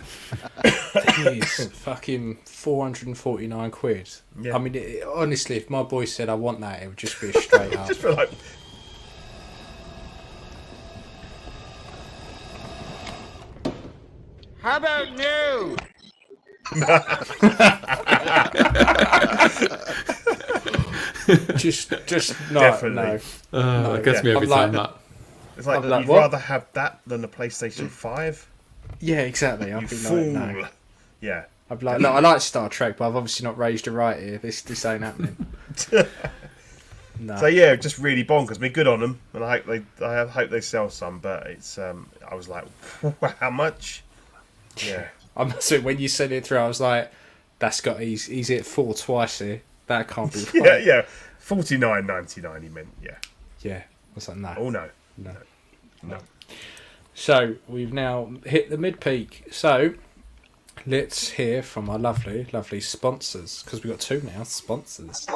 Jeez, fucking 449 quid. Yeah. I mean, honestly, if my boy said I want that, it would just be a straight up. Just for like. How about new? just not. Definitely. No. That gets me every time. That. It's like, you'd rather have that than a PlayStation 5? Yeah, exactly. I'd be fool. like, no. Yeah. I'd be like, look, I like Star Trek, but I've obviously not raised her right here. This ain't happening. No. So yeah, just really bonkers. I mean, good on them, and I hope they sell some. But it's I was like, how much? Yeah. I must say, when you said it through, I was like, he's hit 4 twice here. That can't be right. Yeah. $49.99. He meant, yeah. Yeah. I was like, no. Oh no. So we've now hit the mid peak. So let's hear from our lovely sponsors, because we've got 2 now. Sponsors.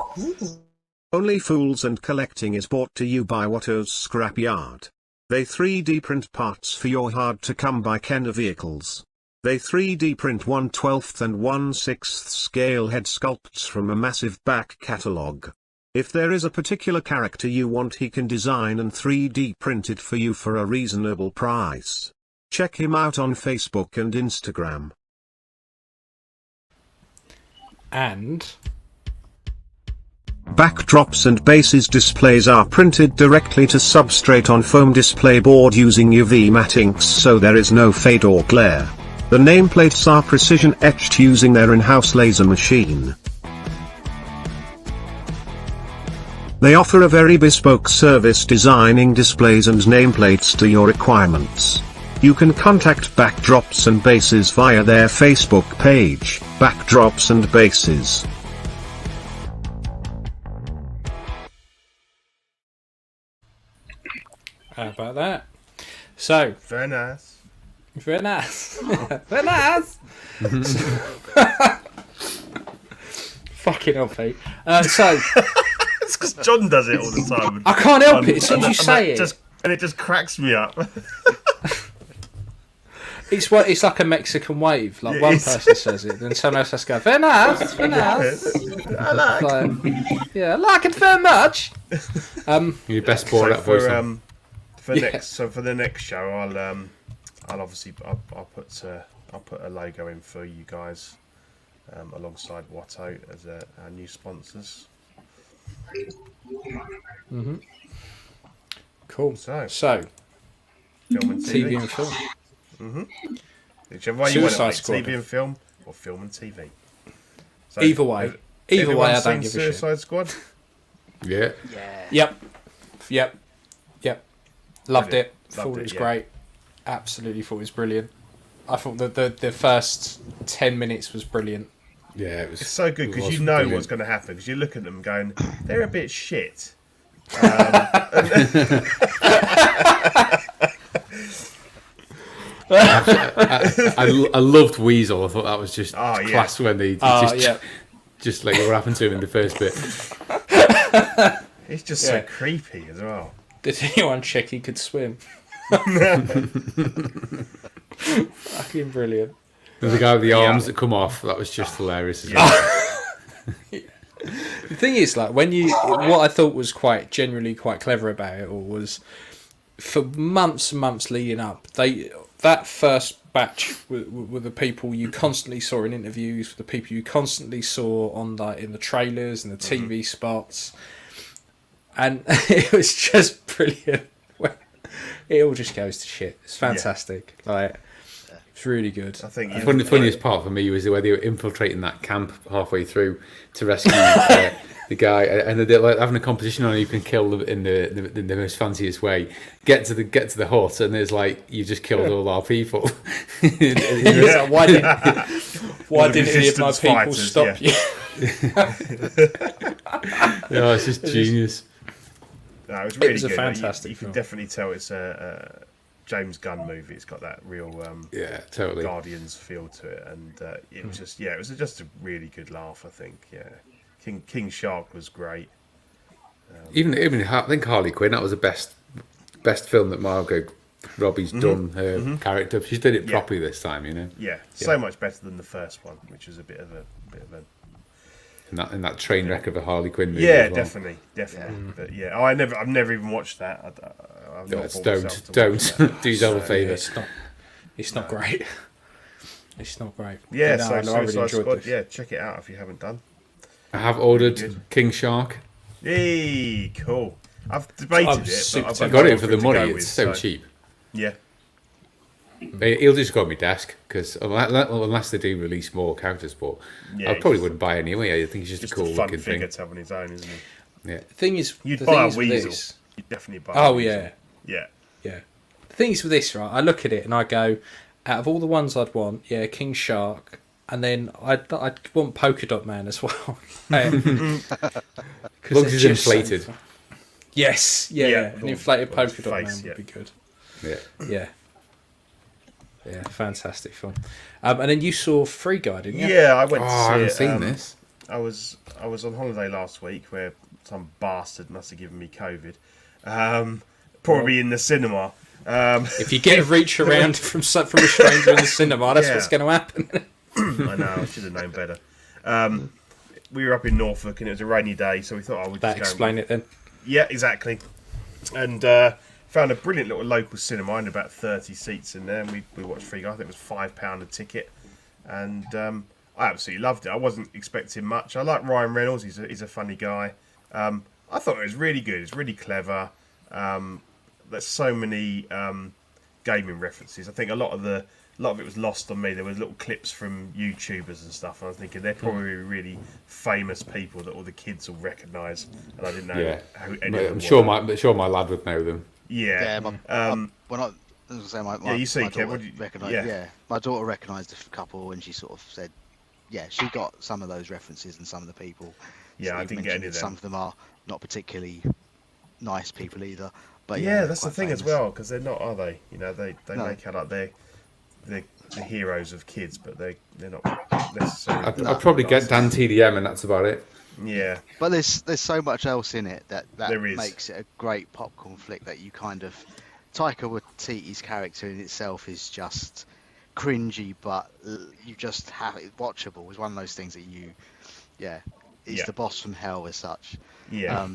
Only Fools and Collecting is brought to you by Watto's Scrapyard. They 3D print parts for your hard-to-come-by Kenner vehicles. They 3D print 1/12 and 1/6 scale head sculpts from a massive back catalogue. If there is a particular character you want, he can design and 3D print it for you for a reasonable price. Check him out on Facebook and Instagram. And backdrops and bases displays are printed directly to substrate on foam display board using UV matte inks, so there is no fade or glare. The nameplates are precision etched using their in-house laser machine. They offer a very bespoke service designing displays and nameplates to your requirements. You can contact Backdrops and Bases via their Facebook page, Backdrops and Bases. how about that? So Very nice. very nice. Very nice. Fucking hell, Pete. So It's because John does it all the time. I can't help it. As soon as you say it, And it just cracks me up. It's like a Mexican wave. Like one person says it, then someone else has to go, very nice, very nice. I like. I like it very much. Your best ball that voice. For the next show, I'll obviously I'll put a logo in for you guys, alongside Watto as our new sponsors. Mm-hmm. Cool. So film and TV and film. Mm-hmm. Whichever way you want it, like TV and film, or film and TV. So, either way, I don't give a shit. Suicide Squad. Yeah. Yep. Loved it. Thought it was great. Absolutely thought it was brilliant. I thought the first 10 minutes was brilliant. Yeah, it's so good because you know what's going to happen because you look at them going, they're a bit shit. I loved Weasel. I thought that was just class when they just like what happened to him in the first bit. He's just so creepy as well. Did anyone check he could swim? Fucking brilliant. There's the guy with the arms that come off. That was just hilarious as well. The thing is, like, what I thought was generally quite clever about it all was, for months and months leading up, that first batch were the people you constantly saw in interviews, the people you constantly saw on in the trailers and the TV spots, and it was just brilliant. It all just goes to shit. It's fantastic. It's really good. I think the funniest part for me was where they were infiltrating that camp halfway through to rescue the guy, and they're like having a competition on who you can kill in the most fanciest way. Get to the hut, and there's like, you just killed all our people. Why didn't any of my people stop you? It's just genius. No, it was really good. A fantastic you can definitely tell it's a James Gunn movie. It's got that real totally Guardians feel to it, and it was just just a really good laugh. I think King Shark was great. Even I think Harley Quinn, that was the best film that Margot Robbie's done her character. She's did it properly this time, you know. So much better than the first one, which was a bit of a. In that train wreck of a Harley Quinn movie. Yeah, as well. definitely. But I've never even watched that. Don't do yourself a favour. It's not great. It's not great. Yeah, I really enjoyed this. Yeah, check it out if you haven't done. I have ordered King Shark. Yay, cool. I've debated it. I got it for the money. It's so cheap. Yeah. He'll just go on my desk because unless they do release more characters, but I probably wouldn't buy it anyway. I think it's just a cool looking thing. Figure to have on his own, isn't he? Yeah. The thing is, you'd buy a Weasel. You'd definitely buy. Oh a Weasel. yeah. The thing is with this, right? I look at it and I go, out of all the ones I'd want, King Shark, and then I'd want Polka Dot Man as well. As long as he's inflated. Yes, an inflated Polka Dot Man would be good. Yeah, fantastic film. And then you saw Free Guy, didn't you? Yeah, I went to see I haven't it. seen this. I was on holiday last week where some bastard must have given me COVID. Probably in the cinema. If you get a reach around from a stranger in the cinema, that's what's going to happen. I know, I should have known better. We were up in Norfolk and it was a rainy day, so we thought I would just explain it then. Yeah, exactly. And found a brilliant little local cinema and about 30 seats in there, and we watched Free Guy. I think it was £5 a ticket, and I absolutely loved it. I wasn't expecting much. I like Ryan Reynolds. He's a funny guy. I thought it was really good. It's really clever. There's so many gaming references. I think a lot of it was lost on me. There were little clips from YouTubers and stuff, and I was thinking they're probably really famous people that all the kids will recognise, and I didn't know who any of them were. I'm sure my lad would know them. Yeah. My daughter recognised a couple, and she sort of said, she got some of those references and some of the people. Yeah, I didn't get any of them. Some of them are not particularly nice people either. But that's the thing as well, because they're not, are they? You know, they make out like they're the heroes of kids, but they're not necessarily. I'd probably get Dan TDM, and that's about it. Yeah, but there's so much else in it that makes it a great popcorn flick that you kind of. Taika Waititi's character in itself is just cringy, but you just have it watchable. It's one of those things that it's the boss from hell as such. Yeah.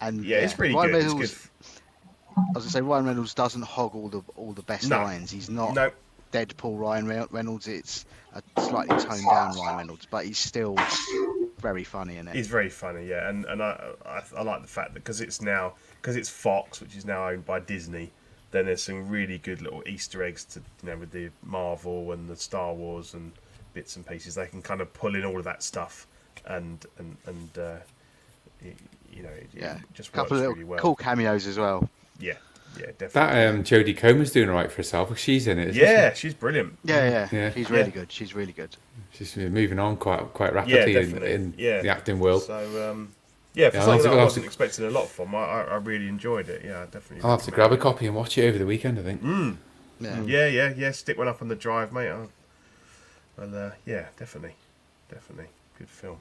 And it's really Ryan good. Reynolds, It's good. I was gonna say Ryan Reynolds doesn't hog all the best lines. He's not Deadpool Ryan Reynolds. It's a slightly toned down Ryan Reynolds, but he's still very funny in it. He's very funny, yeah, and I like the fact that because it's Fox, which is now owned by Disney. Then there's some really good little Easter eggs to with the Marvel and the Star Wars and bits and pieces. They can kind of pull in all of that stuff and it just couple works of really well. Cool cameos as well. Yeah, definitely. That Jodie Comer's doing all right for herself. She's in it. Yeah, she's brilliant. Yeah. She's really good. She's really good. She's moving on quite rapidly in the acting world. So for something that I wasn't expecting a lot from, I really enjoyed it. Yeah, definitely. I'll have to grab a copy and watch it over the weekend, I think. Yeah. Stick one up on the drive, mate. Definitely. Good film.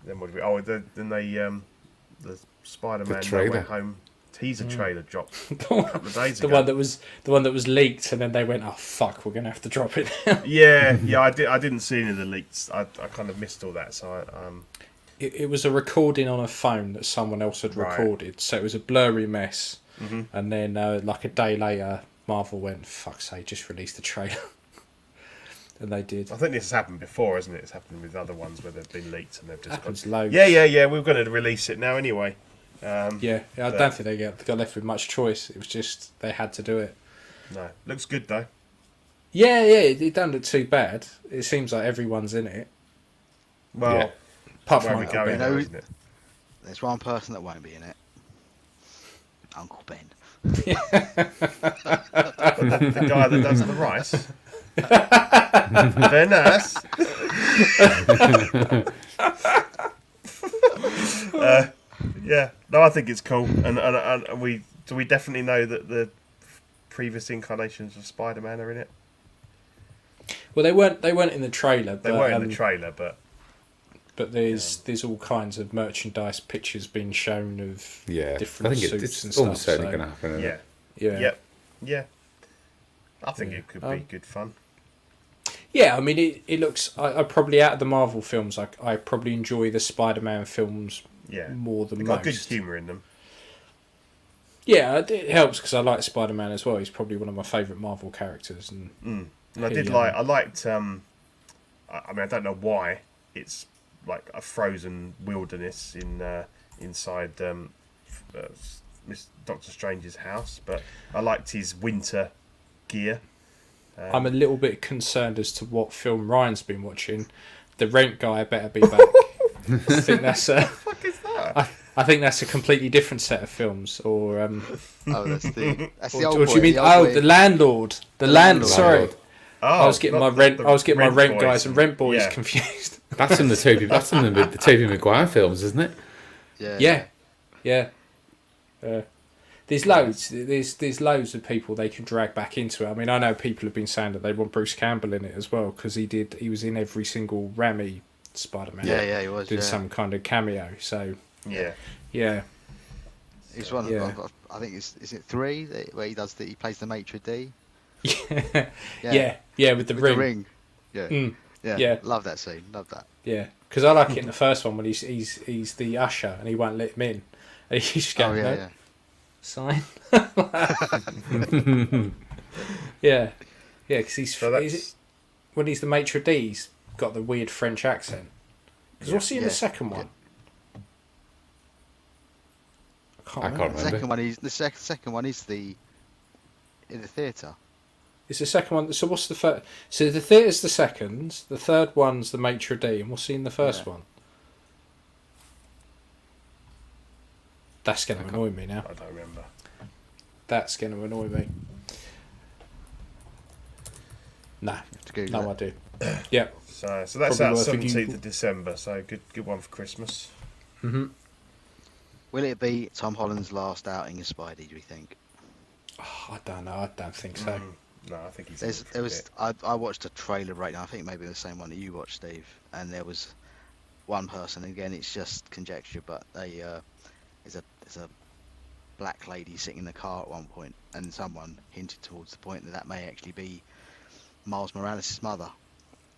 Then what do we? Oh, then the Spider-Man No Way Home teaser trailer dropped a couple of days ago. The one that was leaked, and then they went, "Oh fuck, we're gonna have to drop it now." yeah. I didn't see any of the leaks. I kind of missed all that. So It was a recording on a phone that someone else had recorded, so it was a blurry mess. Mm-hmm. And then, like a day later, Marvel went, "Fuck's sake, just release the trailer." And they did. I think this has happened before, hasn't it? It's happened with other ones where they've been leaked and they've just happens loads. Yeah. We're going to release it now anyway. I don't think they got left with much choice. It was just they had to do it. No, looks good though. Yeah, it don't look too bad. It seems like everyone's in it. Well, apart from Uncle Ben. Isn't it? There's one person that won't be in it. Uncle Ben. the guy that does the rice. Very nice. No, I think it's cool, and we definitely know that the previous incarnations of Spider-Man are in it. Well, they weren't in the trailer. They weren't in the trailer, but there's all kinds of merchandise pictures being shown of different I think suits it's and stuff. almost certainly going to happen. Yeah. I think it could be good fun. Yeah, I mean, it looks. I probably out of the Marvel films, I probably enjoy the Spider-Man films more than most. Got good humour in them. Yeah, it helps because I like Spider-Man as well. He's probably one of my favourite Marvel characters, and I liked. I mean, I don't know why it's like a frozen wilderness inside Doctor Strange's house, but I liked his winter gear. I'm a little bit concerned as to what film Ryan's been watching. The Rent Guy better be back. I think that's what the fuck is that? I think that's a completely different set of films. Or that's the old boy. Do you mean? The Landlord. The landlord. Sorry. Oh, I was getting my rent. I was getting my Rent Guys and Rent Boys confused. That's in the Tobey Maguire films, isn't it? Yeah. There's loads. There's loads of people they can drag back into it. I mean, I know people have been saying that they want Bruce Campbell in it as well because he was in every single Raimi Spider-Man. Yeah, he was. Did some kind of cameo. So yeah. He's one. I think is it 3 where he plays the maitre d'. Yeah, with the ring. Yeah. Love that scene. Love that. Yeah, because I like it in the first one when he's the usher and he won't let him in. And he's just going, sign. yeah, because he's when he's the maitre d', he's got the weird French accent. Because what's he in the second one? I can't remember. The second one is in the theatre. It's the second one. So what's the first? So the theatre's the second. The third one's the maitre d', and what's he in the first one? That's going to annoy me now. I don't remember. That's going to annoy me. Nah, no idea. Yeah. So that's out 17th of December. So good one for Christmas. Mm-hmm. Will it be Tom Holland's last outing as Spidey? Do we think? Oh, I don't know. I don't think so. No, I think he's. I watched a trailer right now. I think maybe the same one that you watched, Steve. And there was one person. Again, it's just conjecture, but there's a black lady sitting in the car at one point, and someone hinted towards the point that may actually be Miles Morales' mother,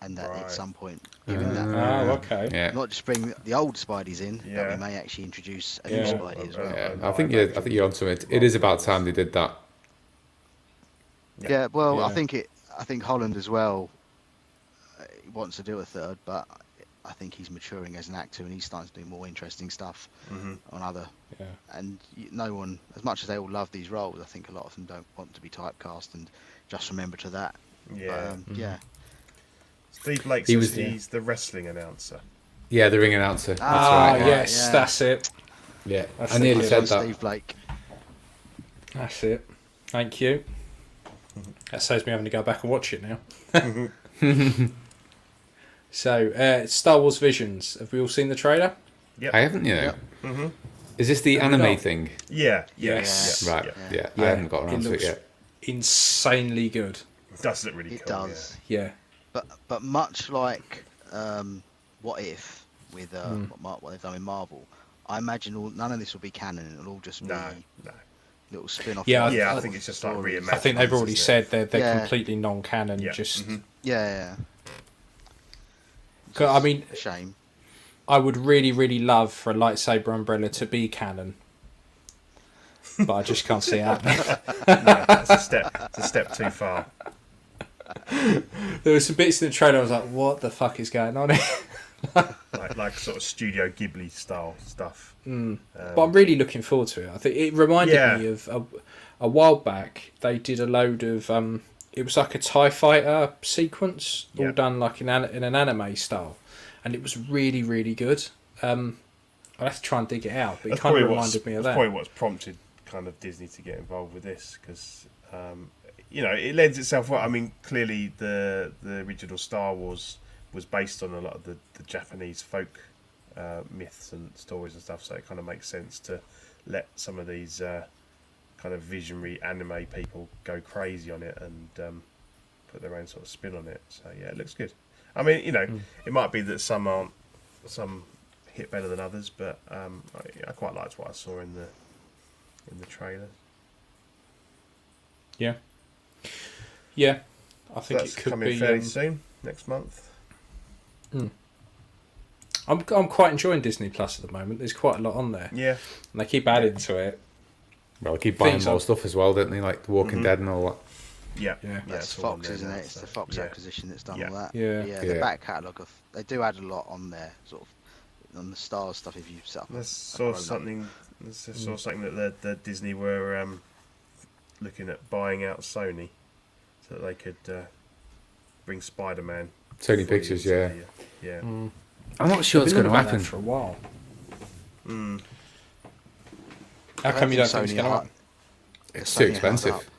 and that Right. at some point, given that, Oh, okay. Yeah. not just bring the old Spideys in, Yeah. that we may actually introduce a new Yeah. Spidey as well. Yeah, I think you're onto it. It is about time they did that. Yeah, well, Yeah. I think Holland as well wants to do a third, but I think he's maturing as an actor and he's starting to do more interesting stuff on other. Yeah. And no one, as much as they all love these roles, I think a lot of them don't want to be typecast and just remember to that. Yeah. But, yeah. Steve Blake He says was- he's the wrestling announcer. Yeah, the ring announcer. That's Ah, right. yes, yeah. that's it. Yeah, That's I nearly it. said that. Steve Blake. That's it. Thank you. That saves me having to go back and watch it now. So, Star Wars Visions. Have we all seen the trailer? Yep. I haven't, you know. Mm-hmm. Is this the Have you anime not? thing? Yeah. Yes. Yeah. Right. Yeah. Yeah. I haven't gotten It onto it looks yet. insanely good. It does look really It cool. does. Yeah. But much like What If with what they've done in Marvel, I imagine none of this will be canon. It'll all just be No. little spin-off. Yeah, Yeah, I think it's just like stories. reimagined. I think they've already isn't it? said they're Yeah. completely non-canon. Yeah. Just, Yeah. 'Cause, I mean, A shame. I would really, really love for a lightsaber umbrella to be canon, but I just can't see it happening. No, it's a step too far. There were some bits in the trailer. I was like, "What the fuck is going on here?" Like sort of Studio Ghibli style stuff. But I'm really looking forward to it. I think it reminded Yeah. me of a while back. They did a load of. It was like a TIE fighter sequence, all Yeah. done like in an anime style, and it was really, really good. I'll have to try and dig it out, but it That's kind of probably reminded me of that's that. probably what's prompted kind of Disney to get involved with this because it lends itself well. I mean, clearly the original Star Wars was based on a lot of the Japanese folk myths and stories and stuff, so it kind of makes sense to let some of these kind of visionary anime people go crazy on it and put their own sort of spin on it. So yeah, it looks good. I mean, it might be that some hit better than others, but I quite liked what I saw in the trailer. Yeah, yeah. I think That's it could coming be fairly soon, next month. I'm quite enjoying Disney Plus at the moment. There's quite a lot on there, Yeah, and they keep adding to it. Well, they keep buying Things more are- stuff as well, don't they? Like The Walking Dead and all that. yeah, Yeah. That's it's all on Fox, there isn't now, it? It's so, the Fox yeah. acquisition that's done Yeah. all that. Yeah. The Yeah. back catalogue they do add a lot on there, sort of on the Stars stuff. If you set up, I saw something that the Disney were looking at buying out Sony so that they could bring Spider-Man. Sony fully Pictures, into yeah. the, yeah. I'm not sure it's Been going to on about that happen. for a while. Mm. How come you don't think it's going to happen? It's too expensive.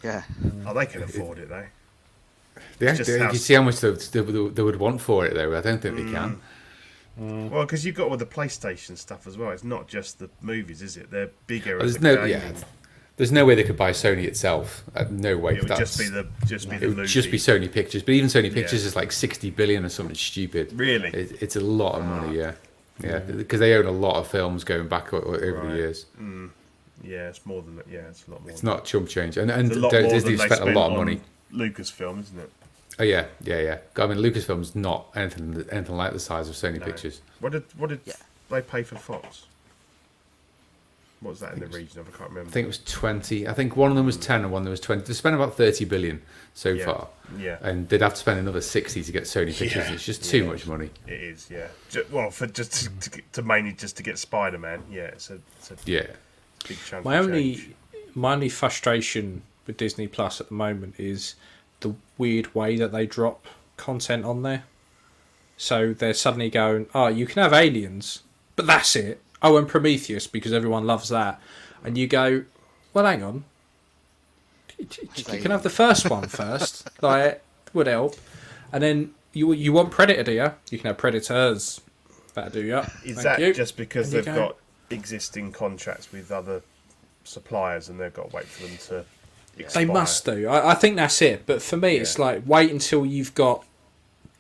Yeah. Oh, they can afford it though. Yeah, just you how- can see how much they would want for it, though. I don't think they can. Well, because you've got all the PlayStation stuff as well. It's not just the movies, is it? They're bigger. There's as no, the yeah, gaming. thereuld no way they could buy Sony itself. No way. It would That's, just be the it would movie. just be Sony Pictures. But even Sony Yeah. Pictures is like 60 billion or something stupid. Really? It's a lot of money, yeah. Yeah, because they own a lot of films going back over the Right. years. Yeah, it's more than that. Yeah, it's a lot more. It's not chump change. And It's a lot more Disney than they spent a lot of on money. Lucasfilm, isn't it? Oh, yeah. I mean, Lucasfilm's not anything like the size of Sony No. Pictures. What did they pay for Fox? What was that in the region of? I can't remember. I think it was 20. I think one of them was 10 and one of them was 20. They spent about 30 billion so Yeah. far. Yeah. And they'd have to spend another 60 to get Sony Pictures. Yeah. It's just too Yeah. much money. It is, yeah. For just to mainly just to get Spider-Man, yeah, it's a Yeah. big chunk. My of only change. my only frustration with Disney Plus at the moment is the weird way that they drop content on there. So they're suddenly going, "Oh, you can have Aliens, but that's it. Oh, and Prometheus because everyone loves that." And you go, "Well, hang on. You can have the first one first. Like, would help. And then you want Predator, do you? You can have Predators. That'll do you. Is Thank that you. just because And you they've go, got existing contracts with other suppliers and they've got to wait for them to expire? They must do. I think that's it. But for me, it's like wait until you've got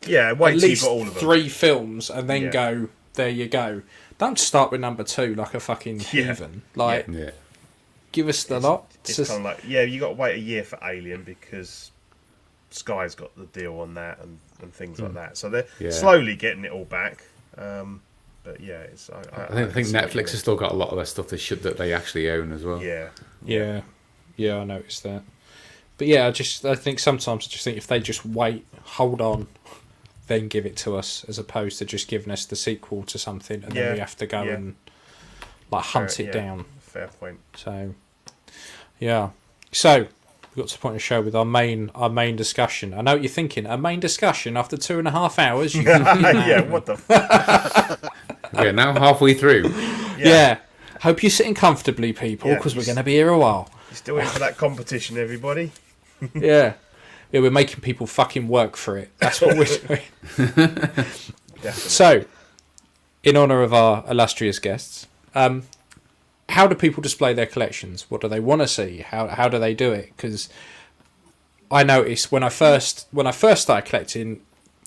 wait at till you've least got all of them. 3 films and then Yeah. go, there you go. Don't start with number 2 like a fucking heathen. Like, Yeah. give us the lot. It's kind of like, you got to wait a year for Alien because Sky's got the deal on that and things like that. So they're slowly getting it all back. But yeah, it's. I think Netflix has still got a lot of their stuff that they actually own as well. Yeah, I noticed that. But yeah, I think sometimes if they just wait, hold on, then give it to us, as opposed to just giving us the sequel to something and then we have to go and like hunt it down. Fair point. So yeah, so we got to the point of the show with our main discussion. I know what you're thinking. A main discussion after 2.5 hours. Yeah, what the fuck? Yeah, now halfway through. Yeah. Hope you're sitting comfortably, people, because we're going to be here a while. You're still in for that competition, everybody? Yeah, we're making people fucking work for it. That's what we're doing. Definitely. So, in honour of our illustrious guests, how do people display their collections? What do they want to see? How do they do it? Because I noticed when I first started collecting,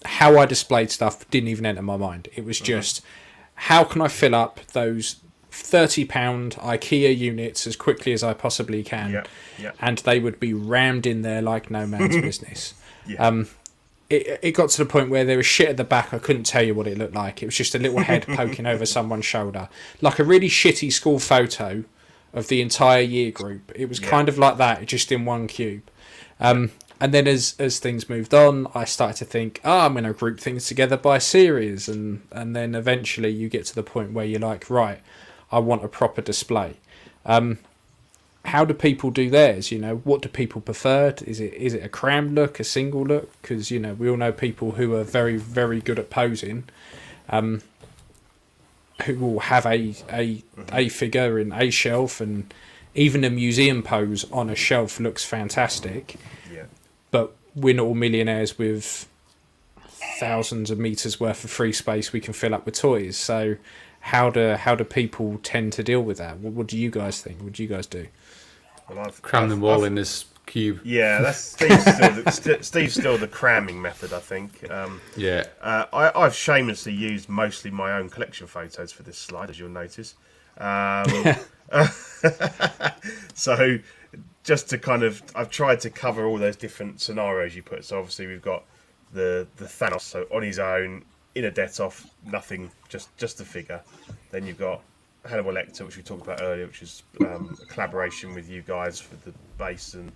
how I displayed stuff didn't even enter my mind. It was just, how can I fill up those £30 IKEA units as quickly as I possibly can, and they would be rammed in there like no man's business. It got to the point where there was shit at the back. I couldn't tell you what it looked like. It was just a little head poking over someone's shoulder, like a really shitty school photo of the entire year group. It was kind of like that, just in one cube. And then as things moved on, I started to think, I'm going to group things together by series, and then eventually you get to the point where you're like, right, I want a proper display. How do people do theirs? What do people prefer? Is it a crammed look, a single look? Because we all know people who are very, very good at posing, who will have a figure in a shelf, and even a museum pose on a shelf looks fantastic. Yeah. But we're not all millionaires with thousands of meters worth of free space we can fill up with toys. So how do people tend to deal with that? What do you guys think? What do you guys do? Well, Cram them all in this cube. Yeah, that's Steve's still the cramming method, I think. I've shamelessly used mostly my own collection photos for this slide, as you'll notice. So just to kind of, I've tried to cover all those different scenarios you put. So obviously we've got the Thanos, so on his own, in a det-off, nothing, just the figure. Then you've got Hannibal Lecter, which we talked about earlier, which is a collaboration with you guys for the base and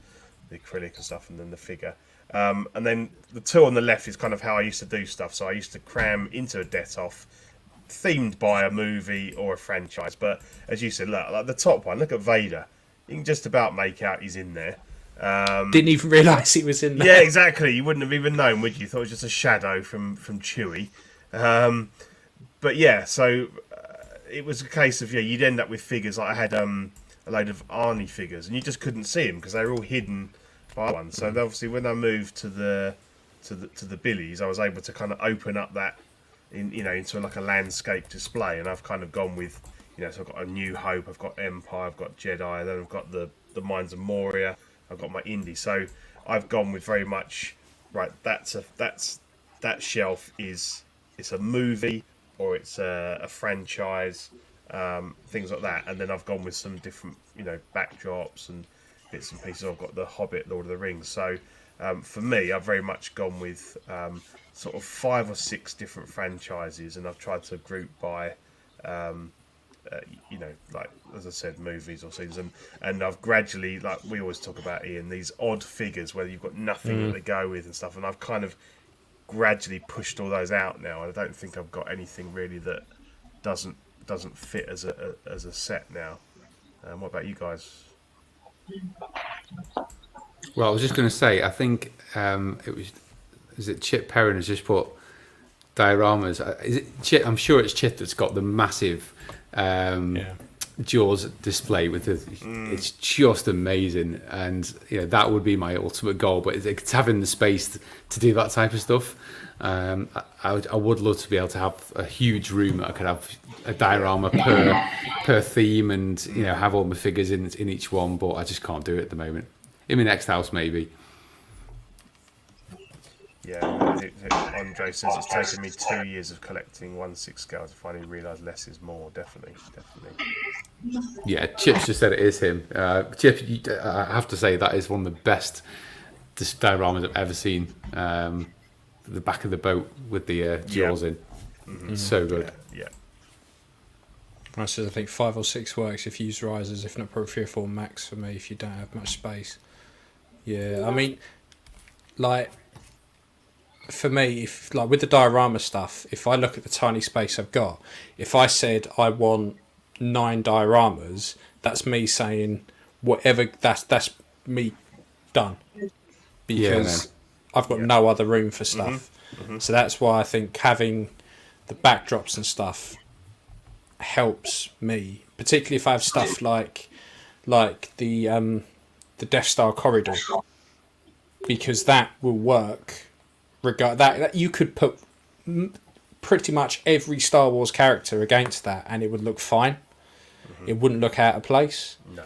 the acrylic and stuff, and then the figure. And then the two on the left is kind of how I used to do stuff. So I used to cram into a det-off, themed by a movie or a franchise. But as you said, look, like the top one, look at Vader. You can just about make out he's in there. Didn't even realise he was in there. Yeah, exactly. You wouldn't have even known, would you? Thought it was just a shadow from Chewie. But yeah, so it was a case of you'd end up with figures. Like I had a load of Arnie figures, and you just couldn't see them because they were all hidden by one. So obviously, when I moved to the Billies, I was able to kind of open up that into like a landscape display, and I've kind of gone with so I've got a New Hope, I've got Empire, I've got Jedi, then I've got the Mines of Moria, I've got my indie. So I've gone with very much right. That shelf it's a movie or it's a franchise, things like that. And then I've gone with some different backdrops and bits and pieces. I've got the Hobbit, Lord of the Rings. So for me, I've very much gone with sort of 5 or 6 different franchises, and I've tried to group by like as I said, movies or seasons, and I've gradually, like we always talk about, Ian, these odd figures where you've got nothing to go with and stuff, and I've kind of gradually pushed all those out now. I don't think I've got anything really that doesn't fit as a set now. What about you guys? Well, I was just going to say, I think is it Chip Perrin has just put dioramas. Is it Chip? I'm sure it's Chip that's got the massive Jaws display with it's just amazing, and that would be my ultimate goal. But it's having the space to do that type of stuff. I would love to be able to have a huge room that I could have a diorama per theme, and have all my figures in each one. But I just can't do it at the moment. In my next house, maybe. Yeah, Andre says it's taken me 2 years of collecting 1/6 scale to finally realise less is more. Definitely. Yeah, Chip's just said it is him. Chip, I have to say that is one of the best dioramas I've ever seen. The back of the boat with the jaws in. So good. Yeah. I said I think 5 or 6 works if you use risers, if not probably 3 or 4 max for me if you don't have much space. Yeah, I mean, like, for me, if like with the diorama stuff, if I look at the tiny space I've got, if I said I want 9 dioramas, that's me saying whatever, that's me done. Because I've got no other room for stuff. So that's why I think having the backdrops and stuff helps me, particularly if I have stuff like the Death Star corridor, because that will work. That you could put pretty much every Star Wars character against that, and it would look fine. It wouldn't look out of place. No.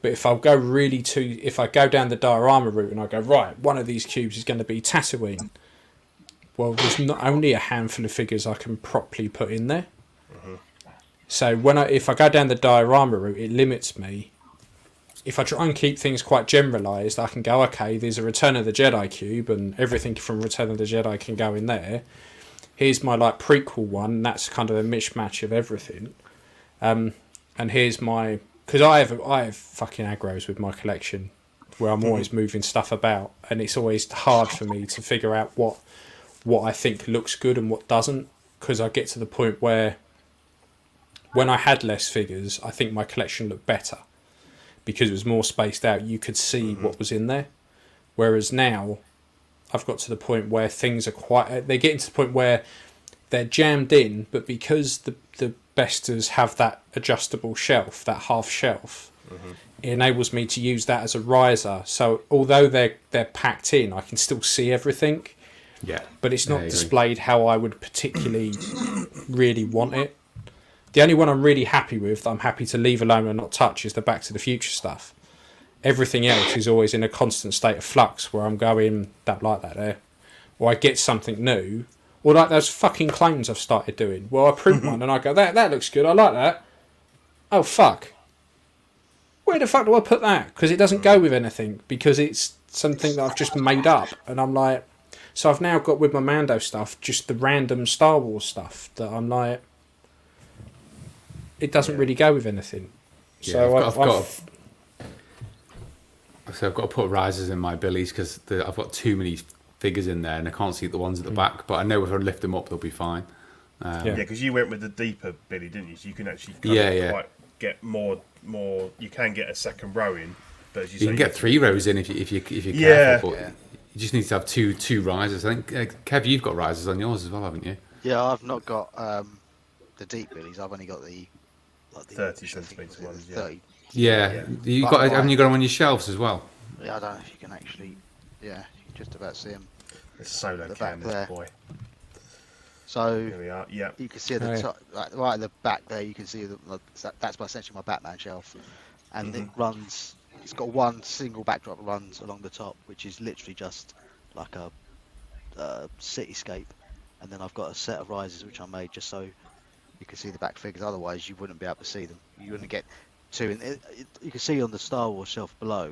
But if I go down the diorama route and I go, right, one of these cubes is going to be Tatooine. Well, there's not only a handful of figures I can properly put in there. So if I go down the diorama route, it limits me. If I try and keep things quite generalised, I can go, okay, there's a Return of the Jedi cube, and everything from Return of the Jedi can go in there. Here's my like prequel one. That's kind of a mishmash of everything. And here's my, because I have fucking aggros with my collection, where I'm always moving stuff about, and it's always hard for me to figure out what I think looks good and what doesn't, because I get to the point where when I had less figures, I think my collection looked better because it was more spaced out. You could see what was in there. Whereas now, I've got to the point where things are they're getting to the point where they're jammed in, but because the Bestas have that adjustable shelf, that half shelf, it enables me to use that as a riser. So although they're packed in, I can still see everything. Yeah. But it's not displayed how I would particularly really want it. The only one I'm really happy with, that I'm happy to leave alone and not touch, is the Back to the Future stuff. Everything else is always in a constant state of flux where I'm going, don't like that there. Or I get something new. Or like those fucking clones I've started doing. Well, I print one and I go, that looks good, I like that. Oh, fuck. Where the fuck do I put that? Because it doesn't go with anything. Because it's something that I've just made up. And I'm like... So I've now got with my Mando stuff, just the random Star Wars stuff that I'm like... It doesn't really go with anything. Yeah, So I've got to put risers in my billies because I've got too many figures in there and I can't see the ones at the back. But I know if I lift them up, they'll be fine. Yeah, because you went with the deeper billy, didn't you? So you can actually quite get more. You can get a second row in, but as you can get 3 rows in if you're careful. But you just need to have two risers. I think Kev, you've got risers on yours as well, haven't you? Yeah, I've not got the deep billies. I've only got the 30 centimetres ones. 30. Yeah. Haven't you got them on your shelves as well? Yeah, I don't know if you can actually. Yeah, you can just about see them. It's solo cam, this boy. So here we are. Yeah, you can see at the top, right at the back there. You can see that's essentially my Batman shelf, and it runs. It's got one single backdrop that runs along the top, which is literally just like a cityscape, and then I've got a set of risers which I made just so you can see the back figures. Otherwise, you wouldn't be able to see them. You wouldn't get two. You can see on the Star Wars shelf below.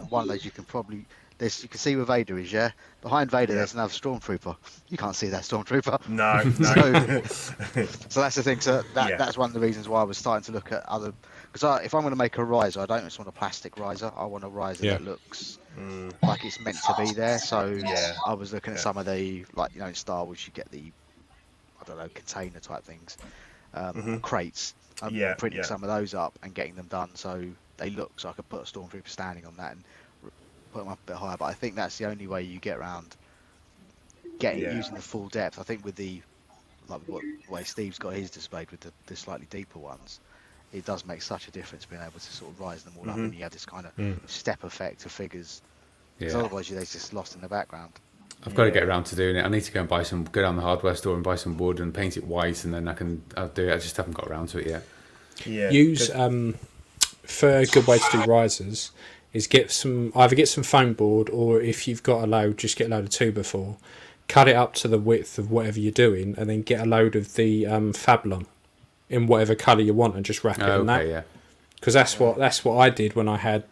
One of those you can probably. You can see where Vader is, yeah? Behind Vader, there's another Stormtrooper. You can't see that Stormtrooper. No. So that's the thing. So that's one of the reasons why I was starting to look at other... Because if I'm going to make a riser, I don't just want a plastic riser. I want a riser that looks like it's meant to be there. So I was looking at some of the... Like, in Star Wars, you get the... I don't know, container type things. Crates. I'm printing some of those up and getting them done so they look... So I could put a Stormtrooper standing on that and put them up a bit higher, but I think that's the only way you get around using the full depth. I think with the way Steve's got his displayed with the slightly deeper ones, it does make such a difference being able to sort of rise them all up, and you have this kind of step effect of figures. Because otherwise they're just lost in the background. I've got to get around to doing it. I need to go down the hardware store and buy some wood and paint it white, and then I'll do it. I just haven't got around to it yet. Yeah. Use for a good way to do risers. Is either get some foam board, or if you've got a load, just get a load of 2x4, cut it up to the width of whatever you're doing, and then get a load of the Fablon in whatever colour you want, and just wrap it in that. Because that's what I did when I had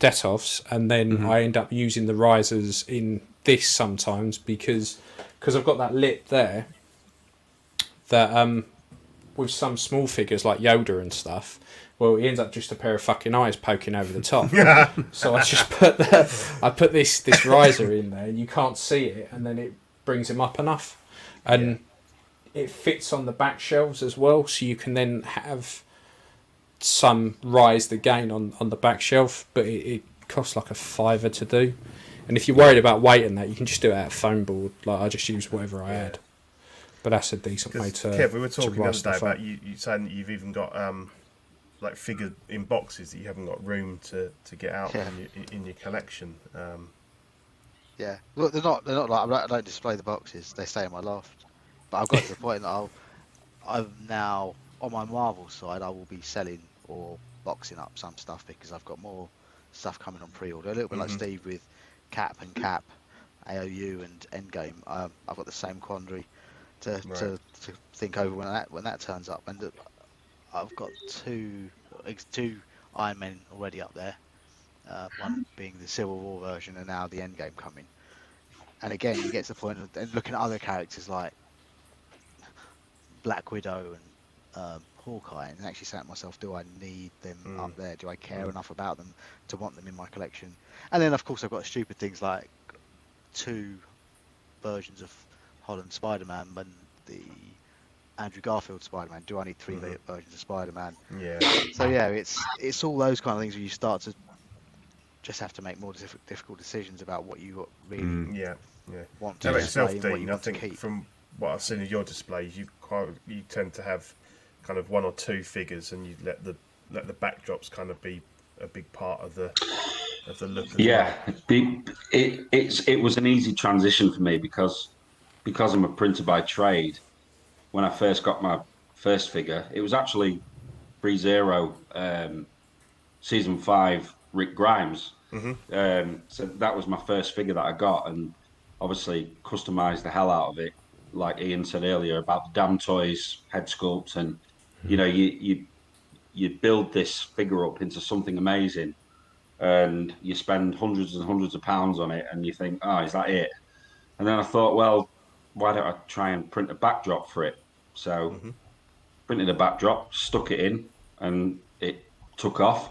Detolfs, and then I end up using the risers in this sometimes because I've got that lip there that with some small figures like Yoda and stuff, well, he ends up just a pair of fucking eyes poking over the top. So I just put this riser in there, and you can't see it, and then it brings him up enough, and it fits on the back shelves as well, so you can then have some rise again on the back shelf, but it costs like £5 to do. And if you're worried about weight and that, you can just do it out of foam board. Like, I just use whatever I had. But that's a decent way to. Kev, we were talking the other day up. about you saying that you've even got like figure in boxes that you haven't got room to get out in your collection. Yeah, look, they're not like I don't display the boxes; they stay in my loft. But I've got to the point that I'm now on my Marvel side. I will be selling or boxing up some stuff because I've got more stuff coming on pre-order. A little bit like Steve with Cap, AOU and Endgame. I've got the same quandary to think over when that turns up, and I've got two Iron Men already up there. One being the Civil War version, and now the Endgame coming. And again, you get to the point of looking at other characters like Black Widow and Hawkeye, and actually saying to myself, do I need them up there? Do I care enough about them to want them in my collection? And then, of course, I've got stupid things like 2 versions of Holland Spider-Man and the Andrew Garfield Spider-Man. Do I need 3 versions of Spider-Man? Yeah. So yeah, it's all those kind of things where you start to just have to make more difficult decisions about what you really want to display and what you want to keep. From what I've seen of your displays, you tend to have kind of 1 or 2 figures, and you let the backdrops kind of be a big part of the look. It was an easy transition for me because I'm a printer by trade. When I first got my first figure, it was actually Pre-Zero season 5 Rick Grimes. So that was my first figure that I got, and obviously customized the hell out of it, like Ian said earlier about the damn toys, head sculpts, and you know, you build this figure up into something amazing, and you spend hundreds and hundreds of pounds on it, and you think, oh, is that it? And then I thought, well, why don't I try and print a backdrop for it? So printed a backdrop, stuck it in, and it took off.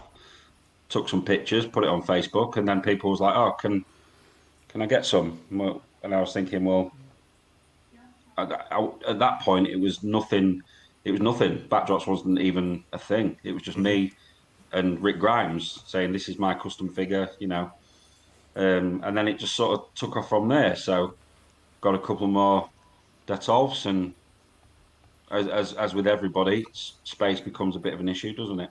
Took some pictures, put it on Facebook, and then people was like, oh, can I get some? Well, and I was thinking, well, at that point, it was nothing. Backdrops wasn't even a thing. It was just me and Rick Grimes saying, this is my custom figure, you know. And then it just sort of took off from there. So got a couple more Detolfs, and as with everybody, space becomes a bit of an issue, doesn't it?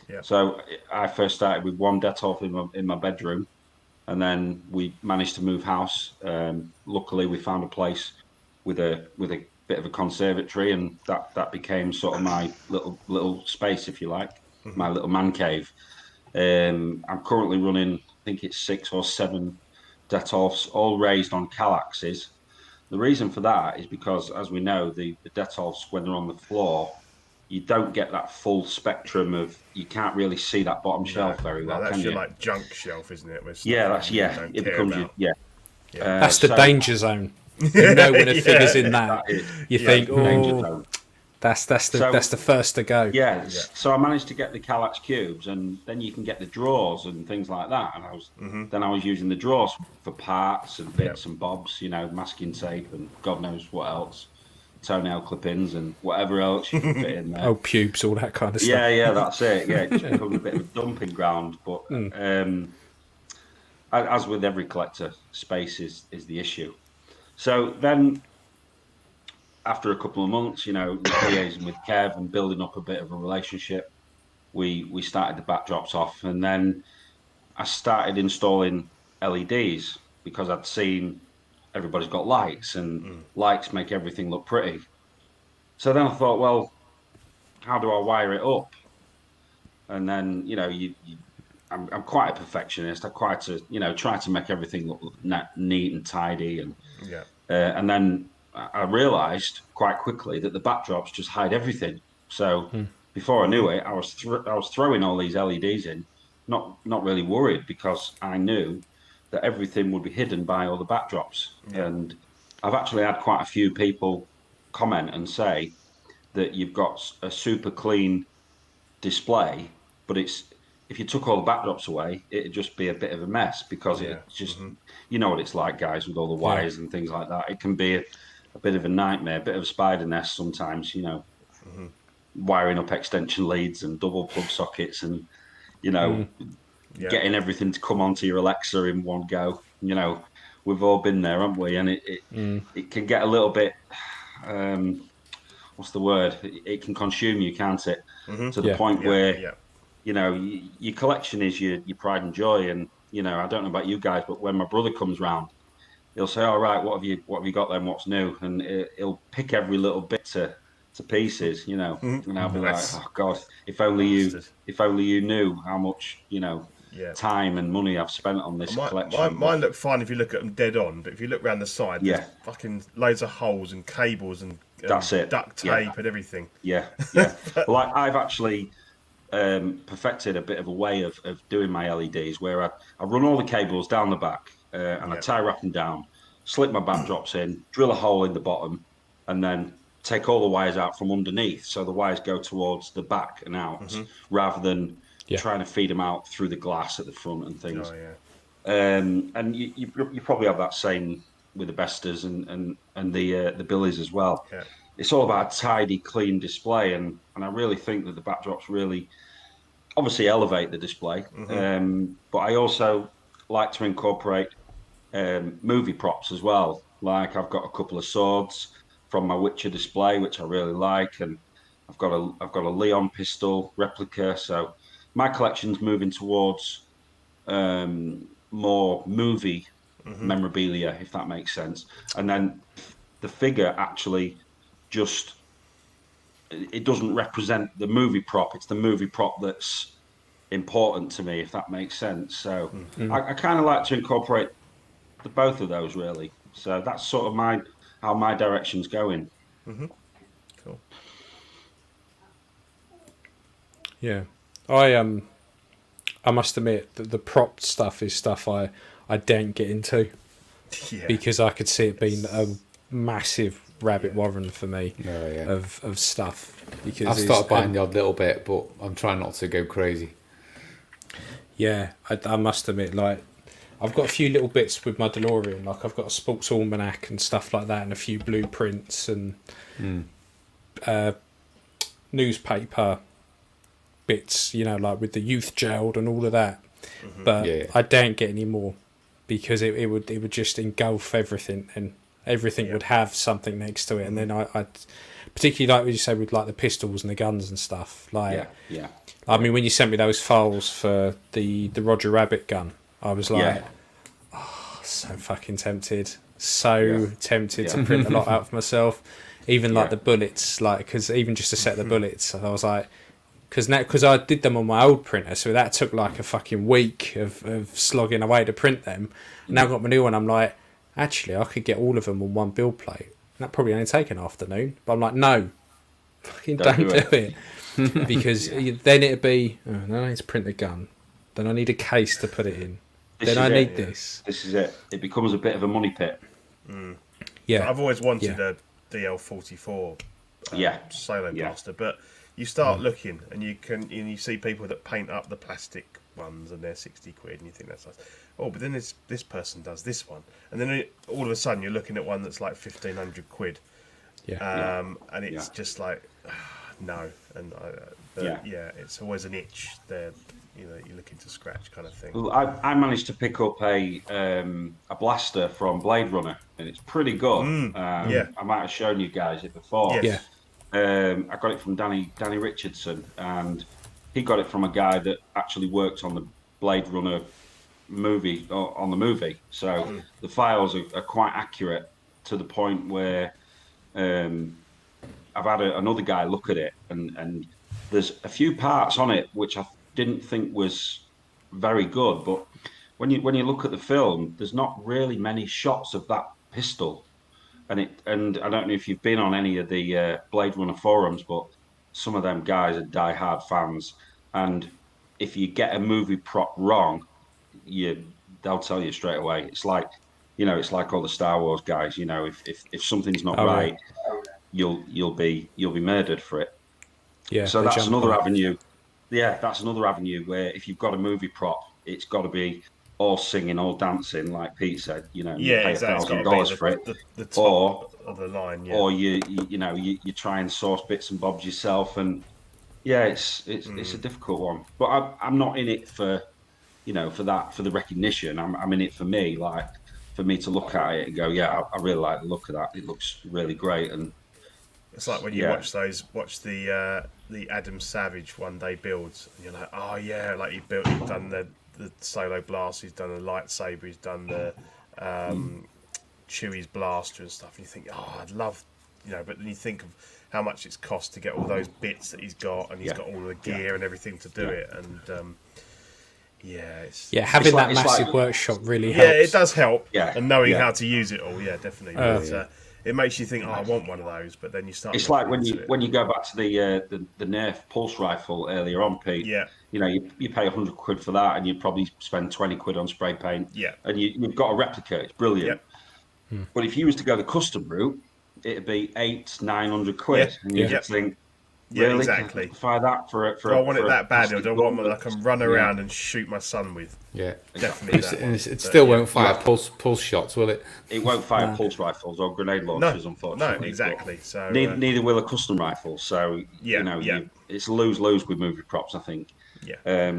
Yeah. So I first started with 1 Detolf in my bedroom, and then we managed to move house. Luckily, we found a place with a bit of a conservatory, and that became sort of my little space, if you like, my little man cave. I'm currently running, I think it's 6 or 7 Detolfs, all raised on Kallaxes. The reason for that is because, as we know, the Detolfs, when they're on the floor, you don't get that full spectrum of, you can't really see that bottom shelf very well, that's can your you? like junk shelf, isn't it? It becomes That's the danger zone. You know when a figure's in that, you think, oh, that's the first to go. So I managed to get the Kallax cubes, and then you can get the drawers and things like that. And I was using the drawers for parts and bits and bobs, you know, masking tape and God knows what else, toenail clippings and whatever else you can fit in there. Oh, pubes, all that kind of stuff. Yeah, that's it. Yeah, it just becomes a bit of a dumping ground. But as with every collector, space is the issue. So then, after a couple of months, you know, liaising with Kev and building up a bit of a relationship, we started the backdrops off, and then I started installing LEDs because I'd seen everybody's got lights, and lights make everything look pretty. So then I thought, well, how do I wire it up? And then, you know, I'm quite a perfectionist. I try to make everything look neat and tidy, and then I realised quite quickly that the backdrops just hide everything. So before I knew it, I was throwing all these LEDs in, not really worried because I knew that everything would be hidden by all the backdrops. Yeah. And I've actually had quite a few people comment and say that you've got a super clean display, but if you took all the backdrops away, it'd just be a bit of a mess because it's just you know what it's like, guys, with all the wires and things like that. It can be a bit of a nightmare, a bit of a spider nest sometimes, you know, wiring up extension leads and double plug sockets and, you know, getting everything to come onto your Alexa in one go. You know, we've all been there, haven't we? And it can get a little bit, what's the word? It can consume you, can't it? To the point where, you know, your collection is your pride and joy. And, you know, I don't know about you guys, but when my brother comes round, he'll say, all right, what have you got then? What's new? And he'll pick every little bit to pieces, you know, and I'll be like, oh God, if only you knew how much, you know, time and money I've spent on this collection. Mine look fine if you look at them dead on, but if you look around the side, there's fucking loads of holes and cables and that's it, duct tape and everything. Well, I've actually perfected a bit of a way of doing my LEDs where I run all the cables down the back and I tie wrap them down, slip my backdrops in, drill a hole in the bottom, and then take all the wires out from underneath so the wires go towards the back and out rather than trying to feed them out through the glass at the front and things. And you probably have that same with the Bestas and the Billies as well. It's all about a tidy, clean display, and I really think that the backdrops really obviously elevate the display. But I also like to incorporate movie props as well. Like I've got a couple of swords from my Witcher display, which I really like, and I've got a Leon pistol replica. So my collection's moving towards more movie memorabilia, if that makes sense. And then the figure actually just it doesn't represent the movie prop. It's the movie prop that's important to me, if that makes sense. So I kind of like to incorporate both of those really. So that's sort of how my direction's going. Cool. Yeah, I must admit that the prop stuff is stuff I don't get into because I could see it being a massive rabbit warren for me of stuff. Because I've started buying the odd little bit, but I'm trying not to go crazy. Yeah, I must admit, like I've got a few little bits with my DeLorean, like I've got a sports almanac and stuff like that, and a few blueprints and newspaper bits, you know, like with the youth jailed and all of that. But I don't get any more because it would just engulf everything, and everything would have something next to it. And then I particularly like what you say with like the pistols and the guns and stuff. Like, I mean, when you sent me those files for the Roger Rabbit gun, I was like, oh, so fucking tempted. Tempted to print a lot out for myself. Even like the bullets, like, because even just to set the bullets, I was like, because I did them on my old printer, so that took like a fucking week of slogging away to print them. Now I've got my new one, I'm like, actually, I could get all of them on one build plate. That probably only take an afternoon. But I'm like, no, fucking don't do it. Because then it'd be, then I need to print the gun. Then I need a case to put it in. Then I need this. This is it. It becomes a bit of a money pit. Yeah. I've always wanted a DL44 solo blaster, but you start looking and you see people that paint up the plastic ones and they're 60 quid and you think that's nice. Oh, but then this person does this one, and then all of a sudden you're looking at one that's like 1,500 quid. And it's just like no, and it's always an itch there, you know, you're looking to scratch kind of thing. Well, I managed to pick up a blaster from Blade Runner, and it's pretty good. I might have shown you guys it before. I got it from Danny Richardson, and he got it from a guy that actually worked on the Blade Runner movie, on the movie. So the files are quite accurate to the point where I've had another guy look at it, and there's a few parts on it which I didn't think was very good, but when you look at the film, there's not really many shots of that pistol. And I don't know if you've been on any of the Blade Runner forums, but some of them guys are die-hard fans, and if you get a movie prop wrong, they'll tell you straight away. It's like, it's like all the Star Wars guys. If something's not right, you'll be murdered for it. Yeah. So that's another avenue. Yeah, that's another avenue where if you've got a movie prop, it's got to be all singing, all dancing, like Pete said. You pay $1,000 for it, the top of the line. Yeah. Or you try and source bits and bobs yourself, and it's a difficult one. But I'm not in it for for the recognition. I'm in it for me, like for me to look at it and go, yeah, I really like the look of that. It looks really great. And it's like when you watch the Adam Savage one day builds, and you're like, oh yeah, like he's done the solo blast, he's done the lightsaber, he's done the Chewie's blaster and stuff, and you think, oh, I'd love, but then you think of how much it's cost to get all those bits that he's got, and he's got all the gear and everything to do it, and having that massive workshop really helps. Yeah, it does help, and knowing how to use it all, definitely. But, it makes you think, oh, I want one of those, but then you start. It's like when you go back to the Nerf pulse rifle earlier on, Pete. Yeah. You pay £100 for that, and you probably spend £20 on spray paint. Yeah. And you've got a replica. It's brilliant. Yeah. But if you was to go the custom route, it'd be £800-900, and you just think, really? Exactly. Buy that for I want it that bad. I don't want one that I can run around and shoot my son with. Yeah, definitely. It still won't fire pulse shots, will it? It won't fire pulse rifles or grenade launchers, unfortunately. No, exactly. So neither will a custom rifle. So it's lose with movie props, I think. Yeah.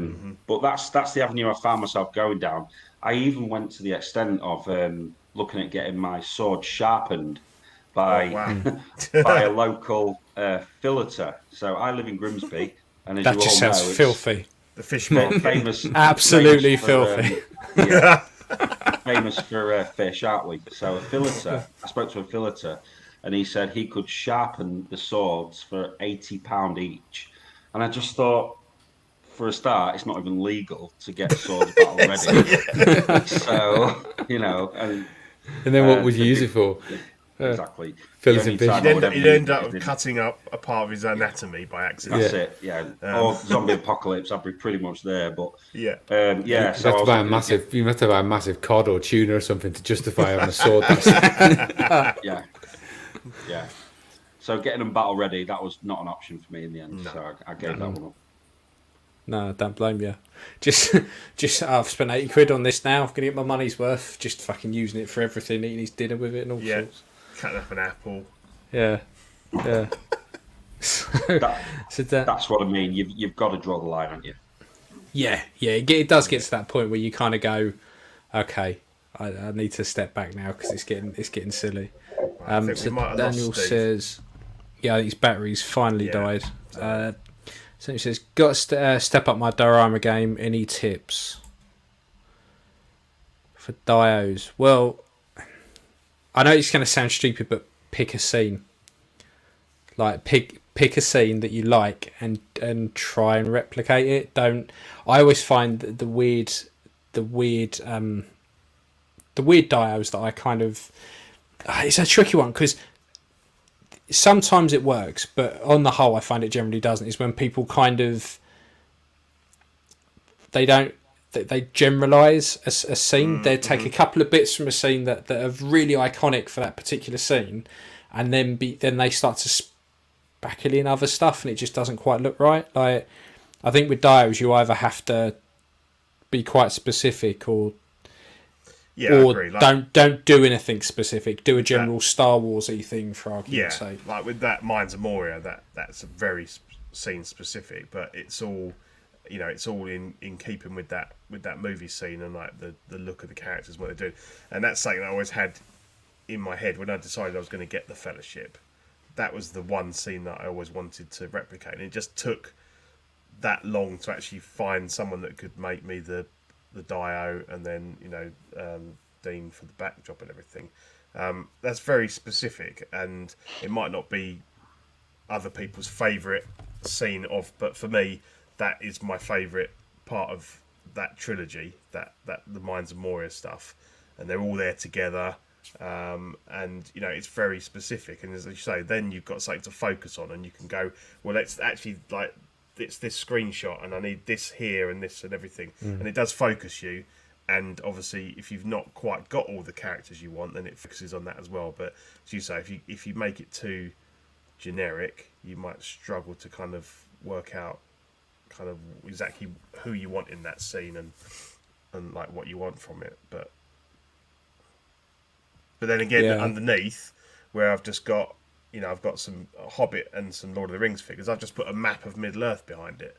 But that's the avenue I found myself going down. I even went to the extent of looking at getting my sword sharpened by by a local filleter. So I live in Grimsby, and as that you just all sounds know, filthy. The fishmonger, famous, absolutely famous filthy. Famous for fish, aren't we? So a filleter. I spoke to a filleter, and he said he could sharpen the swords for £80 each. And I just thought, for a start, it's not even legal to get swords battle ready. So and then what would you use it for? Exactly. You'd end up cutting up a part of his anatomy by accident. That's it. Yeah. Or zombie apocalypse. I'd be pretty much there. But you have to buy a massive cod or tuna or something to justify having a sword. Yeah. So getting them battle ready, that was not an option for me in the end. No. So I gave that one up. No, don't blame you. Just I've spent £80 on this now. I'm gonna get my money's worth. Just fucking using it for everything, eating his dinner with it and all sorts. Cutting up an apple. Yeah. That's what I mean. You've got to draw the line, haven't you? Yeah. It does get to that point where you kind of go, okay, I need to step back now because it's getting silly. So Daniel says, I think his battery's finally died. So he says, got to step up my Diorama game. Any tips for dios? Well, I know it's going to sound stupid, but pick a scene. Like pick a scene that you like and try and replicate it. Don't. I always find that the weird dios that I kind of. It's a tricky one because sometimes it works, but on the whole, I find it generally doesn't. Is when people kind of they generalize a scene. They take a couple of bits from a scene that are really iconic for that particular scene, and then they start to spackle in other stuff, and it just doesn't quite look right. Like I think with dios, you either have to be quite specific or don't do anything specific. Do a general Star Wars-y thing for argument's sake. Like with that Mines of Moria, that's very scene specific, but it's all it's all in keeping with that movie scene and like the look of the characters, what they're doing, and that's something I always had in my head when I decided I was going to get the Fellowship. That was the one scene that I always wanted to replicate, and it just took that long to actually find someone that could make me the dio, and then Dean for the backdrop and everything. That's very specific, and it might not be other people's favourite scene but for me, that is my favourite part of that trilogy, that the Mines of Moria stuff, and they're all there together, and it's very specific, and as you say, then you've got something to focus on, and you can go, well, let's actually this screenshot, and I need this here and this and everything, and it does focus you. And obviously, if you've not quite got all the characters you want, then it focuses on that as well. But as you say, if you make it too generic, you might struggle to kind of work out kind of exactly who you want in that scene and like what you want from it. But then again, underneath, where I've just got, I've got some Hobbit and some Lord of the Rings figures, I've just put a map of Middle Earth behind it.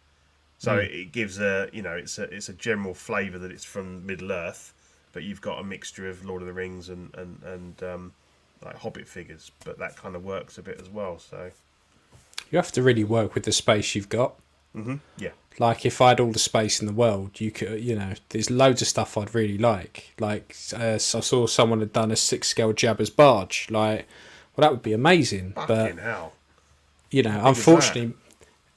So it gives it's a general flavour that it's from Middle Earth, but you've got a mixture of Lord of the Rings and like Hobbit figures, but that kind of works a bit as well. So you have to really work with the space you've got. Yeah. Like if I had all the space in the world, you could, there's loads of stuff I'd really like. Like I saw someone had done a 6-scale Jabba's barge. Like, well, that would be amazing. Fucking hell. Unfortunately.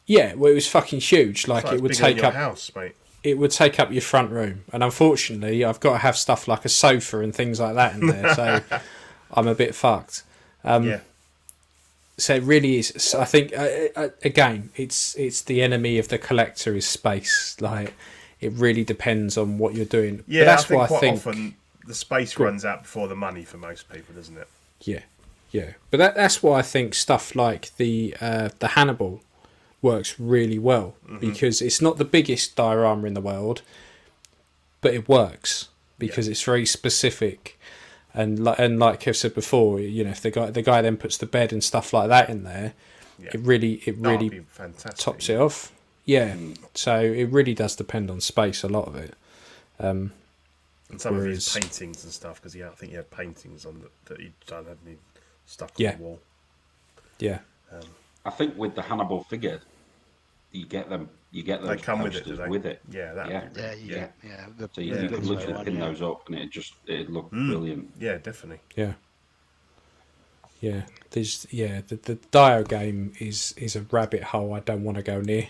Yeah, well, it was fucking huge. Like it would take up house, mate. It would take up your front room, and unfortunately, I've got to have stuff like a sofa and things like that in there. So I'm a bit fucked. So it really is. I think again, it's the enemy of the collector is space. Like it really depends on what you're doing. Yeah, but that's I think often the space runs out before the money for most people, doesn't it? Yeah. But that's why I think stuff like the Hannibal works really well, because it's not the biggest diorama in the world, but it works because it's very specific, and like I've said before, if the guy then puts the bed and stuff like that in there, it really tops it off. So it really does depend on space, a lot of it. And some of his paintings and stuff, because I think he had paintings on that he done, hadn't he, stuck on the wall. I think with the Hannibal figure, you get them. They come with it. Yeah. So you could literally pin those up, and it'd look brilliant. Yeah, definitely. Yeah. There's the Dio game is a rabbit hole I don't want to go near.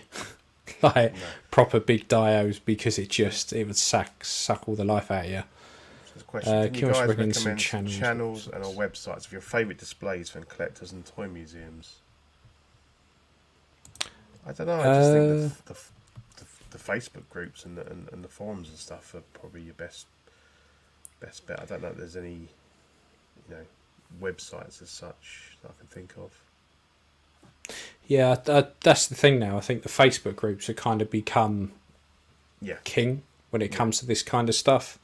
Proper big dios, because it would suck all the life out of you. Question: Can you guys recommend some channels and or websites of your favourite displays for collectors and toy museums? I don't know. I just think the Facebook groups and the forums and stuff are probably your best bet. I don't know if there's any websites as such that I can think of. Yeah, that's the thing now. I think the Facebook groups have kind of become king when it comes to this kind of stuff.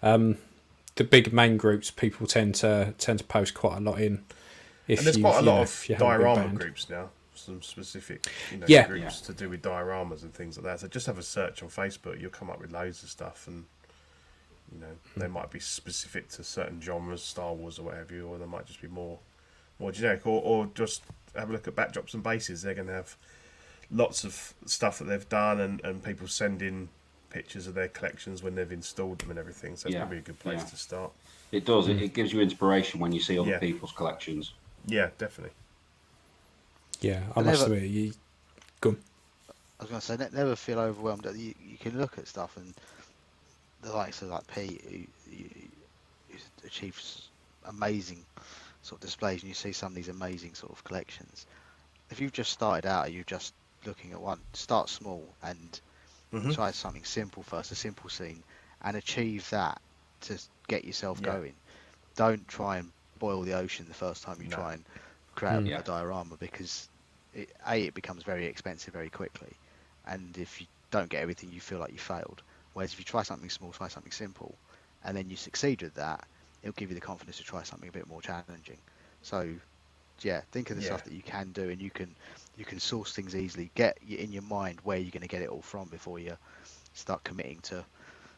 The big main groups, people tend to post quite a lot in. And there's quite a lot of diorama groups now. Some specific groups to do with dioramas and things like that. So just have a search on Facebook, you'll come up with loads of stuff, and they might be specific to certain genres, Star Wars or whatever, or they might just be more generic, or just have a look at Backdrops and Bases. They're going to have lots of stuff that they've done, and people send in pictures of their collections when they've installed them and everything. So it's probably a good place to start. It does. It gives you inspiration when you see other people's collections. Yeah, definitely. Yeah, I must admit, go on. I was going to say, never feel overwhelmed. You can look at stuff, and the likes of like Pete, who achieves amazing sort of displays, and you see some of these amazing sort of collections. If you've just started out, you're just looking at one. Start small and try something simple first, a simple scene, and achieve that to get yourself going. Don't try and boil the ocean the first time you try and create a diorama, because it becomes very expensive very quickly, and if you don't get everything, you feel like you failed. Whereas if you try something small, try something simple, and then you succeed with that, it'll give you the confidence to try something a bit more challenging. So think of the stuff that you can do, and you can source things easily. Get in your mind where you're going to get it all from before you start committing to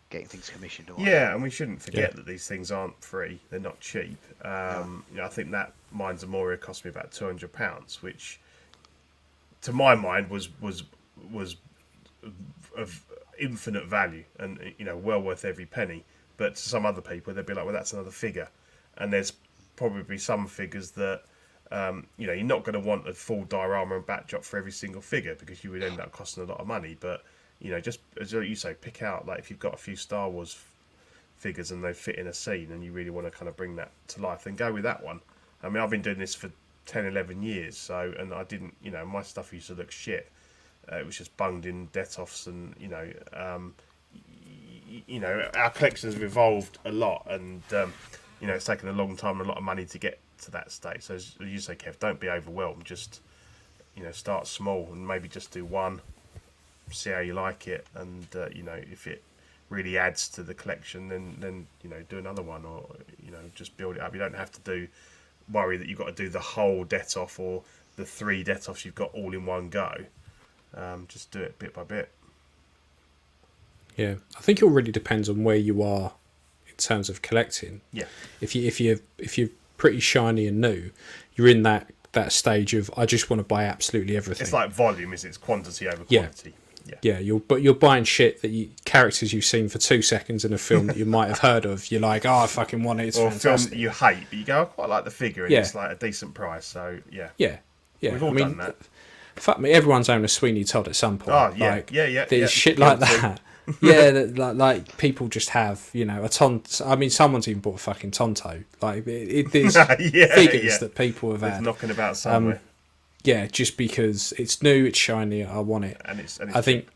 getting things commissioned. And we shouldn't forget that these things aren't free; they're not cheap. I think that mine's Amoria cost me about £200, which, to my mind, was of infinite value, and well worth every penny. But to some other people, they'd be like, "Well, that's another figure," and there's probably some figures that you're not going to want a full diorama and backdrop for every single figure, because you would end up costing a lot of money. But just as you say, pick out, like, if you've got a few Star Wars figures and they fit in a scene and you really want to kind of bring that to life, then go with that one. I mean, I've been doing this for 10, 11 years, and I didn't, my stuff used to look shit. it was just bunged in Detoffs, and our collections have evolved a lot, and it's taken a long time and a lot of money to get to that state. So as you say, Kev, don't be overwhelmed. Just start small and maybe just do one, see how you like it, and if it really adds to the collection, then do another one, or just build it up. You don't have to worry that you've got to do the whole Detoff or the 3 Detoffs you've got all in one go. Just do it bit by bit. Yeah, I think it all really depends on where you are in terms of collecting. Yeah. If you're pretty shiny and new, you're in that stage of I just want to buy absolutely everything. It's like volume, it's quantity over quality. Yeah, you're buying shit characters you've seen for 2 seconds in a film that you might have heard of. You're like, I fucking want it. It's or fantastic. a film that you hate, but you go, I quite like the figure, and it's like a decent price. So yeah. We've all done that. Fuck me, everyone's owned a Sweeney Todd at some point. Oh yeah, like, yeah. There's shit like that. Yeah, like people just have, a Tonto. I mean, someone's even bought a fucking Tonto. Like, there's figures that people have had knocking about somewhere. Yeah, just because it's new, it's shiny, I want it. And it's I think,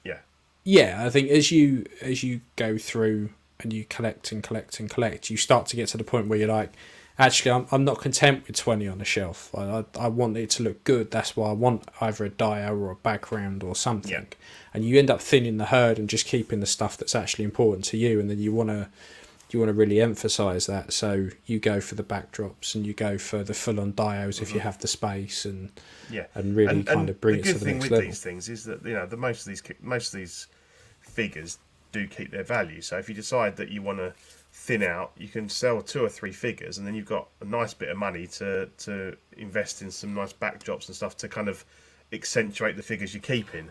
I think as you go through and you collect and collect and collect, you start to get to the point where you're like, actually, I'm not content with 20 on the shelf. I want it to look good. That's why I want either a dio or a background or something. Yeah. And you end up thinning the herd and just keeping the stuff that's actually important to you. And then you want to really emphasise that. So you go for the backdrops and you go for the full-on dios if you have the space, and really kind of bring it to the next level. The good thing with these things is that most of these figures do keep their value. So if you decide that you want to thin out, you can sell 2 or 3 figures, and then you've got a nice bit of money to invest in some nice backdrops and stuff to kind of accentuate the figures you're keeping.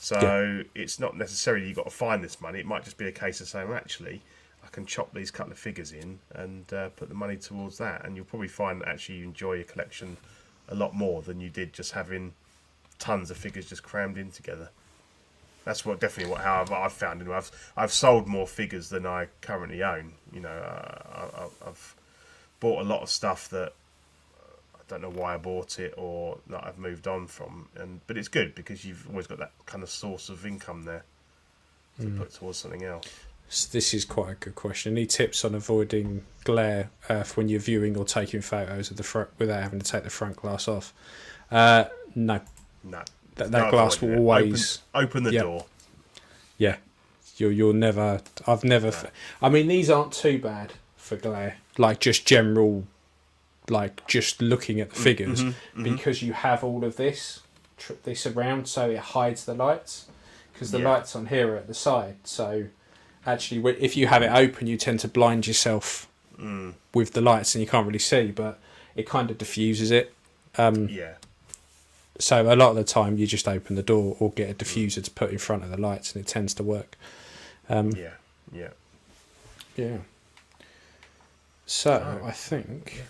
So it's not necessarily you've got to find this money. It might just be a case of saying, well, actually, I can chop these couple of figures in and put the money towards that, and you'll probably find that actually you enjoy your collection a lot more than you did just having tons of figures just crammed in together. That's how I've found. I've sold more figures than I currently own. I've bought a lot of stuff that I don't know why I bought it or that I've moved on from. But it's good because you've always got that kind of source of income there to put towards something else. So this is quite a good question. Any tips on avoiding glare when you're viewing or taking photos of the front without having to take the front glass off? No. That glass will always open the door. Yeah, you'll never. I've never. I mean, these aren't too bad for glare. Like just general, like just looking at the figures, because you have all of this around, so it hides the lights. Because the lights on here are at the side, so actually, if you have it open, you tend to blind yourself with the lights, and you can't really see. But it kind of diffuses it. So a lot of the time you just open the door or get a diffuser to put in front of the lights, and it tends to work. Yeah. So I think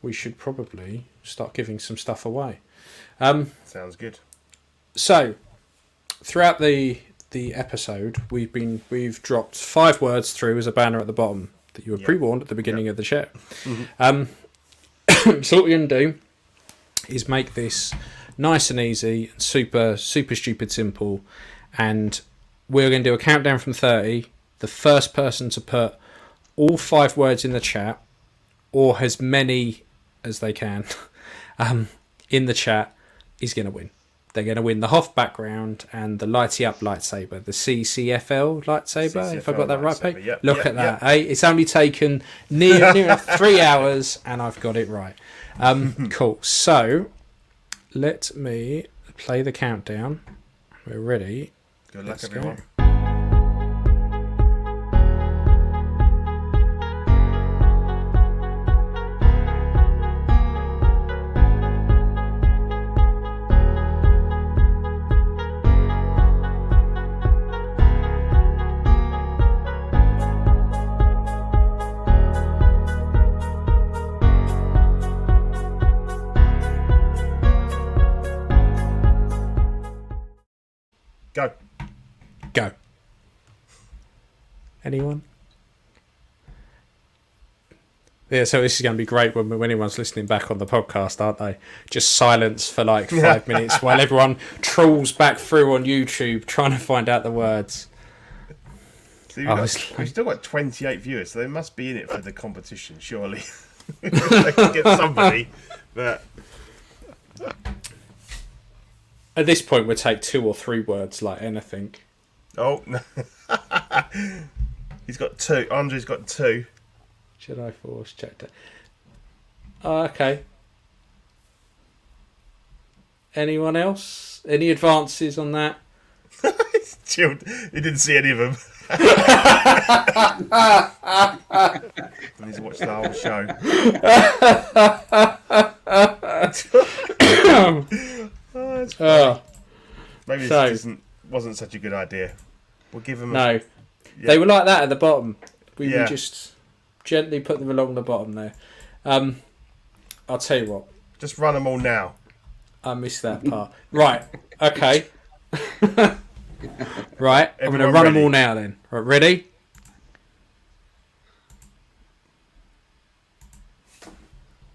we should probably start giving some stuff away. Sounds good. So throughout the episode, we've dropped 5 words through as a banner at the bottom that you were pre-warned at the beginning of the show. So what we're going to do is make this nice and easy and super stupid simple, and we're going to do a countdown from 30. The first person to put all 5 words in the chat, or as many as they can in the chat, is going to win. They're going to win the Hoff background and the lighty up lightsaber, the CCFL lightsaber, if I got that right, Pete. Look at that, eh? It's only taken near 3 hours, and I've got it right. Cool. So let me play the countdown. We're ready. Good luck, everyone. Go. Anyone? Yeah, so this is going to be great when anyone's listening back on the podcast, aren't they? Just silence for like 5 minutes while everyone trawls back through on YouTube trying to find out the words. So we've still got 28 viewers, so they must be in it for the competition, surely. They can get somebody. But at this point, we'll take 2 or 3 words, like anything. Oh, no. He's got 2. Andre's got 2. Jedi Force checked it. Oh, okay. Anyone else? Any advances on that? He's chilled. He didn't see any of them. He's watched the whole show. Maybe this wasn't such a good idea. We'll give him no. They were like that at the bottom. We just gently put them along the bottom there. I'll tell you what. Just run them all now. I missed that part. Right. Okay. Right. I'm going to run them all now then. Right. Ready?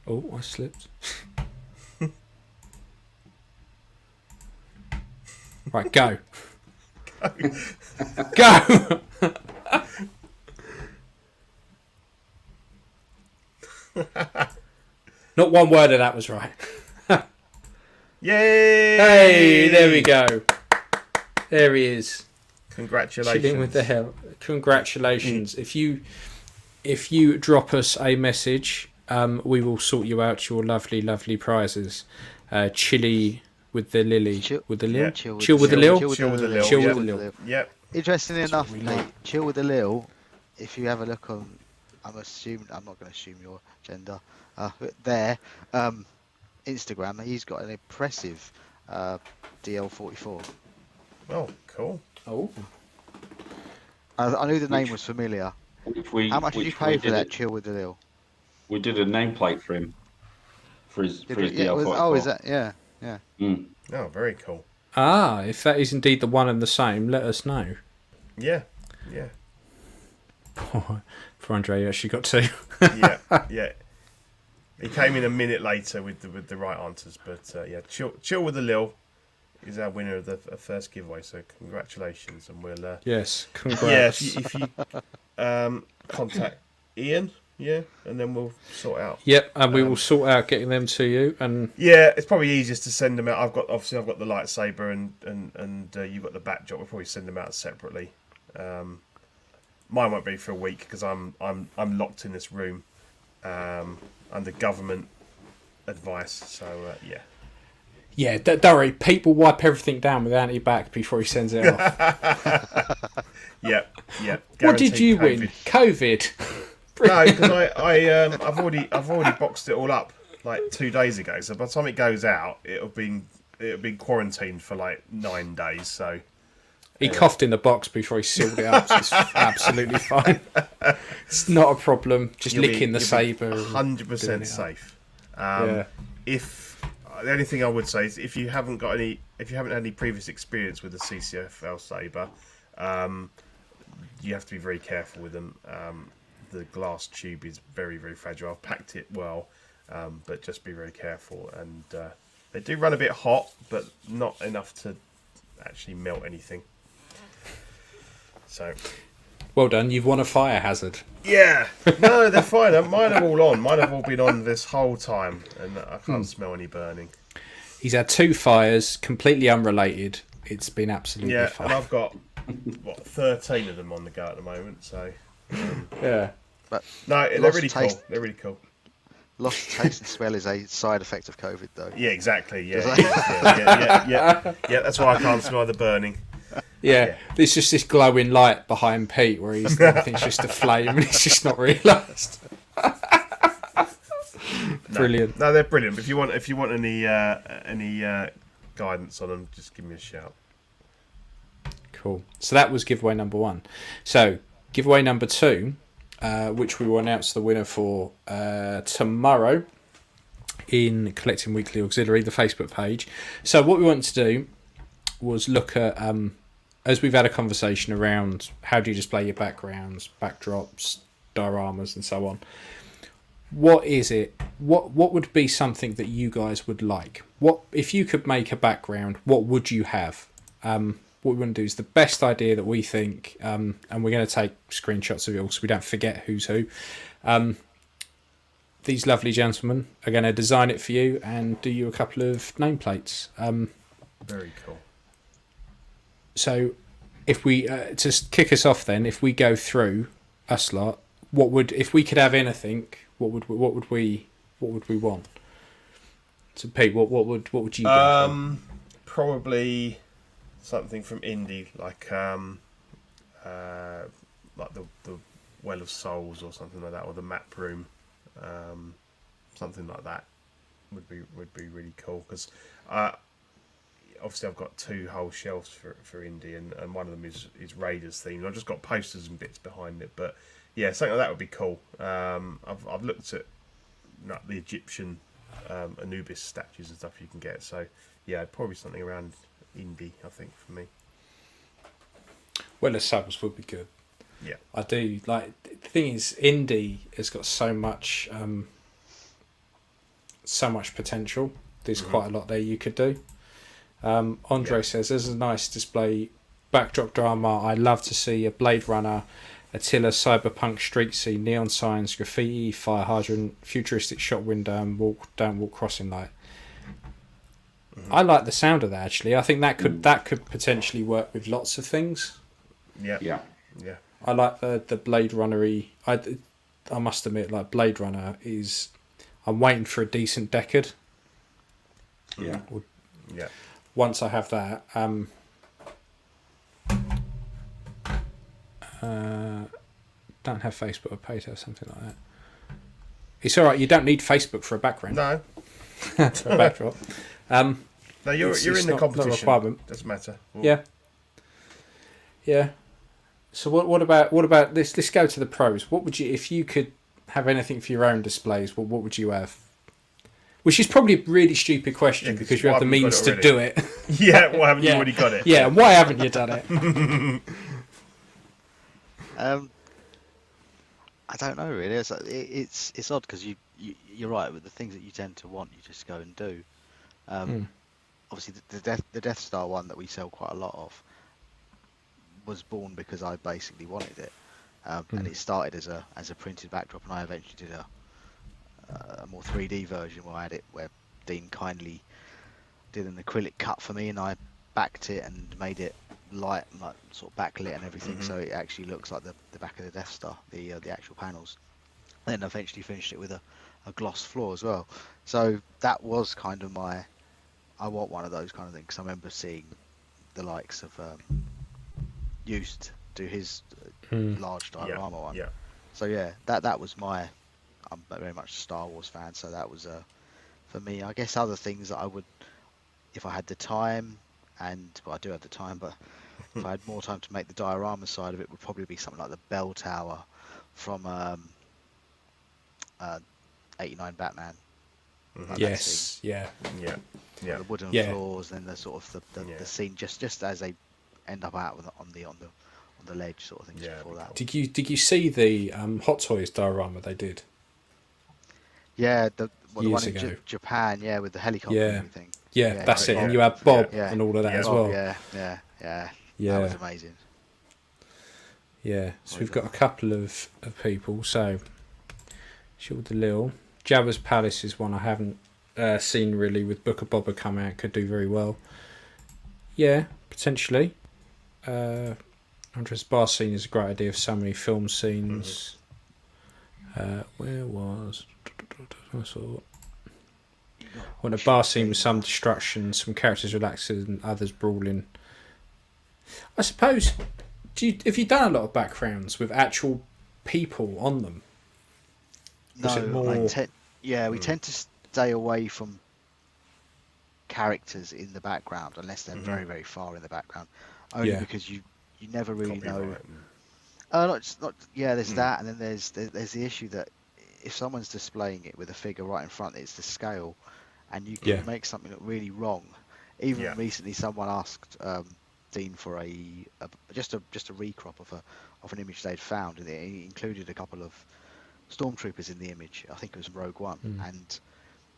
Oh, I slipped. Right. Go. Go. Not one word of that was right. Yay! Hey, there we go. There he is. Congratulations. Chilling with the hell. Congratulations. If you drop us a message, we will sort you out your lovely, lovely prizes. Chili with the lily. Chill with the lil. Chill with the lil. Chill with the lil. Chill with the lil. Yep. Interestingly enough, mate, Chill with the Lil, if you have a look on, I'm not going to assume your gender, Instagram, he's got an impressive DL44. Oh, cool. Oh. I knew the name was familiar. How much did you pay for that Chill with the Lil? We did a nameplate for him. For his DL44. Oh, is that? Yeah. Mm. Oh, very cool. Ah, if that is indeed the one and the same, let us know. Yeah. Poor Andre actually got 2. Yeah. He came in a minute later with the right answers, but Chill with the Lil is our winner of the first giveaway. So congratulations, and we'll yes, congrats. Yeah, if you contact Ian. Yeah, and then we'll sort out. Yep, and we will sort out getting them to you. And yeah, it's probably easiest to send them out. I've got the lightsaber and you've got the backdrop. We'll probably send them out separately. Mine won't be for a week because I'm locked in this room under government advice. So yeah. Yeah, don't worry. Pete will wipe everything down with anti-bac before he sends it off. Yep. What did you win? COVID. No, because I've already boxed it all up like 2 days ago. So by the time it goes out, it'll be quarantined for like 9 days. So he coughed in the box before he sealed it up. So it's absolutely fine. It's not a problem. Just licking the saber. 100% safe. If the only thing I would say is if you haven't had any previous experience with the CCFL saber, you have to be very careful with them. The glass tube is very, very fragile. I've packed it well, but just be very careful. And they do run a bit hot, but not enough to actually melt anything. So, well done. You've won a fire hazard. Yeah. No, they're fine. Mine are all on. Mine have all been on this whole time, and I can't smell any burning. He's had 2 fires, completely unrelated. It's been absolutely fine. And I've got 13 of them on the go at the moment. So. Yeah. But no, they're really cool. They're really cool. Loss of taste and smell is a side effect of COVID, though. Yeah, exactly. Yeah. That's why I can't smell the burning. Yeah. There's just this glowing light behind Pete where everything's just a flame and he's just not realised. Brilliant. No, they're brilliant. But if you want any guidance on them, just give me a shout. Cool. So that was giveaway number 1. So giveaway number 2. Which we will announce the winner for tomorrow in Collecting Weekly Auxiliary, the Facebook page. So what we wanted to do was look at, as we've had a conversation around how do you display your backgrounds, backdrops, dioramas and so on, what is it? What would be something that you guys would like? What if you could make a background? What would you have? What we want to do is the best idea that we think, and we're going to take screenshots of it all so we don't forget who's who. These lovely gentlemen are going to design it for you and do you a couple of nameplates. Very cool. So, if we to kick us off, then if we go through us lot, if we could have anything? What would we want? So, Pete, what would you go for? Probably something from indie, like the Well of Souls or something like that, or the Map Room, something like that would be really cool. Because obviously I've got 2 whole shelves for indie, and one of them is Raiders themed. I've just got posters and bits behind it, but yeah, something like that would be cool. I've looked at the Egyptian Anubis statues and stuff you can get, so yeah, probably something around indie, I think, for me. Well, the subs would be good. Yeah, I do like. The thing is, indie has got so much potential. There's quite a lot there you could do. Andre says there's a nice display backdrop drama. I love to see a Blade Runner, Attila, cyberpunk street scene, neon signs, graffiti, fire hydrant, futuristic shop window, and walk crossing light. I like the sound of that, actually. I think that could potentially work with lots of things. Yeah. I like the Blade Runner-y. I must admit, like Blade Runner is. I'm waiting for a decent decade. Yeah. Once I have that, don't have Facebook or Payto, something like that. It's all right. You don't need Facebook for a background. No. For a backdrop. No, you're in the competition. Not a requirement. Doesn't matter. Yeah. So what about this? Let's go to the pros. What would you, if you could have anything for your own displays? What would you have? Which is probably a really stupid question because you have the means to do it. Yeah, why haven't you already got it? Yeah, why haven't you done it? I don't know really. It's odd because you're right with the things that you tend to want, you just go and do. Obviously, the Death Star one that we sell quite a lot of was born because I basically wanted it, and it started as a printed backdrop, and I eventually did a more 3D version where Dean kindly did an acrylic cut for me, and I backed it and made it light, like sort of backlit and everything, so it actually looks like the back of the Death Star, the actual panels. And then eventually finished it with a gloss floor as well. So that was kind of I want one of those kind of things. I remember seeing the likes of Used do his large diorama one. Yeah. So yeah, that was I'm very much a Star Wars fan, so that was for me. I guess other things that I would, if I had the time, I do have the time, but if I had more time to make the diorama side of it, would probably be something like the bell tower from 89 Batman. Like yes, yeah. The wooden floors, and then the sort of the scene just as they end up out on the ledge sort of things before that. Did you see the Hot Toys diorama they did? Yeah, the one ago. in Japan, with the helicopter and everything. Yeah, that's it. And you had Bob and all of that as well. Yeah. That was amazing. Yeah, so we've got a couple of people. So, Shield the Lil. Jabba's Palace is one I haven't seen really, with Book of Boba coming out. Could do very well. Yeah, potentially. Andres bar scene is a great idea of so many film scenes. Where was... I saw... When a bar scene with some destruction, some characters relaxing and others brawling. I suppose, have you done a lot of backgrounds with actual people on them? No, we tend to stay away from characters in the background unless they're very, very far in the background. Only because you never really know. There's that, and then there's the issue that if someone's displaying it with a figure right in front, it's the scale, and you can make something look really wrong. Even recently, someone asked Dean for just a recrop of an image they'd found, and it included a couple of stormtroopers in the image. I think it was Rogue One, and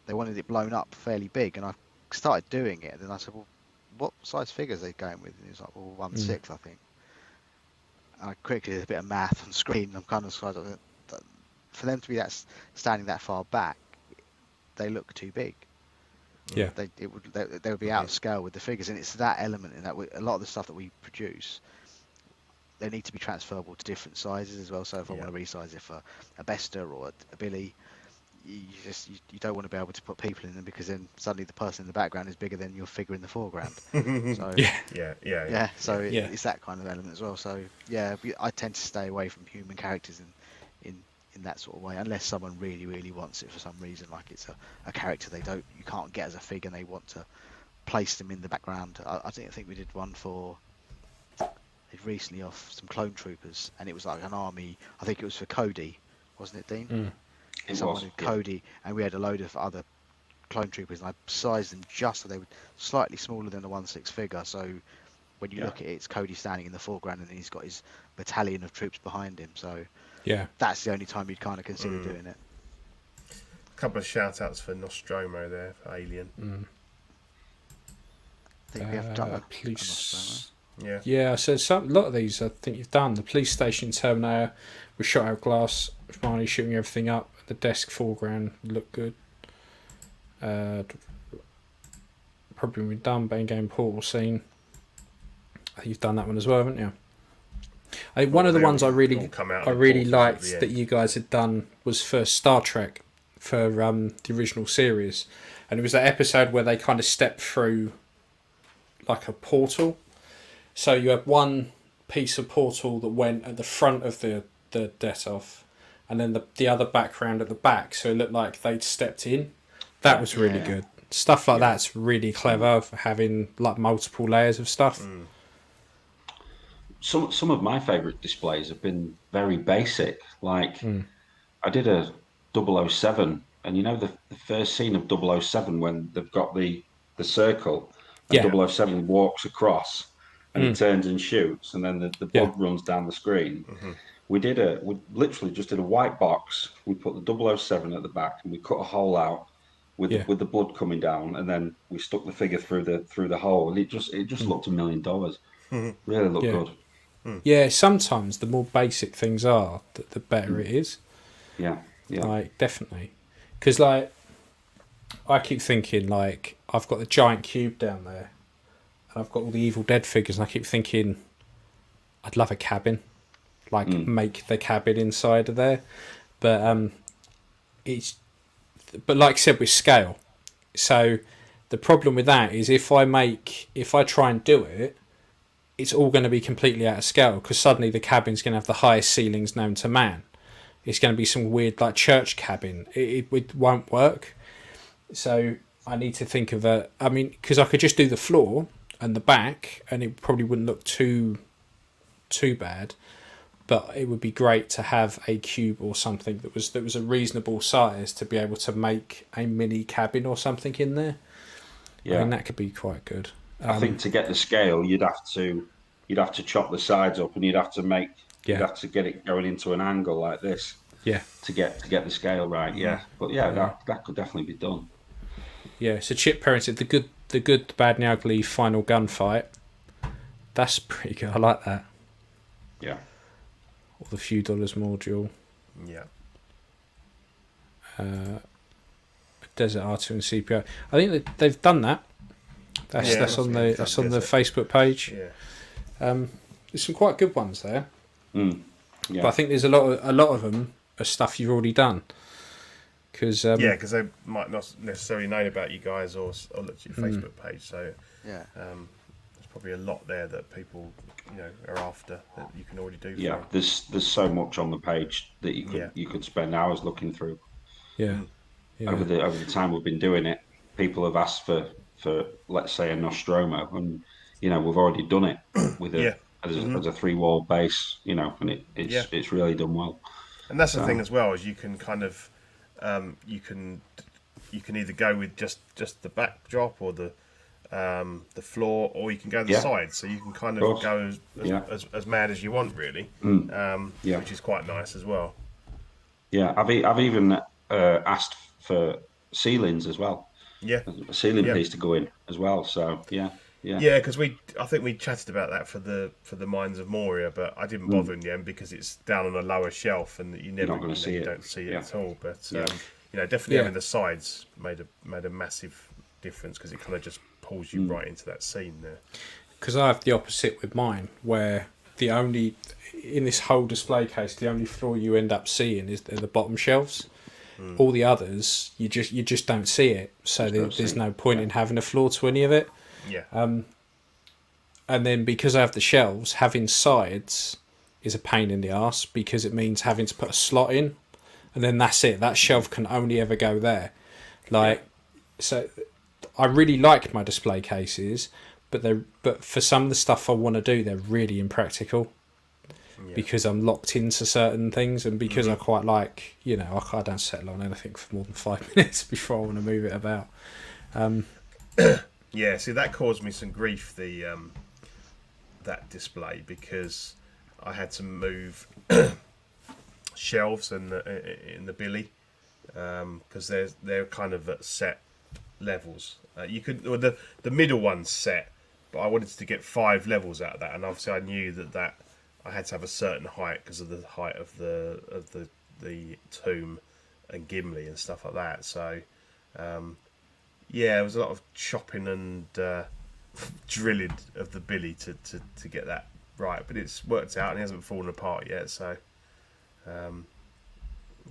they wanted it blown up fairly big, and I started doing it, and then I said, well, what size figures are they going with? And he was like, well, 1/6, I think. And I quickly did a bit of math on screen. I'm kind of for them to be standing that far back, they look too big. Yeah, they would be out of scale with the figures, and it's that element in that a lot of the stuff that we produce, they need to be transferable to different sizes as well. So if I want to resize it for a Bester or a Billy, you don't want to be able to put people in them, because then suddenly the person in the background is bigger than your figure in the foreground. So so it's that kind of element as well. So yeah, I tend to stay away from human characters in that sort of way, unless someone really wants it for some reason, like it's a character you can't get as a figure and they want to place them in the background. I think we did one for recently off some clone troopers, and it was like an army. I think it was for Cody, wasn't it, Dean? Someone had Cody, and we had a load of other clone troopers, and I sized them just so they were slightly smaller than the 1/6 figure. So when you look at it, it's Cody standing in the foreground, and then he's got his battalion of troops behind him. So that's the only time you'd kind of consider doing it. A couple of shout outs for Nostromo there, for Alien. I think we have done police. Yeah, so a lot of these I think you've done. The police station Terminator with shot out glass, Marty shooting everything up. The desk foreground looked good. Probably been done. Bang Game Portal scene. I think you've done that one as well, haven't you? One of the ones I really liked that you guys had done was for Star Trek, for the original series, and it was that episode where they kind of stepped through like a portal. So you had one piece of portal that went at the front of the Detov, and then the other background at the back, so it looked like they'd stepped in. That was really good. Stuff like that's really clever, for having like multiple layers of stuff. Some of my favourite displays have been very basic. Like I did a 007, and you know the first scene of 007 when they've got the circle, and 007 walks across, and he turns and shoots, and then the blood runs down the screen. We literally just did a white box. We put the 007 at the back, and we cut a hole out with the blood coming down, and then we stuck the figure through the hole, and it just looked $1 million. Really looked good. Yeah, sometimes the more basic things are, the better it is. Yeah. Like, definitely. Because, like, I keep thinking, like, I've got the giant cube down there, and I've got all the Evil Dead figures, and I keep thinking, I'd love a cabin. Like, make the cabin inside of there. But, but like I said, with scale. So, the problem with that is if I try and do it, it's all going to be completely out of scale, because suddenly the cabin's going to have the highest ceilings known to man. It's going to be some weird like church cabin. It won't work. So I need to think of because I could just do the floor and the back, and it probably wouldn't look too bad. But it would be great to have a cube or something that was a reasonable size to be able to make a mini cabin or something in there. Yeah, I mean, that could be quite good. I think to get the scale, you'd have to chop the sides up, and you'd have to get it going into an angle like this. Yeah. To get the scale right. Yeah. But that could definitely be done. Yeah. So Chip Perrin said the good, the bad, and the ugly final gunfight. That's pretty good. I like that. Yeah. Or the few dollars module. Yeah. Desert R2 and CPO. I think that they've done that. That's on the Facebook page. Yeah. There's some quite good ones there. Yeah. But I think there's a lot of them are stuff you've already done. Because they might not necessarily know about you guys or looked at your Facebook page. So there's probably a lot there that people are after that you can already do. Yeah, there's so much on the page that you could spend hours looking through. Yeah. Over the time we've been doing it, people have asked for let's say a Nostromo, and we've already done it with as a 3-wall base, and it's really done well. And that's the thing as well, is you can kind of you can either go with just the backdrop or the floor, or you can go the side, so you can kind of go as mad as you want, really, which is quite nice as well. Yeah, I've even asked for ceilings as well. Yeah, a ceiling piece to go in as well. So yeah. Yeah, because I think we chatted about that for the Mines of Moria, but I didn't bother in the end because it's down on a lower shelf and you never don't see it at all. But definitely having the sides made a massive difference because it kind of just pulls you right into that scene there. Because I have the opposite with mine, where in this whole display case, the only floor you end up seeing is the bottom shelves. All the others, you just don't see it. So there's no point in having a floor to any of it. Yeah. And then because I have the shelves, having sides is a pain in the arse because it means having to put a slot in, and then that's it. That shelf can only ever go there. So I really like my display cases, but for some of the stuff I want to do, they're really impractical. Because I'm locked into certain things, and because I quite like, I don't settle on anything for more than 5 minutes before I want to move it about. Yeah, see, that caused me some grief, that display, because I had to move shelves in the billy because they're kind of at set levels. The middle one's set, but I wanted to get 5 levels out of that, and obviously I knew that I had to have a certain height because of the height of the tomb and Gimli and stuff like that. So. There was a lot of chopping and drilling of the billy to get that right, but it's worked out and it hasn't fallen apart yet. So,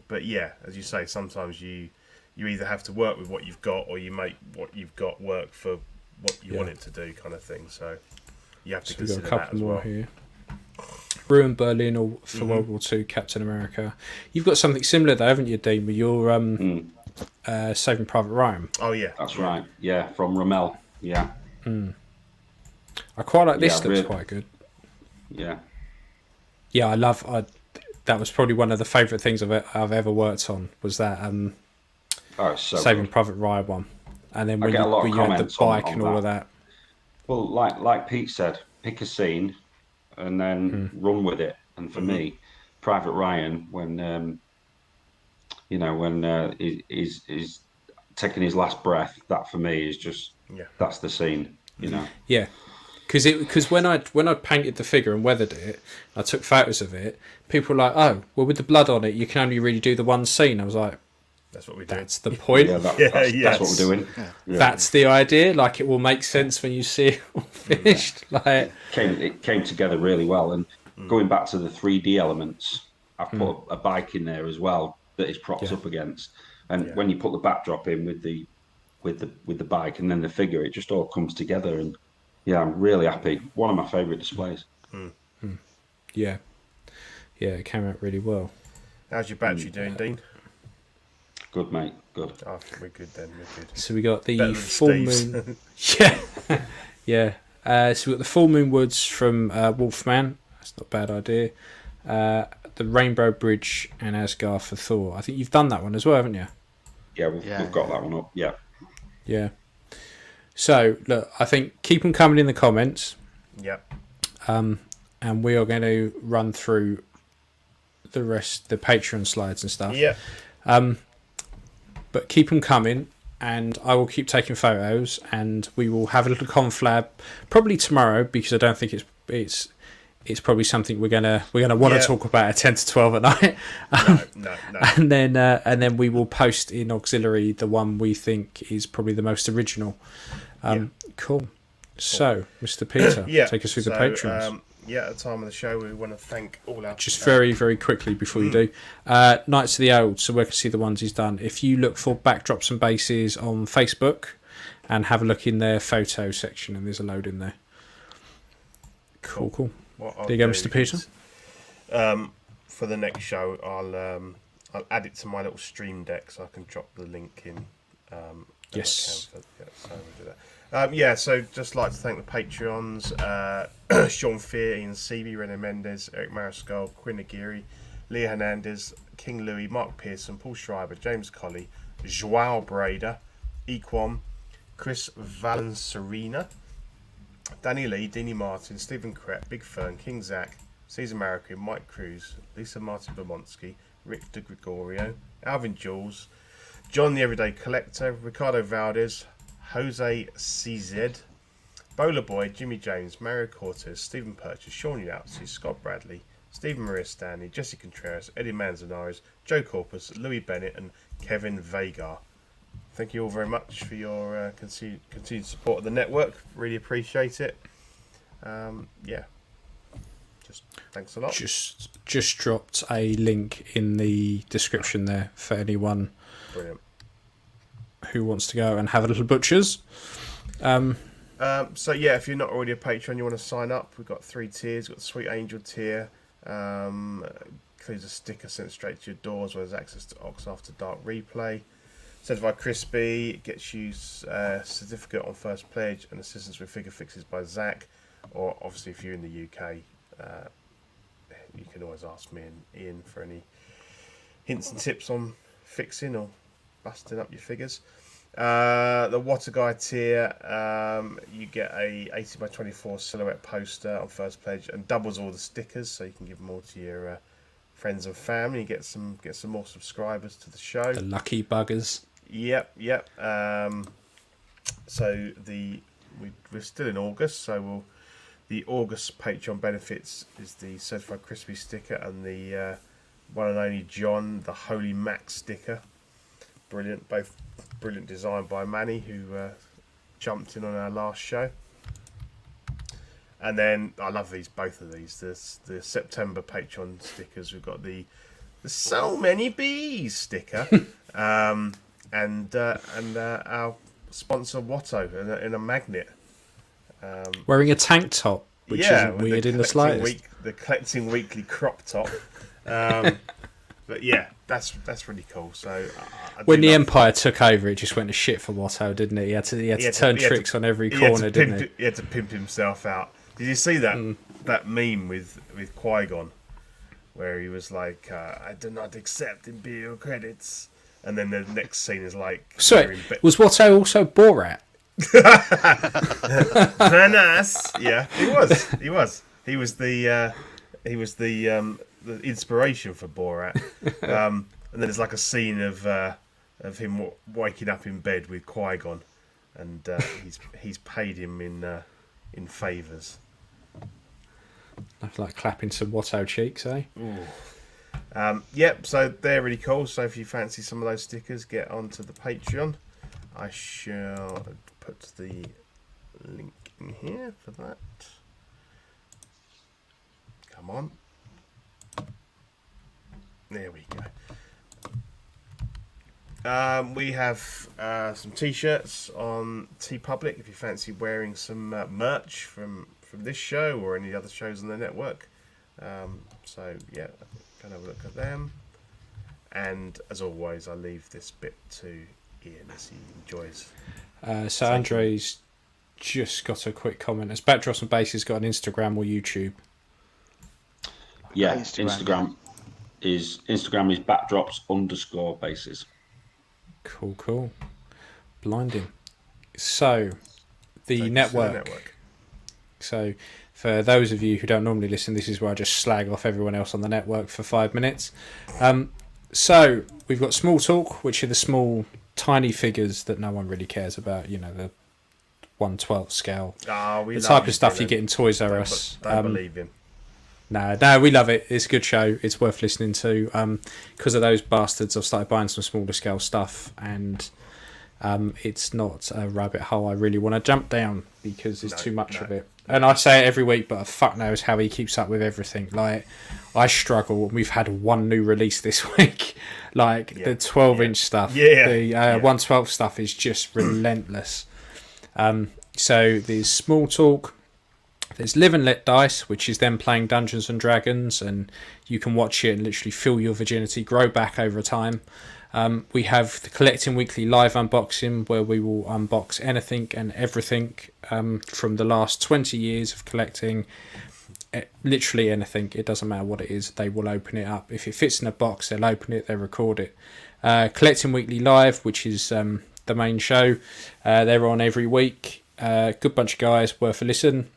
but yeah, as you say, sometimes you either have to work with what you've got, or you make what you've got work for what you want it to do, kind of thing. So you have to consider we've got a couple that as more well. here. Ruined Berlin for World War II, Captain America. You've got something similar though, haven't you, Dean? With your Saving Private Ryan. Oh yeah, that's right. Yeah, from Rommel. Yeah. I quite like this. Looks quite good. Yeah. Yeah, that was probably one of the favourite things I've ever worked on. Was that Saving Private Ryan one, and then when you had the bike and all of that. Well, like Pete said, pick a scene and then run with it. And for me, Private Ryan, when he's taking his last breath, that for me is just that's the scene, Yeah, because when I painted the figure and weathered it, I took photos of it. People were like, "Oh, well, with the blood on it, you can only really do the one scene." I was like, "That's what we do. That's the point. That's what we're doing. Yeah. That's the idea. Like, it will make sense when you see it all finished. Like, it came together really well. And going back to the 3D elements, I've put a bike in there as well that is propped up against. And when you put the backdrop in with the bike and then the figure, it just all comes together. And I'm really happy. One of my favourite displays. Yeah, it came out really well. How's your battery doing, Dean? Good, mate. Good. Oh, we're good then. We're good. So we got the full moon. Yeah. So we got the full moon woods from Wolfman. That's not a bad idea. The Rainbow Bridge and Asgard for Thor. I think you've done that one as well, haven't you? Yeah, we've got that one up. Yeah. Yeah. So look, I think keep them coming in the comments. Yep. And we are going to run through the rest, the Patreon slides and stuff. Yeah. But keep them coming, and I will keep taking photos, and we will have a little conflab probably tomorrow, because I don't think it's probably something we're gonna want to talk about at 10 to 12 at night. No. And then we will post in auxiliary the one we think is probably the most original. Cool. So, Mr. Peter, take us through the patrons. At the time of the show, we want to thank all our... Just very, very quickly before you do. Knights of the Old, so we can see the ones he's done. If you look for Backdrops and Bases on Facebook and have a look in their photo section, and there's a load in there. Cool. There you go, Mr. Peter. For the next show, I'll add it to my little stream deck so I can drop the link in. Yes. So we'll do that. So just like to thank the Patreons, Sean Fear, Ian Seaby, René Mendes, Eric Mariscal, Quinn Aguirre, Leah Hernandez, King Louis, Mark Pearson, Paul Schreiber, James Colley, Joao Brader, Equam, Chris Valencerina, Danny Lee, Deanie Martin, Stephen Crett, Big Fern, King Zach, Caesar Marroquin, Mike Cruz, Lisa Martin Bermondsky, Rick De Gregorio, Alvin Jules, John the Everyday Collector, Ricardo Valdez, Jose CZ, Bowler Boy, Jimmy James, Mario Cortez, Stephen Purchase, Sean Yautsy, Scott Bradley, Stephen Maria Stanley, Jesse Contreras, Eddie Manzanares, Joe Corpus, Louis Bennett, and Kevin Vega. Thank you all very much for your continued support of the network. Really appreciate it. Yeah. Just thanks a lot. Just dropped a link in the description there for anyone who wants to go and have a little butchers. So yeah, if you're not already a patron, you want to sign up. We've got 3 tiers. We've got the Sweet Angel tier. Includes a sticker sent straight to your door, as well as access to Ox After Dark replay. Certified Crispy gets you a certificate on first pledge and assistance with figure fixes by Zach. Or obviously, if you're in the UK, you can always ask me and Ian for any hints and tips on fixing or busting up your figures. The Water Guy tier, you get a 80x24 silhouette poster on first pledge and doubles all the stickers, so you can give them all to your friends and family. You get some more subscribers to the show. The lucky buggers. Yep. So we're still in August, so the August Patreon benefits is the Certified Crispy sticker and the one and only John, the Holy Mac sticker. Brilliant, both brilliant design by Manny, who jumped in on our last show. And then I love both of these. The September Patreon stickers. We've got the So Many Bees sticker, and our sponsor Watto in a magnet. Wearing a tank top, which isn't weird in the slightest. The Collecting Weekly crop top. But yeah, that's really cool. So when the Empire took over, it just went to shit for Watto, didn't it? He had to turn tricks on every corner, didn't he? He had to pimp himself out. Did you see that meme with Qui-Gon, where he was like, "I do not accept Imperial credits," and then the next scene is like, "So was Watto also Borat?" Venice. Yeah, he was. He was the inspiration for Borat. And then there's like a scene of him waking up in bed with Qui-Gon, and he's paid him in favours. Like clapping some Watto cheeks, eh? Yep. So they're really cool. So if you fancy some of those stickers, get onto the Patreon. I shall put the link in here for that. Come on. There we go. We have some t-shirts on TeePublic if you fancy wearing some merch from this show or any other shows on the network. So yeah, go and have a look at them. And as always, I leave this bit to Ian as he enjoys. So Andre's just got a quick comment. Has Backdrops and Bases got an Instagram or YouTube? Yeah, Instagram is backdrops_bases. Cool. Blinding. So the network. So for those of you who don't normally listen, this is where I just slag off everyone else on the network for 5 minutes. So we've got Small Talk, which are the small, tiny figures that no one really cares about. You know, the 1/12 scale. The type of stuff you get in Toys R Us. Don't believe him. No, we love it. It's a good show. It's worth listening to. Because of those bastards, I've started buying some smaller scale stuff, and it's not a rabbit hole I really want to jump down because there's too much of it. And I say it every week, but fuck knows how he keeps up with everything. Like, I struggle. We've had one new release this week. Like, the 12-inch stuff. The 1/12 stuff is just relentless. So there's Small Talk. There's Live and Let Dice, which is them playing Dungeons and Dragons, and you can watch it and literally feel your virginity grow back over time. We have the Collecting Weekly live unboxing, where we will unbox anything and everything from the last 20 years of collecting. Literally anything. It doesn't matter what it is. They will open it up. If it fits in a box, they'll open it, they'll record it. Collecting Weekly Live, which is the main show. They're on every week. Good bunch of guys, worth a listen.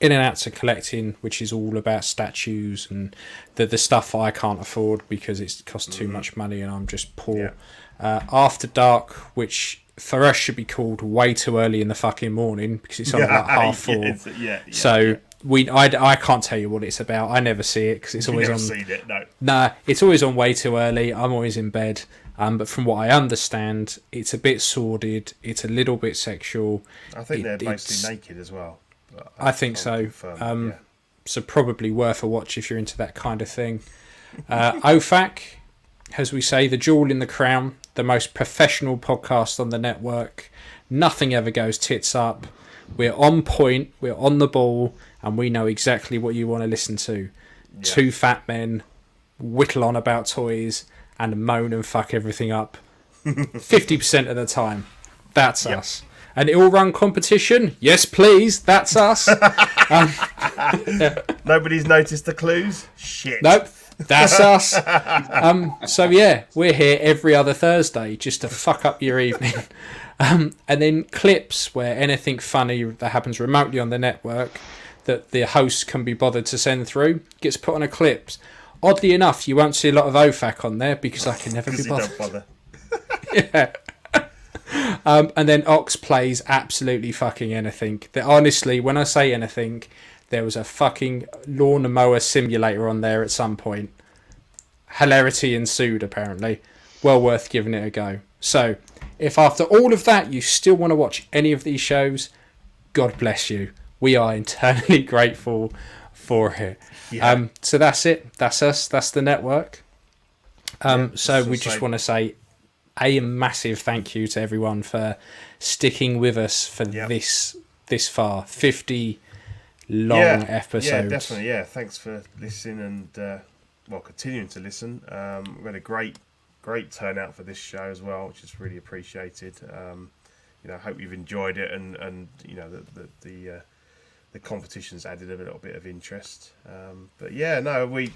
in and out to collecting, which is all about statues and the stuff I can't afford because it costs too much money and I'm just poor. After Dark, which for us should be called way too early in the fucking morning because it's on at like 4:30. So I can't tell you what it's about. I never see it because it's always on. Seen it, no. Nah, it's always on way too early. I'm always in bed. But from what I understand, it's a bit sordid. It's a little bit sexual. I think they're basically naked as well. I think so. So probably worth a watch if you're into that kind of thing. OFAC, as we say, the jewel in the crown, the most professional podcast on the network. Nothing ever goes tits up. We're on point, we're on the ball, and we know exactly what you want to listen to. Yeah. Two fat men whittle on about toys and moan and fuck everything up 50% of the time. That's us. An ill-run competition? Yes, please. That's us. Nobody's noticed the clues? Shit. Nope. That's us. So yeah, we're here every other Thursday just to fuck up your evening. And then clips where anything funny that happens remotely on the network that the host can be bothered to send through gets put on a clips. Oddly enough, you won't see a lot of OFAC on there because I can never be bothered. Yeah. And then Ox plays absolutely fucking anything. Honestly, when I say anything, there was a fucking lawnmower simulator on there at some point. Hilarity ensued, apparently. Well worth giving it a go. So, if after all of that you still want to watch any of these shows, God bless you. We are eternally grateful for it. Yeah. So that's it. That's us. That's the network. So we just want to say a massive thank you to everyone for sticking with us for this far. 50 long episodes. Yeah, definitely. Yeah, thanks for listening and continuing to listen. We had a great turnout for this show as well, which is really appreciated. I hope you've enjoyed it, and the competition's added a little bit of interest. But yeah, no, we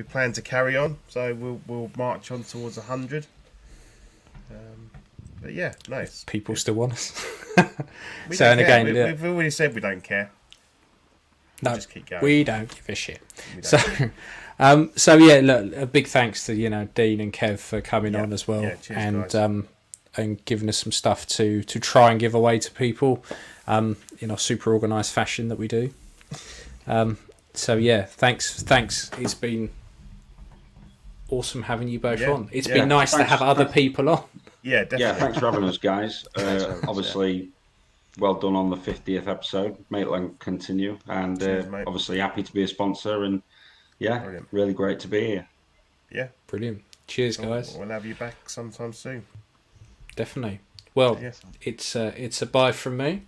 plan to carry on, so we'll march on towards 100. But yeah, nice. People still want us. We've already said we don't care. No, just keep going. We don't give a shit. So yeah, look, a big thanks to Dean and Kev for coming on as well, and giving us some stuff to try and give away to people in our super organised fashion that we do. So yeah, thanks. It's been awesome having you both on. It's been nice to have other people on. Yeah, definitely. Yeah, thanks for having us, guys. Obviously, well done on the 50th episode. May it continue. And cheers, obviously happy to be a sponsor. And brilliant. Really great to be here. Yeah. Brilliant. Cheers, guys. We'll have you back sometime soon. Definitely. Well, it's a bye from me.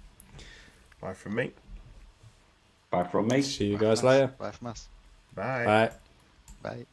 Bye from me. Bye from me. See you guys later. Bye from us. Bye. Bye. Bye.